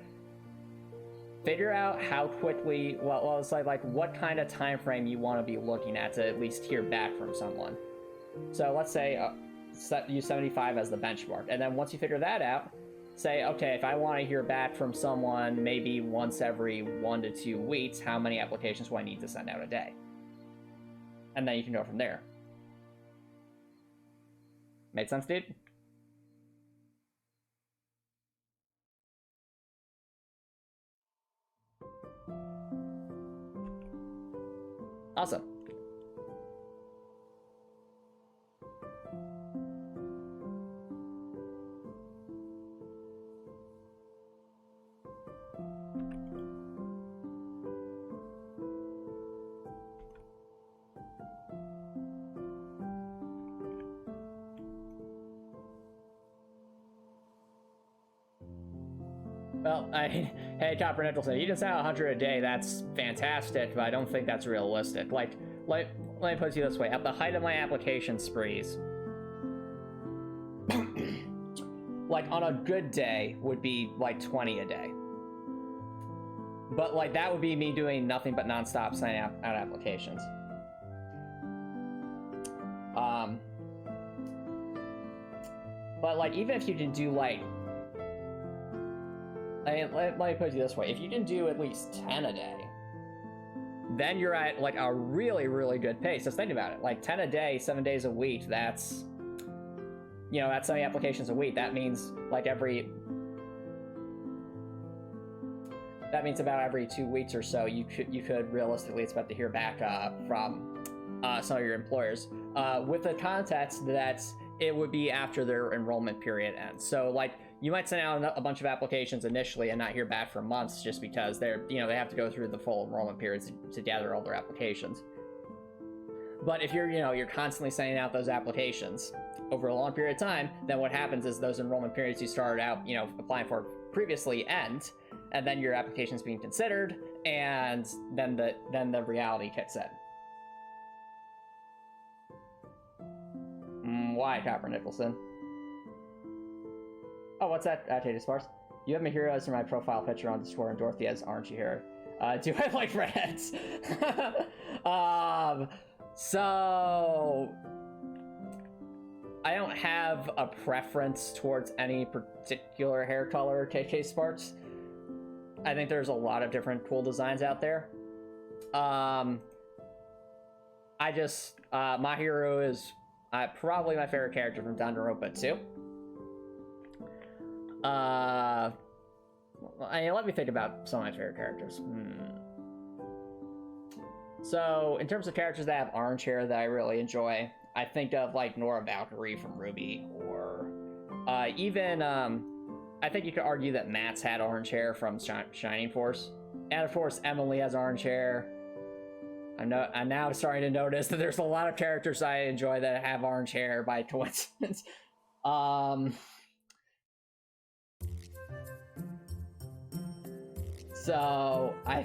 figure out how quickly... Well, it's like what kind of time frame you want to be looking at to at least hear back from someone. So, let's say use 75 as the benchmark. And then once you figure that out, say, okay, if I want to hear back from someone maybe once every 1 to 2 weeks, how many applications do I need to send out a day? And then you can go from there. Made sense, dude? Awesome. Well, hey, Copper Nicholson, you can send 100 a day, that's fantastic, but I don't think that's realistic. Like, let me put it to you this way. At the height of my application sprees, like, on a good day, would be, like, 20 a day. But, like, that would be me doing nothing but non-stop signing out applications. But, like, even if you can do, like... let me put it this way. If you can do at least 10 a day, then you're at, like, a really, really good pace. Just think about it. Like, 10 a day, 7 days a week, that's... You know, that's 70 applications a week. That means, like, That means about every 2 weeks or so, you could realistically expect to hear back from some of your employers. With the context that it would be after their enrollment period ends. So, like, you might send out a bunch of applications initially and not hear back for months just because they have to go through the full enrollment periods to gather all their applications. But if you're constantly sending out those applications over a long period of time, then what happens is those enrollment periods you started out, applying for previously end, and then your application's being considered, and then the reality kicks in. Why, Copper Nicholson? Oh, what's that, Tatus Sparse? You have my heroes in my profile picture on Discord, and Dorothy as aren't you here? Do I like redheads? So... I don't have a preference towards any particular hair color, KK Sparks. I think there's a lot of different cool designs out there. My hero is probably my favorite character from Danganronpa 2. Let me think about some of my favorite characters. So, in terms of characters that have orange hair that I really enjoy, I think of, like, Nora Valkyrie from Ruby, or even, I think you could argue that Matt's had orange hair from Shining Force. And, of course, Emily has orange hair. I'm now starting to notice that there's a lot of characters I enjoy that have orange hair by coincidence. So I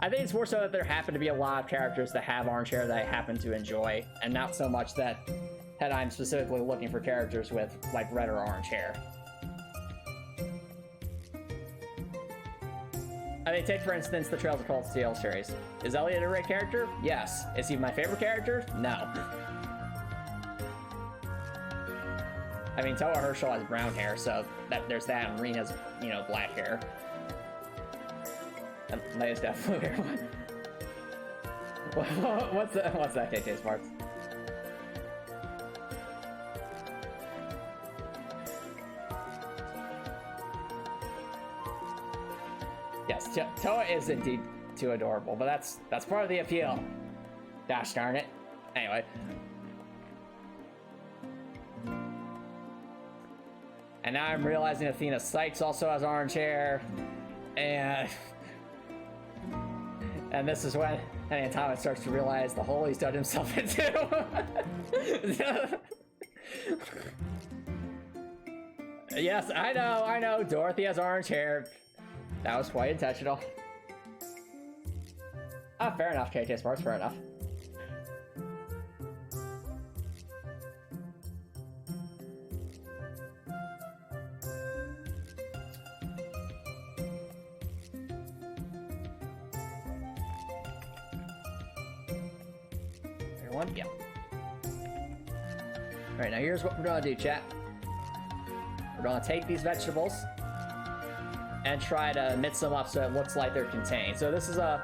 think it's more so that there happen to be a lot of characters that have orange hair that I happen to enjoy, and not so much that I'm specifically looking for characters with like red or orange hair. I mean, take for instance the Trails of Cold Steel series. Is Elliot a great character? Yes. Is he my favorite character? No. I mean, Toa Herschel has brown hair, so there's that, and Reen has, you know, black hair. And Leia's definitely hair. What's that, KK Sparks? Yes, Toa is indeed too adorable, but that's part of the appeal. Gosh darn it. Anyway. And now I'm realizing Athena Sykes also has orange hair, and this is when Antomicx starts to realize the hole he's dug himself into. Yes, I know. Dorothy has orange hair. That was quite intentional. Ah, fair enough, KK Sparks, fair enough. Everyone? Yeah. Alright, now here's what we're gonna do, chat. We're gonna take these vegetables and try to mix them up so it looks like they're contained. So this is a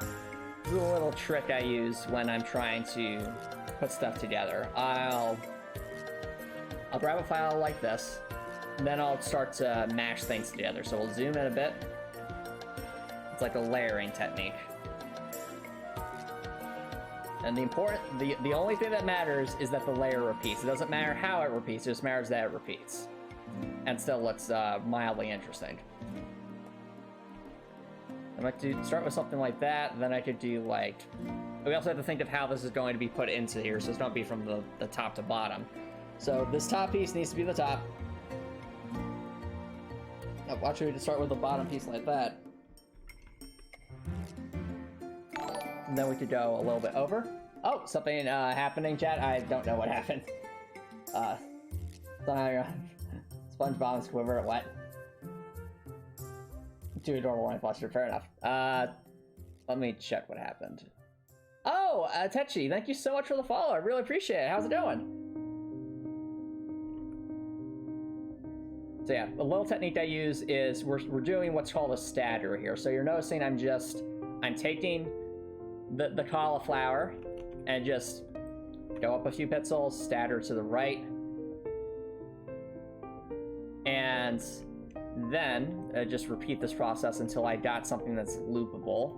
little trick I use when I'm trying to put stuff together. I'll grab a file like this, and then I'll start to mash things together. So we'll zoom in a bit. It's like a layering technique. And the only thing that matters is that the layer repeats. It doesn't matter how it repeats, it just matters that it repeats. And still looks mildly interesting. I might start with something like that, and then I could do like... We also have to think of how this is going to be put into here, so it's don't be from the top to bottom. So this top piece needs to be the top. Now watch me to start with the bottom piece like that. And then we could go a little bit over. Oh, something happening, chat. I don't know what happened. SpongeBob and Squidward, what? Too adorable and flustered, fair enough. Let me check what happened. Oh, Tetchi, thank you so much for the follow. I really appreciate it. How's it going? So yeah, the little technique I use is we're doing what's called a statter here. So you're noticing I'm taking the cauliflower and just go up a few pixels, statter to the right, and then just repeat this process until I got something that's loopable.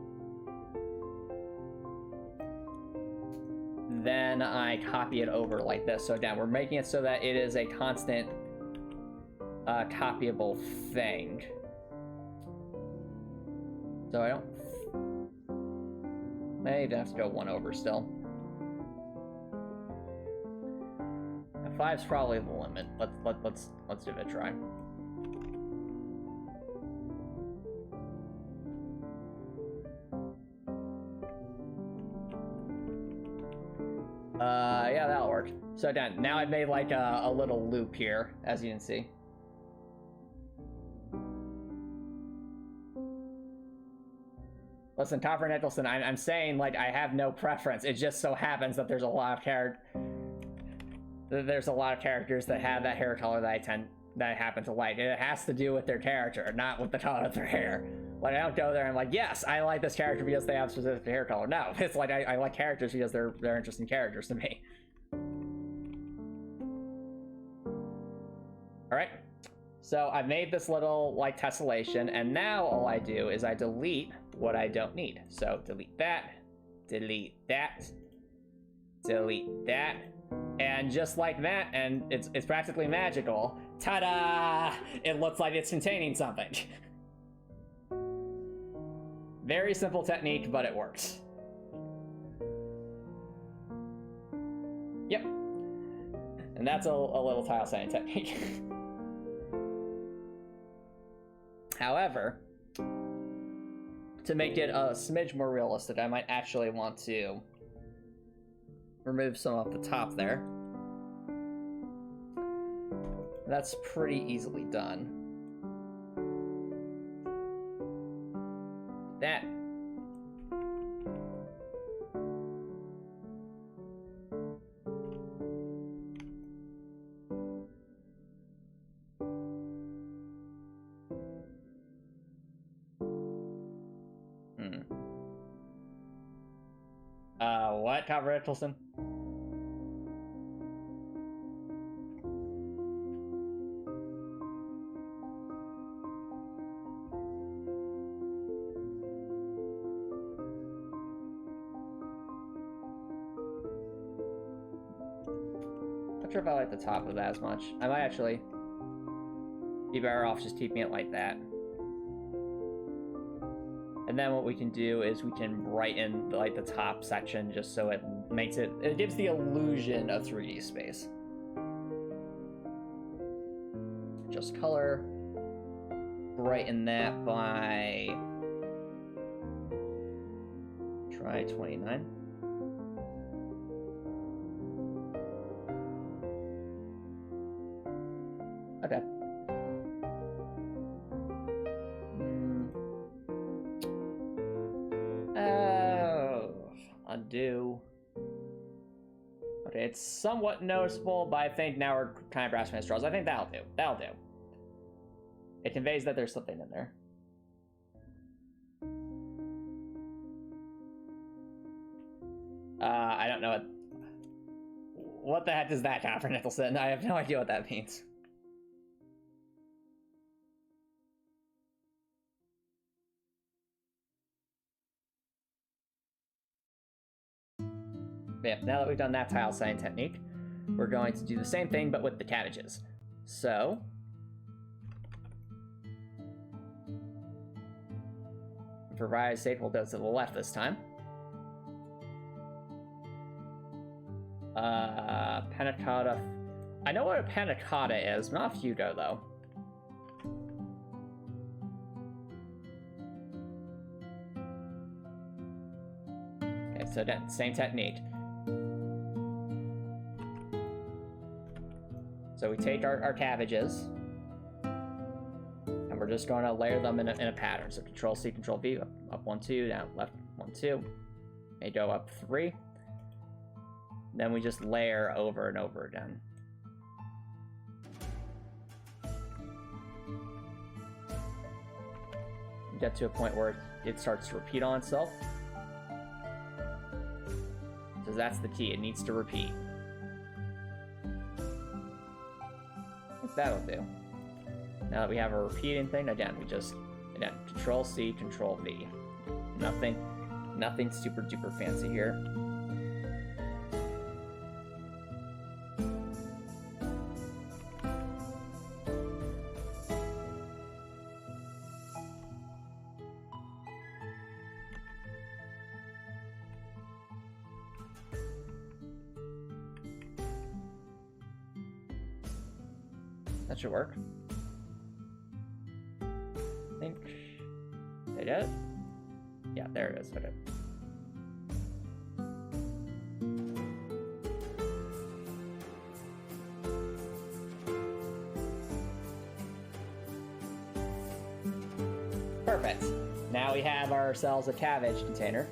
Then I copy it over like this. So again, we're making it so that it is a constant copyable thing. So I don't... Maybe I have to go one over still. 5's probably the limit. Let's give it a try. Yeah, that'll work. So again, now I've made like a little loop here, as you can see. Listen, Copper Nicholson, I'm saying like I have no preference. It just so happens that there's a lot of characters that have that hair color that I happen to like. It has to do with their character, not with the color of their hair. Like I don't go there and I'm like, yes, I like this character because they have specific hair color. No, it's like I like characters because they're interesting characters to me. All right, so I've made this little like tessellation, and now all I do is I delete what I don't need. So delete that, delete that, delete that, and just like that, and it's practically magical. Ta-da! It looks like it's containing something. Very simple technique, but it works. Yep. And that's a little tile setting technique. However, to make it a smidge more realistic, I might actually want to remove some off the top there. That's pretty easily done. That. What, Copper Richardson? Not sure if I like the top of that as much. I might actually be better off just keeping it like that. And then what we can do is we can brighten like the top section just so it makes it gives the illusion of 3D space. Just color, brighten that by, try 29. Okay. Undo. Okay, it's somewhat noticeable, but I think now we're kind of grasping at straws. I think that'll do. That'll do. It conveys that there's something in there. I don't know what the heck is that, Copper Nicholson? I have no idea what that means. Yeah, now that we've done that tile setting technique, we're going to do the same thing, but with the cabbages. So, for variety's sake, we'll go to the left this time. Panna cotta. I know what a panna cotta is, not Hugo though. Okay, so again, same technique. So we take our cabbages, and we're just going to layer them in a pattern. So Control C, Control V, up 1, 2, down left 1, 2. They go up 3. Then we just layer over and over again. Get to a point where it starts to repeat on itself. So that's the key, it needs to repeat. That'll do. Now that we have a repeating thing, again, Control C, Control V. Nothing super duper fancy here. That should work. I think they did it? Yeah, there it is. Okay. Perfect. Now we have ourselves a cabbage container.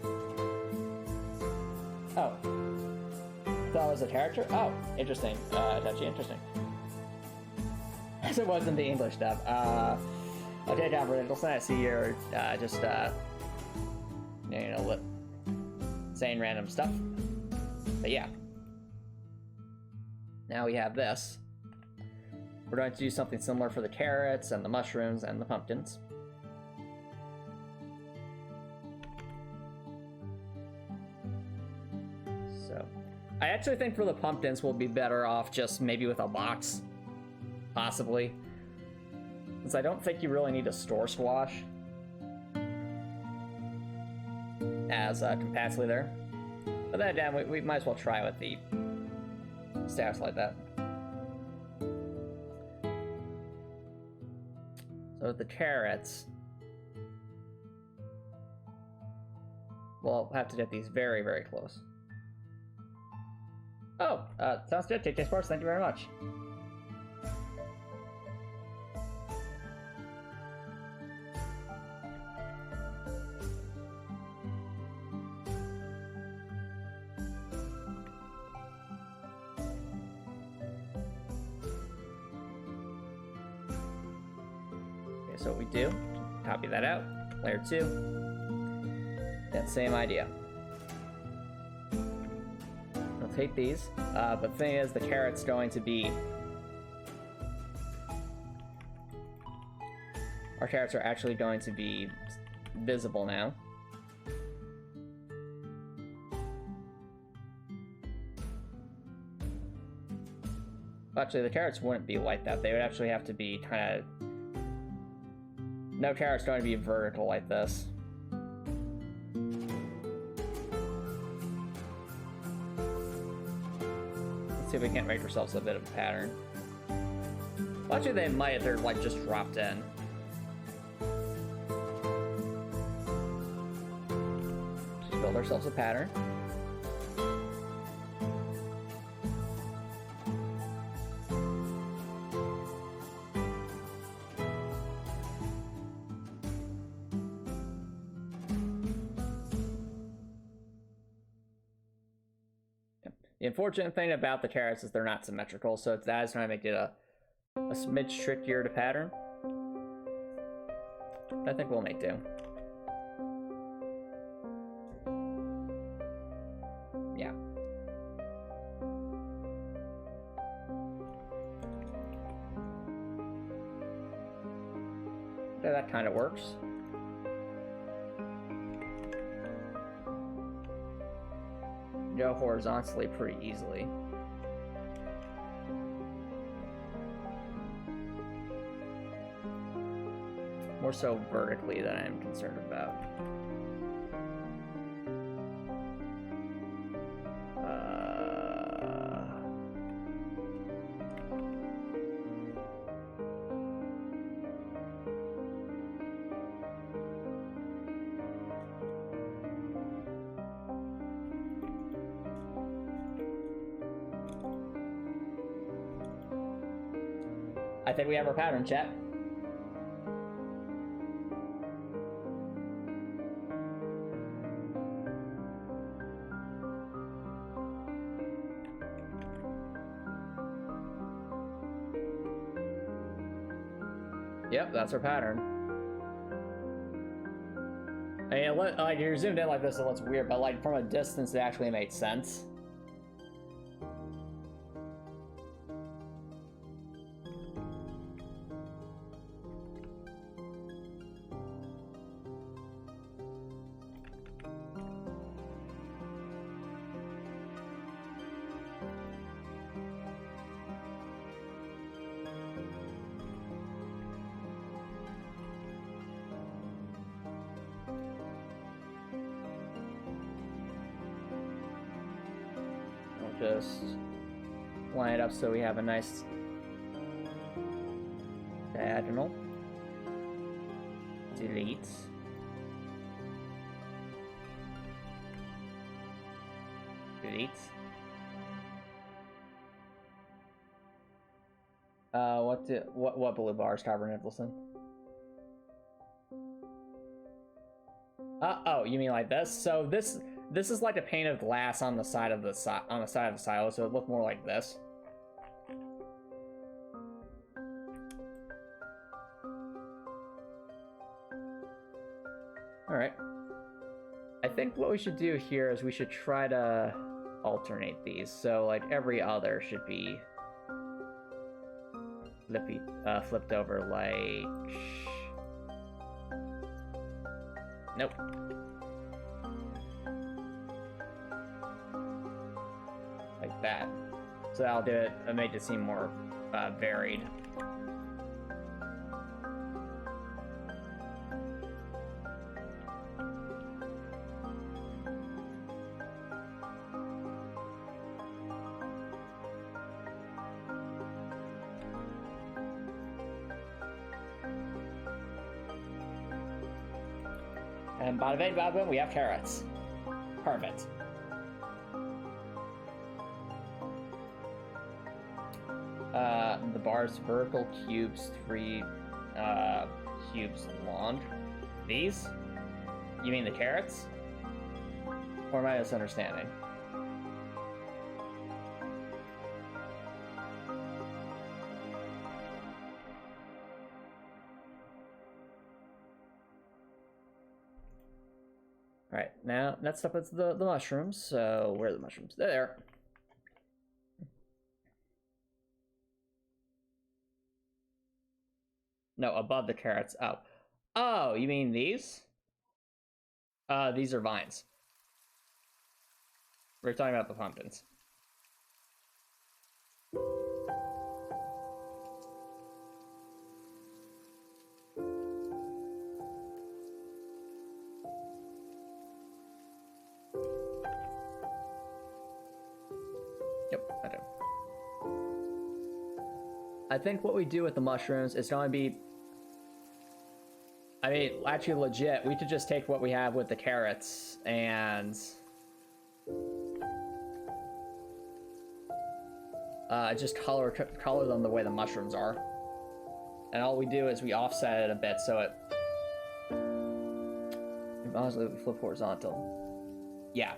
Oh. I thought it was a character? Oh, interesting. Touchy, interesting. As it was in the English dub. Okay, Copper Nicholson, I see you're just saying random stuff. But yeah. Now we have this. We're going to do something similar for the carrots and the mushrooms and the pumpkins. So, I actually think for the pumpkins we'll be better off just maybe with a box. Possibly. Since I don't think you really need to store squash. as compactly there. But then again, we might as well try with the staffs like that. So with the carrots, we'll have to get these very, very close. Oh, sounds good. TJ Sports, thank you very much. So what we do, copy that out, layer 2, that same idea. We'll take these, but the thing is the carrot's going to be, our carrots are actually going to be visible now. Actually, the carrots wouldn't be like that, they would actually have to be kind of, no carrot's going to be vertical like this. Let's see if we can't make ourselves a bit of a pattern. Well, actually, they might if they're like just dropped in. Just build ourselves a pattern. The unfortunate thing about the carrots is they're not symmetrical, so that is going to make it a smidge trickier to pattern. But I think we'll make do. Yeah. Okay, that kind of works. Go horizontally pretty easily. More so vertically than I'm concerned about. I think we have our pattern, chat. Yep, that's our pattern. I mean, like, you're zoomed in like this, it looks weird, but like from a distance, it actually made sense. Just line it up so we have a nice diagonal. Delete. Delete. What blue bars, Carver Nicholson? Oh, you mean like this? So this is like a pane of glass on the side of the silo, so it looked more like this. All right. I think what we should do here is we should try to alternate these. So like every other should be flipped over like. Nope. Like that. So that'll do it. It made it seem more varied. And bada bing, bada boom, we have carrots. Perfect. The bar's vertical cubes, 3 cubes long. These? You mean the carrots? Or am I misunderstanding? Alright, now next up is the mushrooms. So where are the mushrooms? There. No, above the carrots. Oh. Oh, you mean these? These are vines. We're talking about the pumpkins. Yep, I do. I think what we do with the mushrooms is going to be... I mean, actually legit, we could just take what we have with the carrots and... just color them the way the mushrooms are. And all we do is we offset it a bit so it... Honestly, we flip horizontal. Yeah.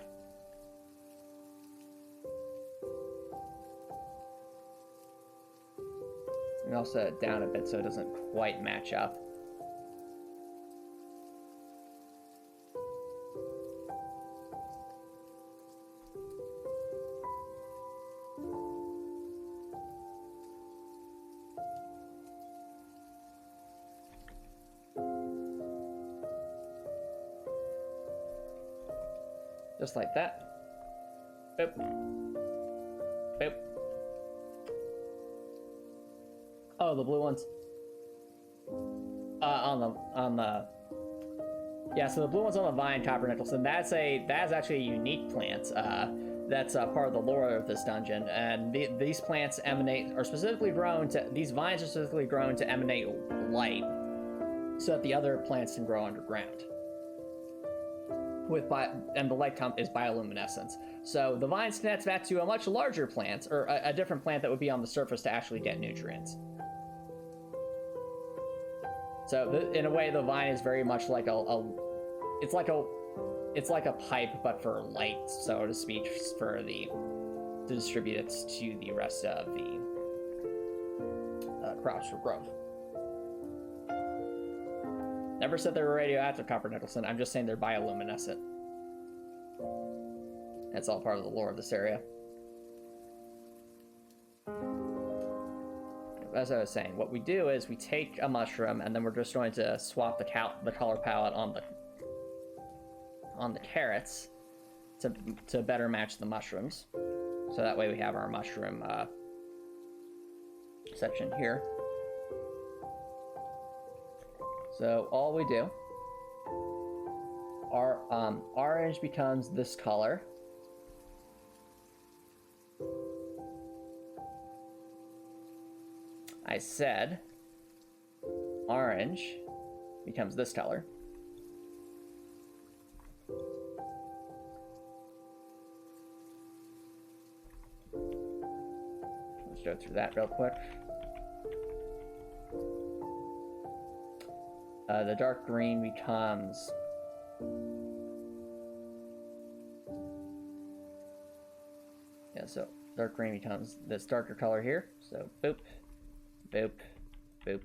We offset it down a bit so it doesn't quite match up. Just like that. Boop. Boop. Oh, the blue ones. On the yeah, so the blue one's on the vine, Copper Nicholson. That's actually a unique plant. That's part of the lore of this dungeon, and these plants are specifically grown to. These vines are specifically grown to emanate light, so that the other plants can grow underground. And the light is bioluminescence. So the vines connects back to a much larger plant, or a different plant that would be on the surface to actually get nutrients. So in a way, the vine is very much like it's like a pipe, but for light, so to speak, to distribute it to the rest of the crops for growth. Never said they were radioactive, Copper Nicholson. I'm just saying they're bioluminescent. That's all part of the lore of this area. As I was saying, what we do is we take a mushroom and then we're just going to swap the color palette on the carrots to better match the mushrooms. So that way we have our mushroom section here. So all we do, our orange becomes this color. I said orange becomes this color. Let's go through that real quick. The dark green becomes so dark green becomes this darker color here. So boop, boop, boop,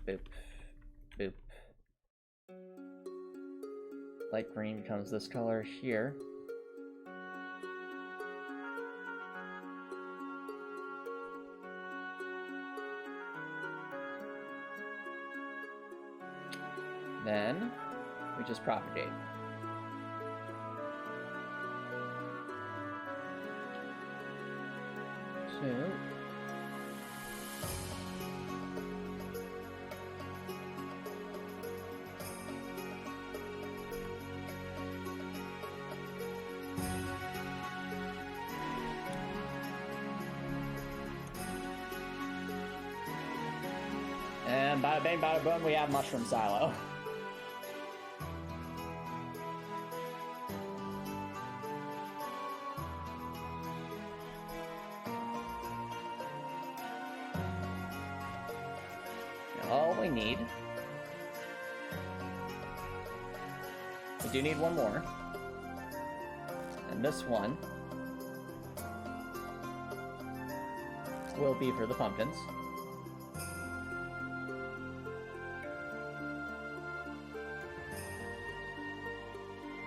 boop, boop. Light green becomes this color here. Then we just propagate. So and bada bing, bada boom, we have mushroom silo. we need. We do need one more. And this one will be for the pumpkins.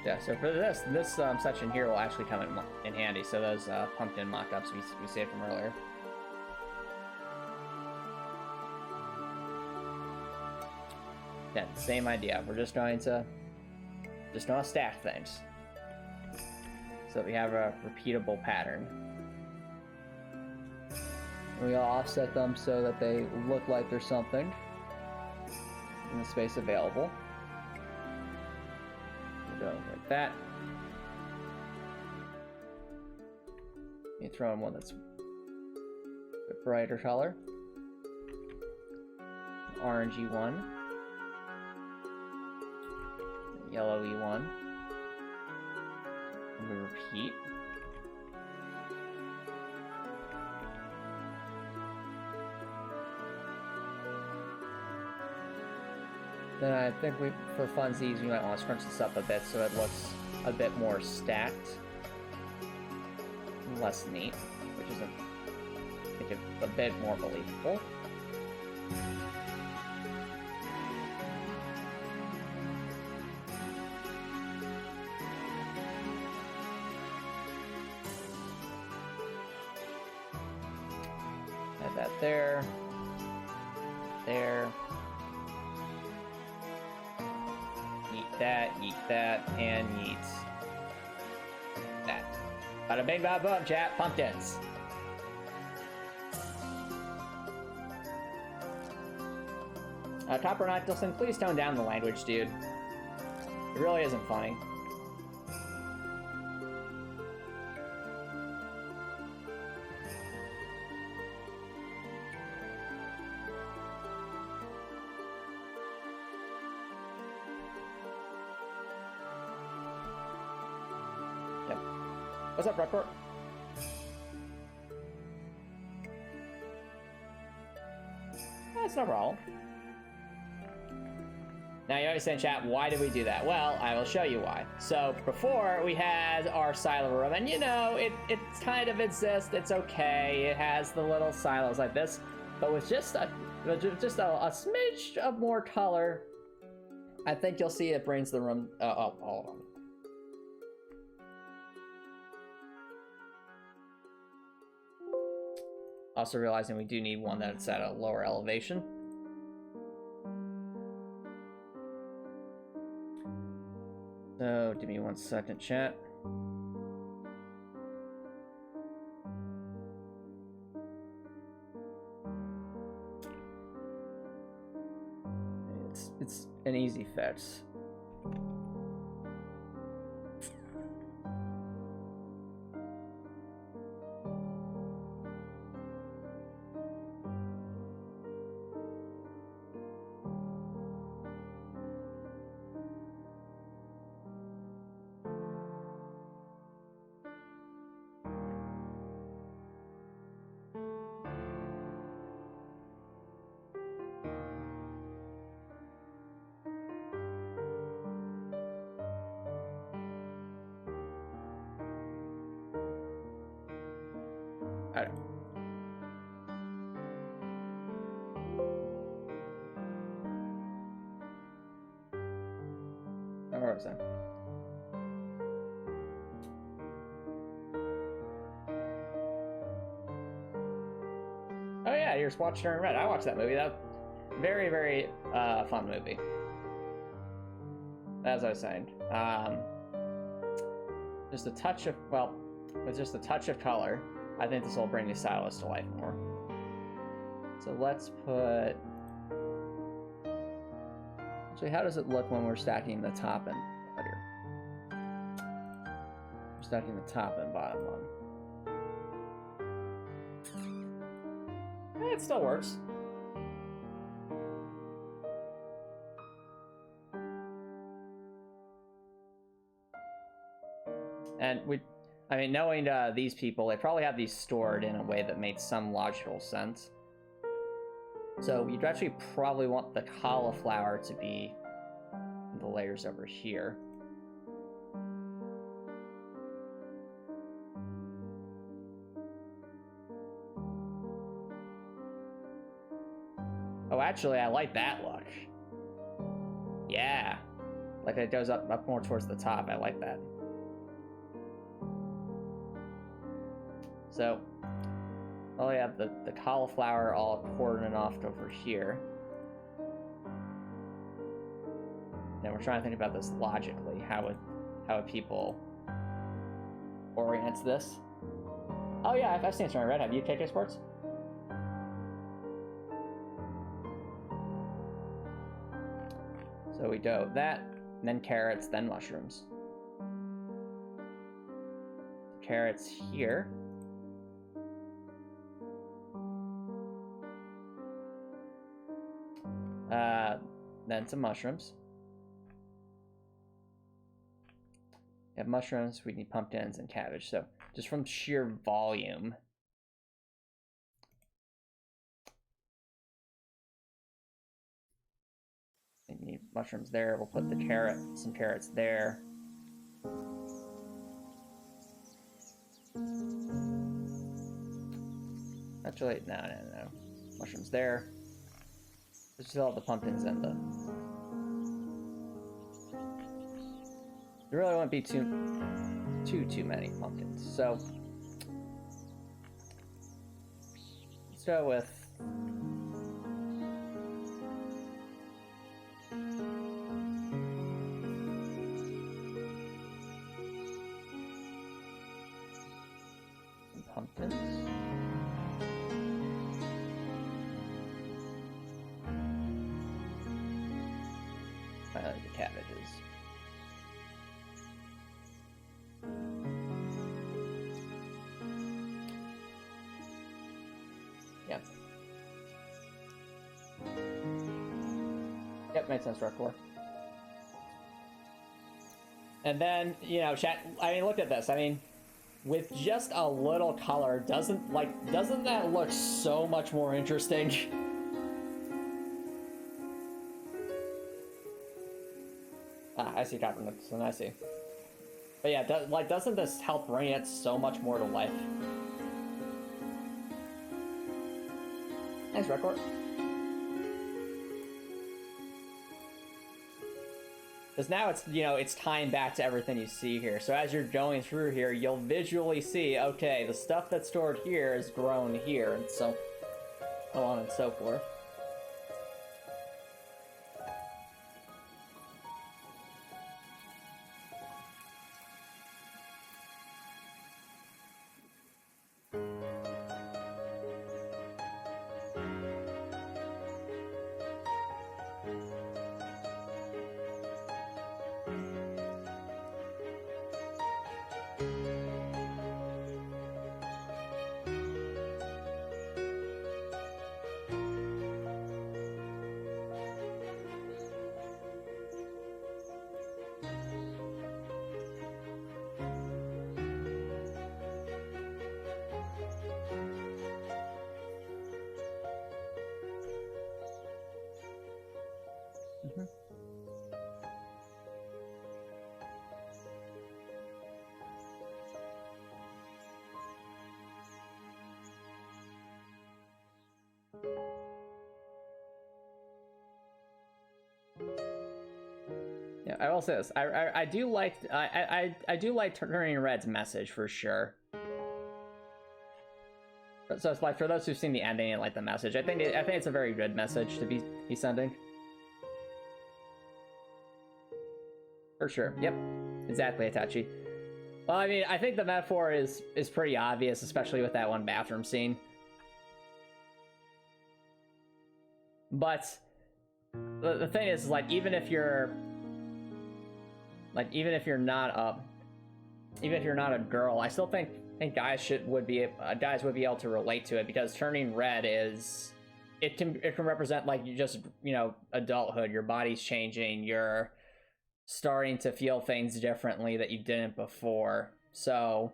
Yeah, so for this section here will actually come in handy. So those pumpkin mock-ups we saved from earlier. Yeah, same idea. We're just going to stack things so that we have a repeatable pattern. We'll offset them so that they look like there's something in the space available. We'll go like that. You throw in one that's a brighter color. An orangey one. A yellowy one. And we repeat. Then I think for funsies, we might want to scrunch this up a bit so it looks a bit more stacked. Less neat, which is make it a bit more believable. Add that there. There. Yeet that, and yeet that. Bada bing, bada boom, chat. Pumpkins. Copper Nicholson, please tone down the language, dude. It really isn't funny. What's up, Redport? That's no problem. Now you understand, chat, why did we do that? Well, I will show you why. So before we had our silo room, and you know, it kind of exists, it's okay. It has the little silos like this, but with just a smidge of more color, I think you'll see it brings the room up all of them. Also realizing we do need one that's at a lower elevation. So, give me 1 second, chat. It's an easy fix. Alright. Where was I? Oh yeah, you're watching Turning Red. I watched that movie. That very, very fun movie. As I was saying, just a touch of, well, with just a touch of color, I think this will bring the silos to life more. So let's put... Actually, how does it look when we're stacking the top and... Right here. We're stacking the top and bottom one. It still works. And I mean, knowing these people, they probably have these stored in a way that made some logical sense. So you'd actually probably want the cauliflower to be the layers over here. Oh, actually, I like that look. Yeah. Like it goes up more towards the top. I like that. So, oh yeah, the cauliflower all cordoned off over here. And we're trying to think about this logically. How would people orient this? Oh yeah, I've seen Turning Red. Have you KK Sports? So we do that, then carrots, then mushrooms. Carrots here. Then some mushrooms. We have mushrooms, we need pumpkins and cabbage. So just from sheer volume. We need mushrooms there. We'll put some carrots there. Actually, no. Mushrooms there. Let's just all the pumpkins and the... There really won't be too many pumpkins. So let's go with some pumpkins. Finally, the cabbages. Yep, makes sense, Record. And then, you know, chat, I mean, look at this. I mean, with just a little color, doesn't that look so much more interesting? I see Coppernuts, and I see. But yeah, doesn't this help bring it so much more to life? Nice Record. Because now it's, you know, it's tying back to everything you see here. So as you're going through here, you'll visually see, okay, the stuff that's stored here is grown here, and so on and so forth. Yeah, I will say this. I do like Turning Red's message for sure. So it's like, for those who've seen the ending and like the message, I think it's a very good message to be sending. For sure. Yep. Exactly, Itachi. Well, I mean, I think the metaphor is pretty obvious, especially with that one bathroom scene. But the thing is, like, even if you're not a girl, I still think guys would be able to relate to it, because turning red it can represent, like, you just, you know, adulthood. Your body's changing. You're starting to feel things differently that you didn't before. So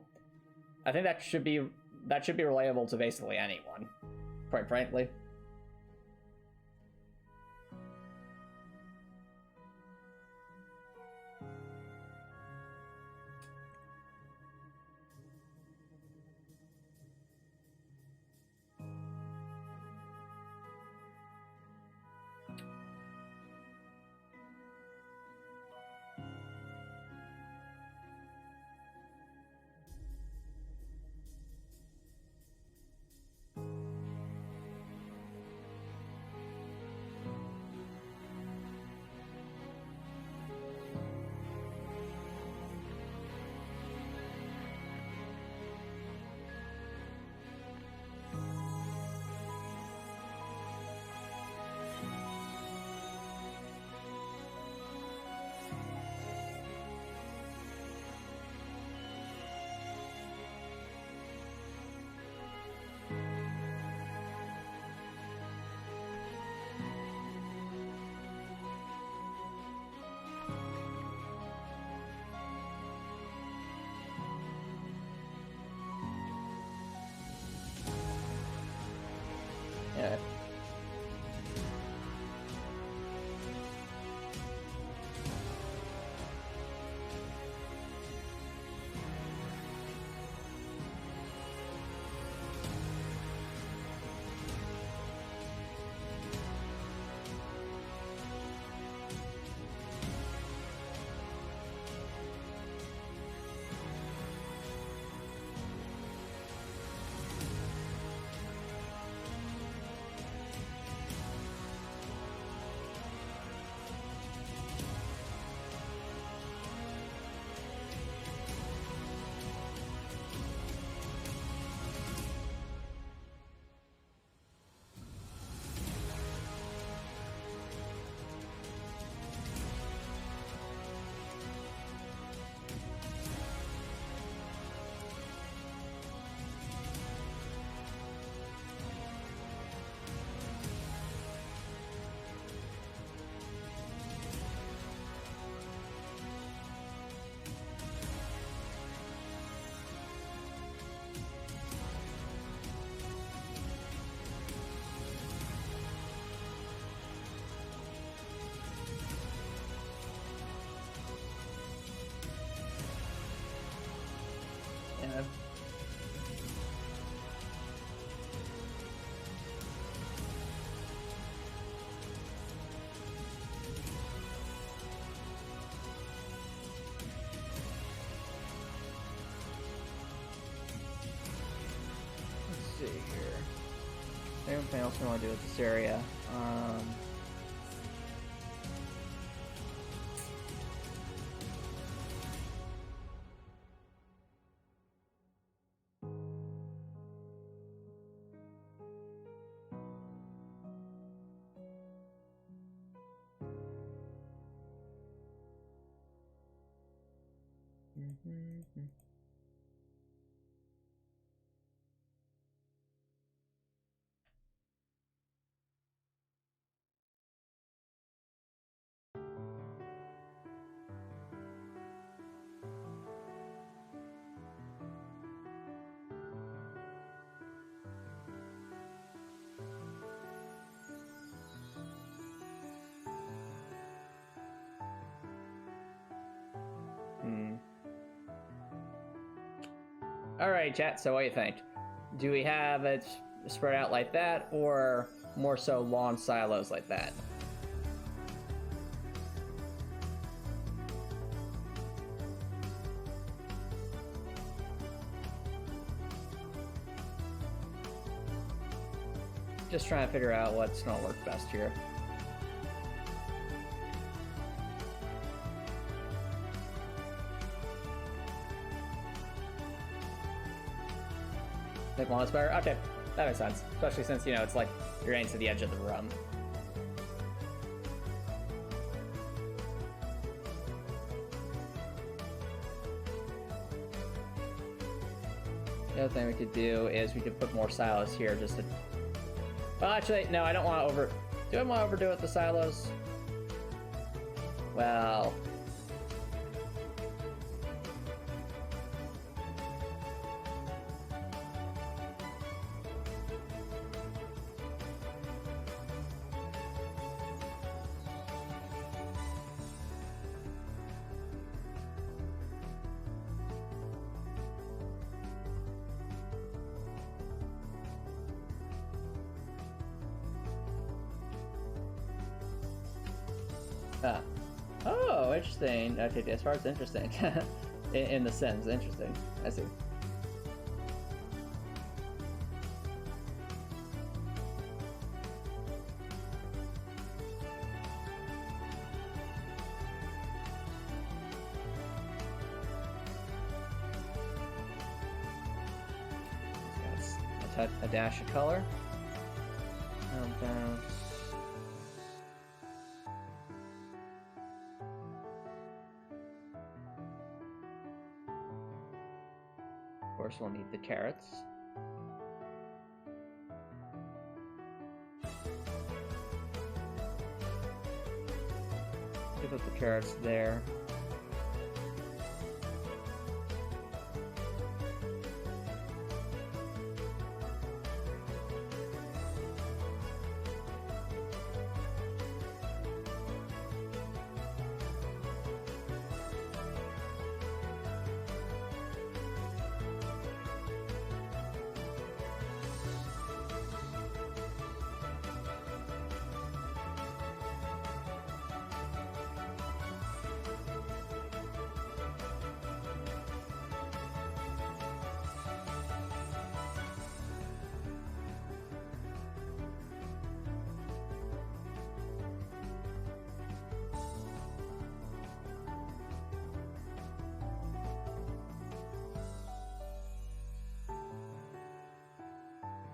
I think that should be relatable to basically anyone, quite frankly. man. Let's see here. Anything else we want to do with this area? Alright, chat, so what do you think? Do we have it spread out like that, or more so long silos like that? Just trying to figure out what's gonna work best here. Think one is better? Okay, that makes sense. Especially since, you know, it's like you're getting to the edge of the room. The other thing we could do is we could put more silos here just to... Well, actually, no, I don't want to Do I want to overdo it with the silos? Well... Oh, interesting. Okay, as far as interesting. in the sense, interesting. I see. A dash of color. Of course, we'll need the carrots. Put the carrots there.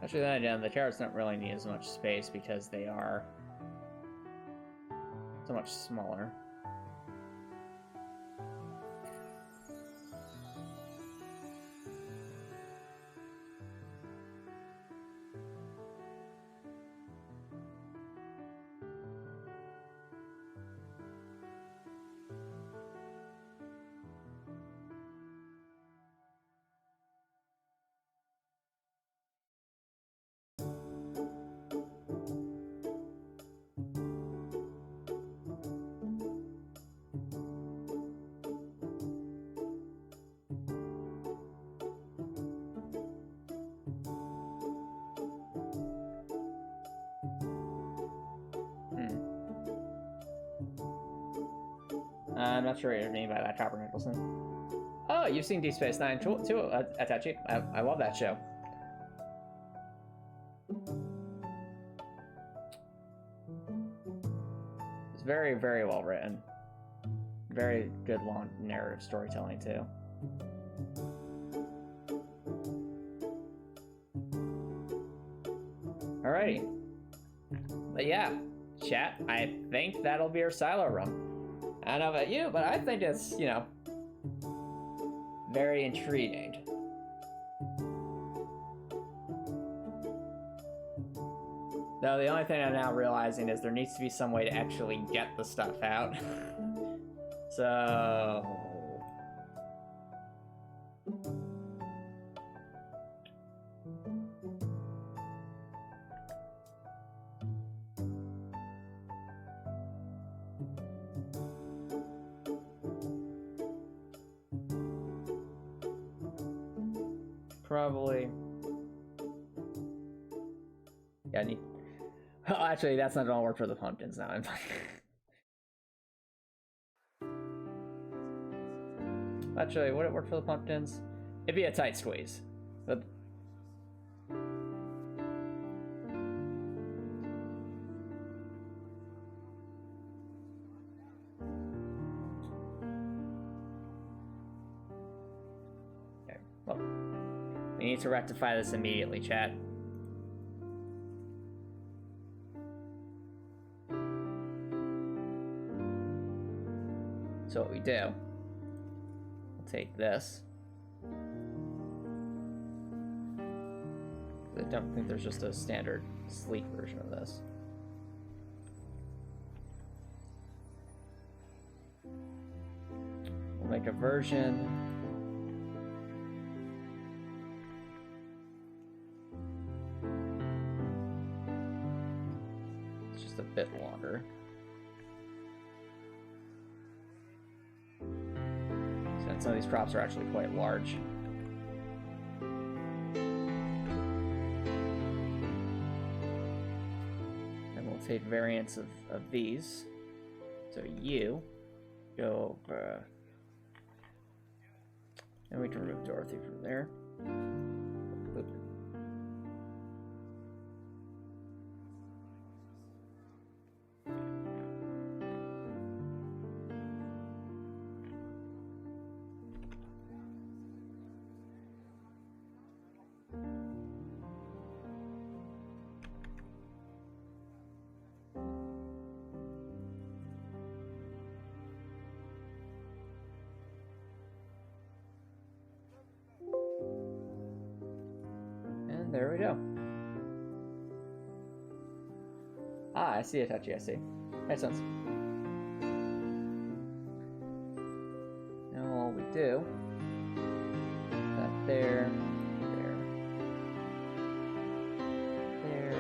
Actually, then again, the carrots don't really need as much space because they are so much smaller. I'm not sure what you mean by that, Copper Nicholson. Oh, you've seen Deep Space Nine too, Atachi. I love that show. It's very, very well written. Very good long narrative storytelling too. Alrighty. But yeah, chat, I think that'll be our silo room. I don't know about you, but I think it's, you know, very intriguing. Though the only thing I'm now realizing is there needs to be some way to actually get the stuff out. So... probably... yeah, I need... oh, actually, that's not gonna work for the pumpkins now. Actually, would it work for the pumpkins? It'd be a tight squeeze. But... okay, well, we need to rectify this immediately, chat. So what we do, we'll take this. I don't think there's just a standard sleek version of this. We'll make a version. It's just a bit longer. Some of these props are actually quite large. And we'll take variants of these. So you go over. And we can remove Dorothy from there. Boop. There we go. Ah, I see it, Touchy, I see. Makes sense. Now all we do, that there, there, there.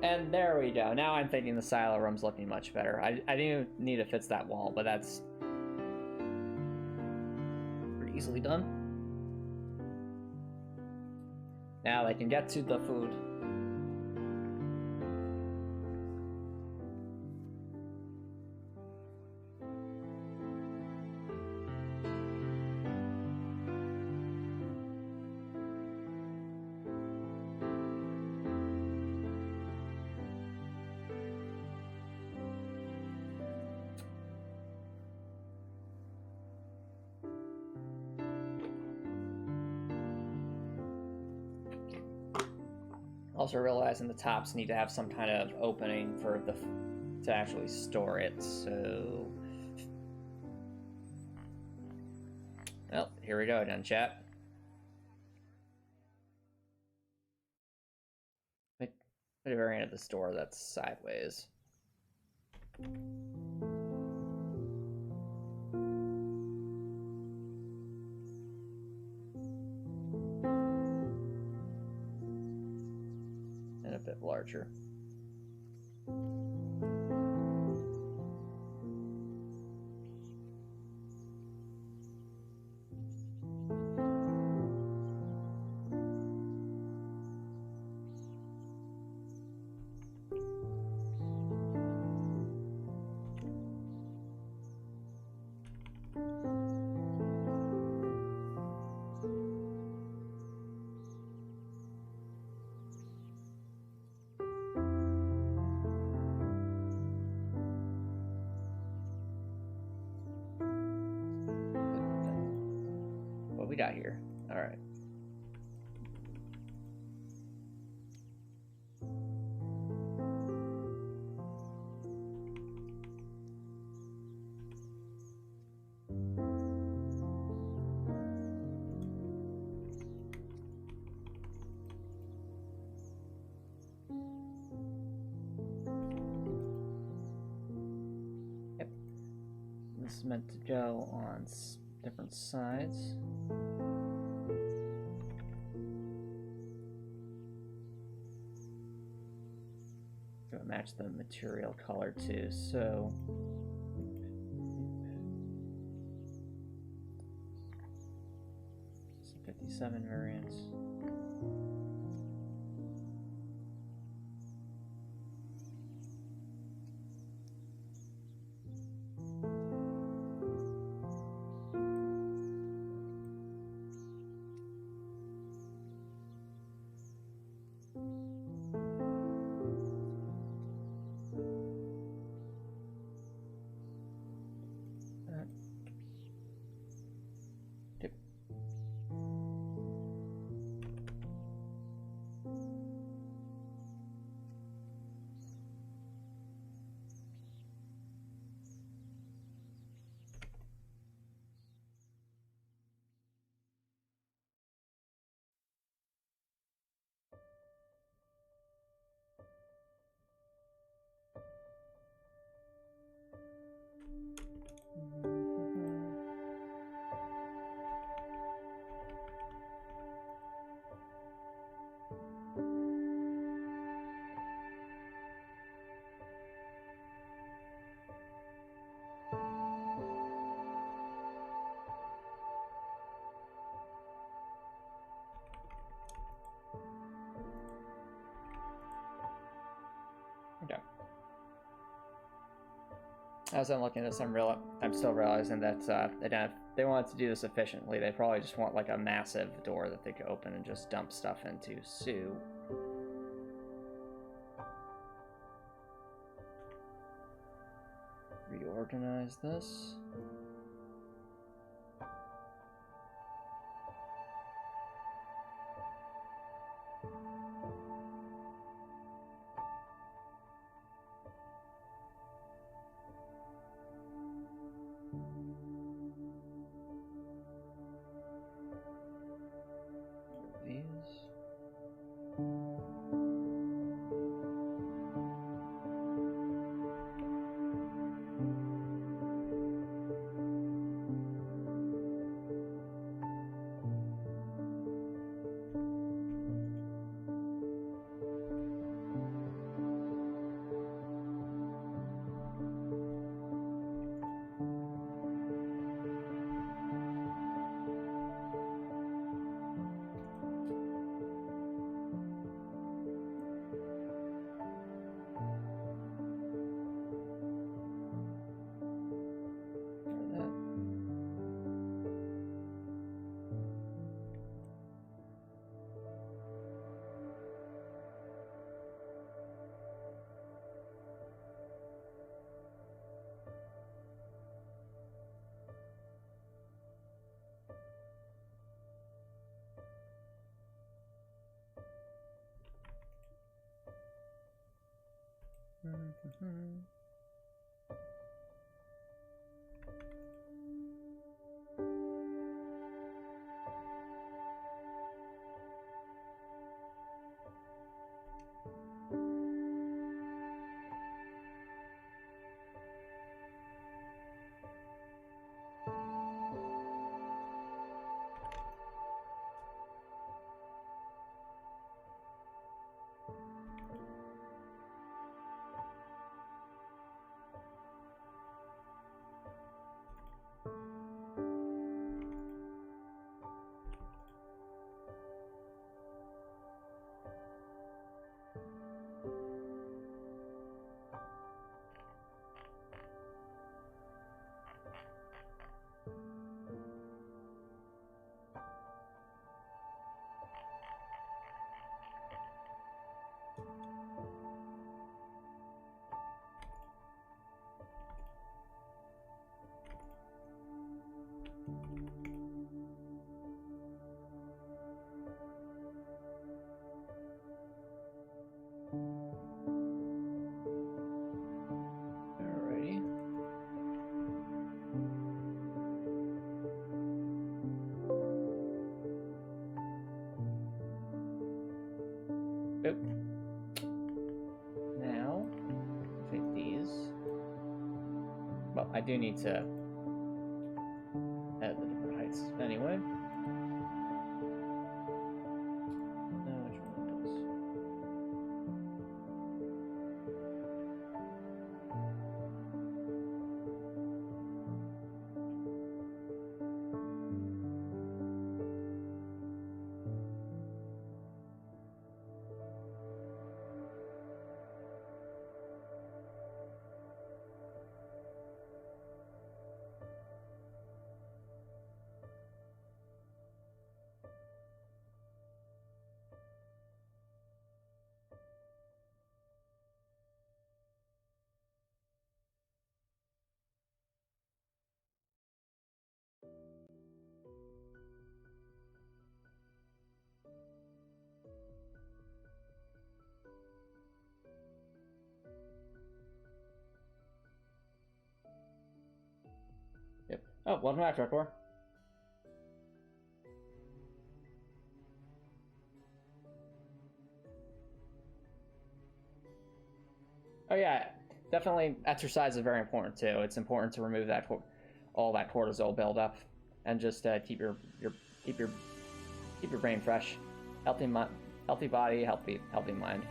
And there we go. Now I'm thinking the silo room's looking much better. I didn't need to fix that wall, but that's pretty easily done. Now I can get to the food. Also realizing the tops need to have some kind of opening for the to actually store it, so... well, here we go then, chat. Put a variant of the store that's sideways. And a bit larger. What we got here? All right. Yep. This is meant to go on different sides. Gonna match the material color too, so 57 variants. Okay. As I'm looking at this, I'm still realizing that if they wanted to do this efficiently, they probably just want like a massive door that they could open and just dump stuff into. So reorganize this. Boop. Now, take these. Well, I do need to add the different heights anyway. Which one of those? Yep. Oh, welcome back, Drakor. Oh yeah, definitely exercise is very important too. It's important to remove that all that cortisol buildup and just keep your brain fresh, healthy body, healthy mind.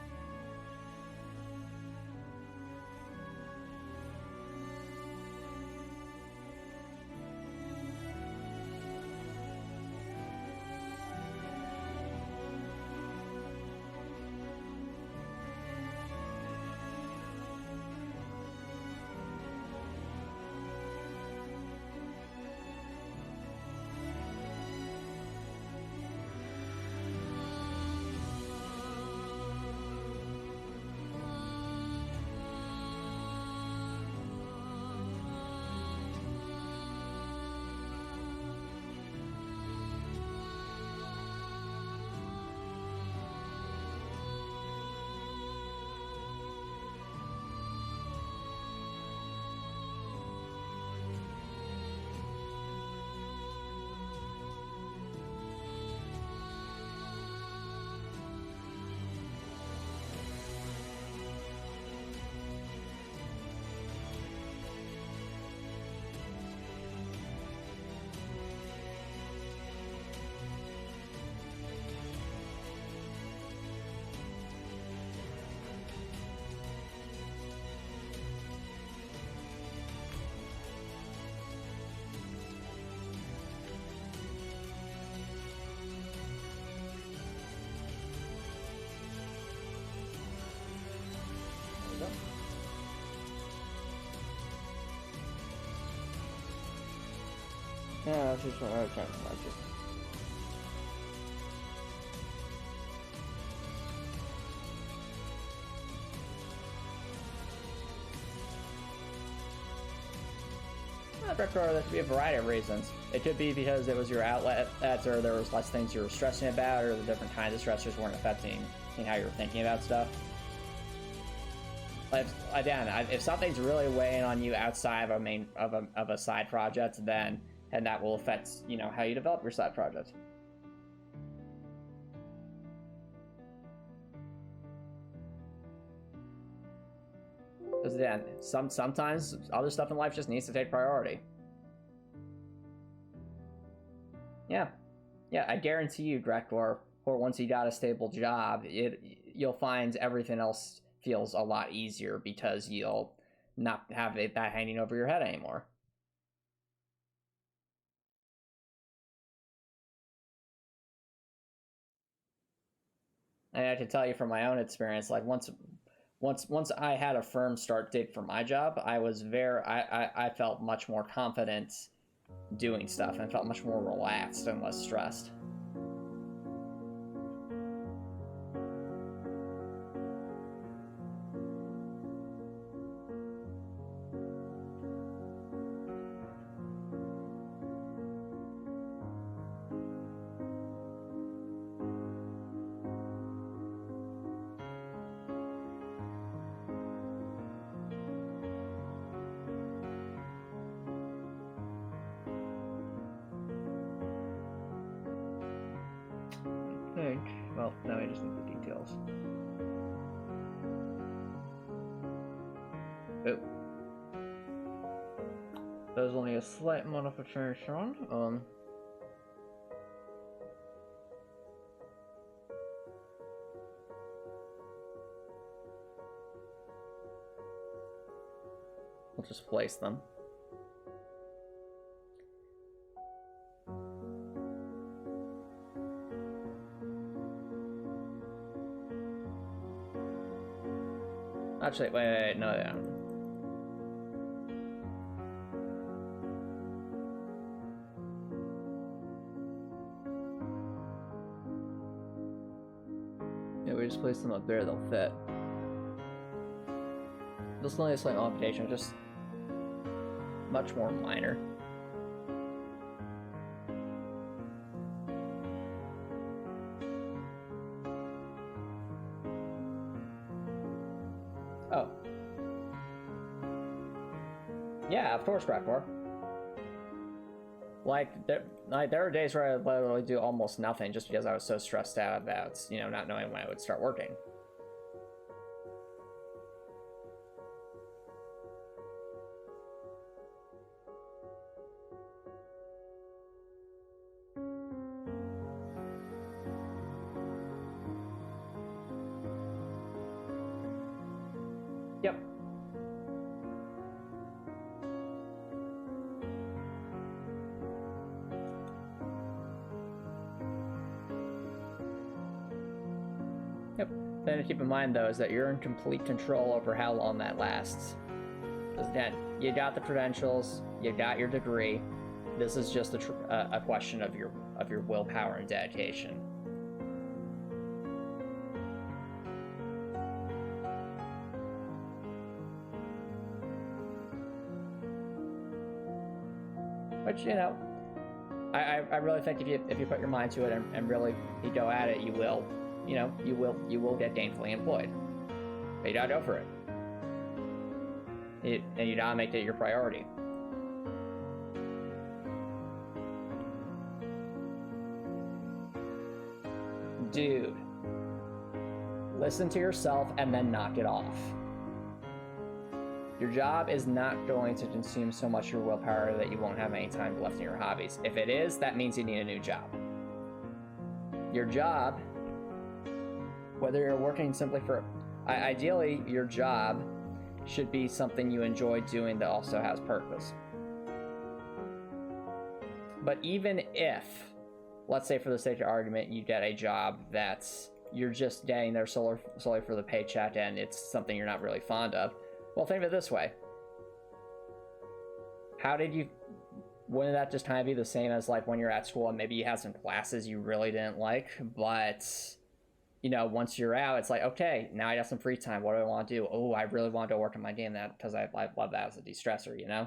Yeah, that's just what I was trying to like it. There could be a variety of reasons. It could be because it was your outlet, or there was less things you were stressing about, or the different kinds of stressors weren't affecting how you were thinking about stuff. Like, again, if something's really weighing on you outside of a side project, then that will affect how you develop your side project. Because again, sometimes other stuff in life just needs to take priority. Yeah, I guarantee you, Drekor, or once you got a stable job, you'll find everything else feels a lot easier because you'll not have that hanging over your head anymore. And I can tell you from my own experience, like once I had a firm start date for my job, I felt much more confident doing stuff and felt much more relaxed and less stressed. Well, now I just need the details. Oh. There's only a slight modification. We'll just place them. Actually, wait, no, yeah. Yeah, we just place them up there, they'll fit. This is only a slight modification, just much more minor. Oh. Yeah, of course, Crackmore. Like there are days where I literally do almost nothing just because I was so stressed out about, you know, not knowing when I would start working. Yep. Yep. Then to keep in mind, though, is that you're in complete control over how long that lasts. Because again, you got the credentials, you got your degree. This is just a question of your willpower and dedication. Which, you know, I really think if you put your mind to it and really you go at it, you will, you know, you will get gainfully employed. But you gotta go for it. And you gotta make it your priority. Dude, listen to yourself and then knock it off. Your job is not going to consume so much your willpower that you won't have any time left in your hobbies. If it is, that means you need a new job. Your job, whether you're working simply for... Ideally, your job should be something you enjoy doing that also has purpose. But even if, let's say for the sake of argument, you get a job that's... you're just getting there solely for the paycheck and it's something you're not really fond of, well, think of it this way. Wouldn't that just kind of be the same as like when you're at school and maybe you had some classes you really didn't like, but, you know, once you're out, it's like, okay, now I got some free time. What do I want to do? Oh, I really want to work on my game because I love that as a de-stressor, you know?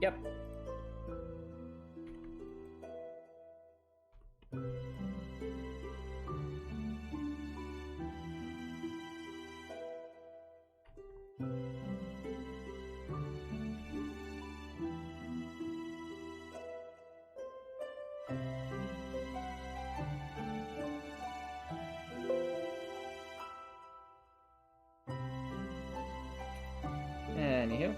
Yep. Anywho.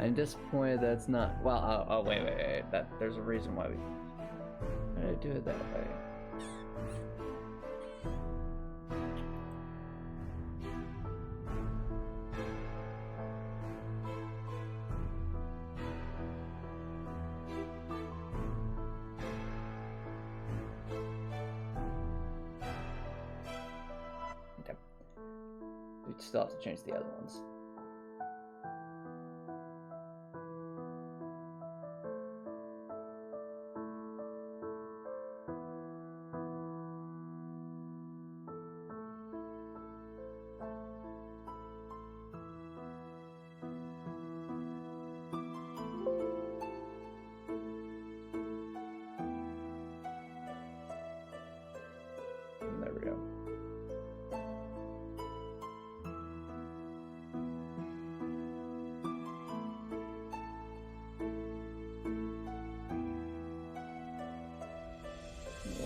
I'm disappointed that it's not... Well, oh wait. There's a reason why we did do it that way. Okay. We still have to change the other ones.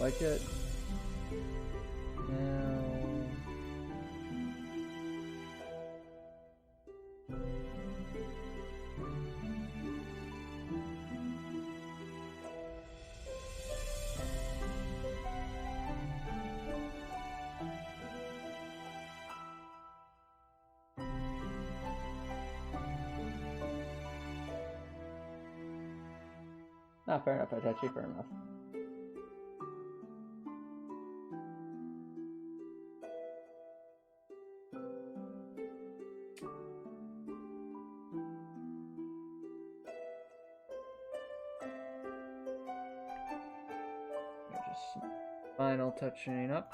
like it. Now... Ah, fair enough, Itachi, fair enough. Just final touching up.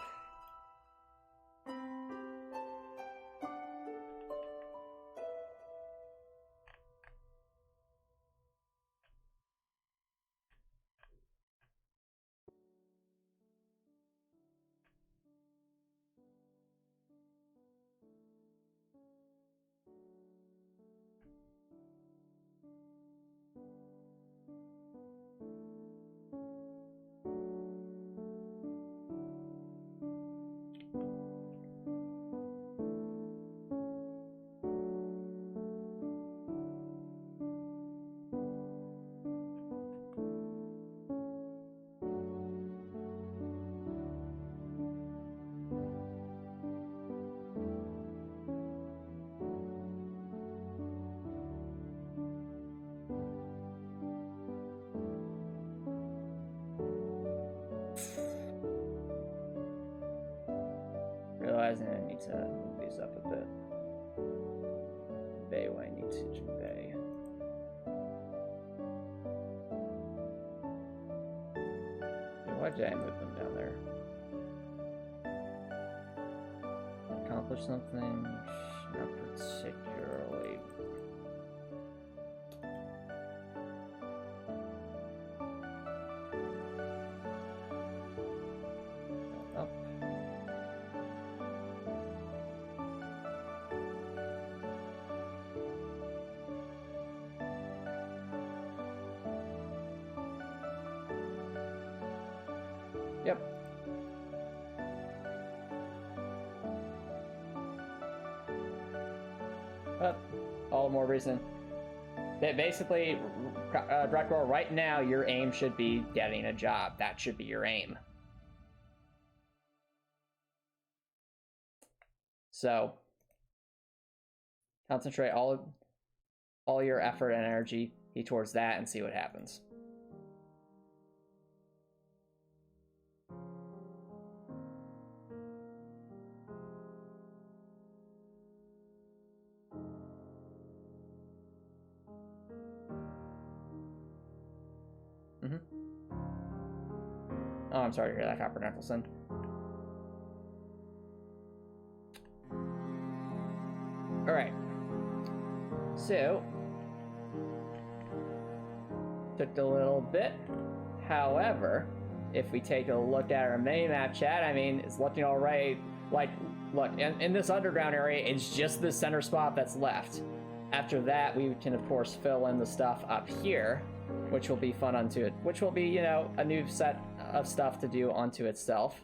Realizing I need to move these up a bit. Convey what I need to convey. Why did I move them down there? Accomplish something? Not particularly. Up. Yep. But all the more reason. Basically, Drakor, right now your aim should be getting a job. That should be your aim. So concentrate all your effort and energy towards that and see what happens. Oh, I'm sorry to hear that, Copper Nicholson. Alright. So, took a little bit. However, if we take a look at our mini-map chat, I mean, it's looking alright. Like, look, in this underground area, it's just the center spot that's left. After that, we can, of course, fill in the stuff up here, which will be fun unto it. Which will be, you know, a new set of stuff to do onto itself.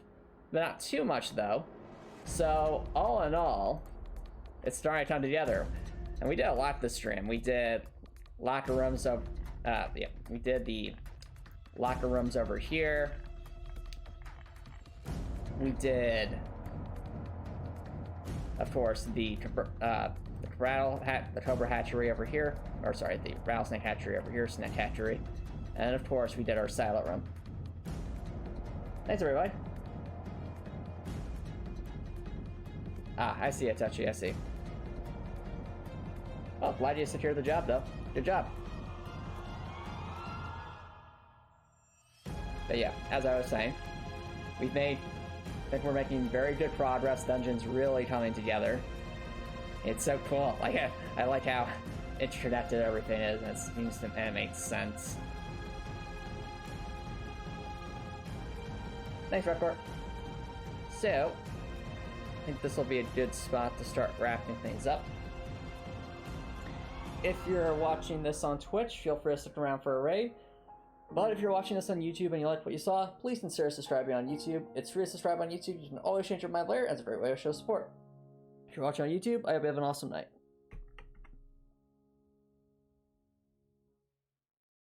But not too much, though. So, all in all, it's starting to come together. And we did a lot this stream. We did locker rooms of... yeah, we did the locker rooms over here. We did, of course, the Cobra hatchery over here. Or sorry, the rattlesnake hatchery over here, snake hatchery. And of course, we did our silo room. Thanks, everybody. Ah, I see it, Touchy, I see. Well, glad you secured the job, though. Good job. But yeah, as I was saying, I think we're making very good progress. Dungeon's really coming together. It's so cool. Like, I like how interconnected everything is, and it seems to make sense. Thanks, Redcourt. So, I think this will be a good spot to start wrapping things up. If you're watching this on Twitch, feel free to stick around for a raid. But if you're watching this on YouTube and you like what you saw, please consider subscribing on YouTube. It's free to subscribe on YouTube. You can always change your mind later, as a great way to show support. If you're watching on YouTube, I hope you have an awesome night.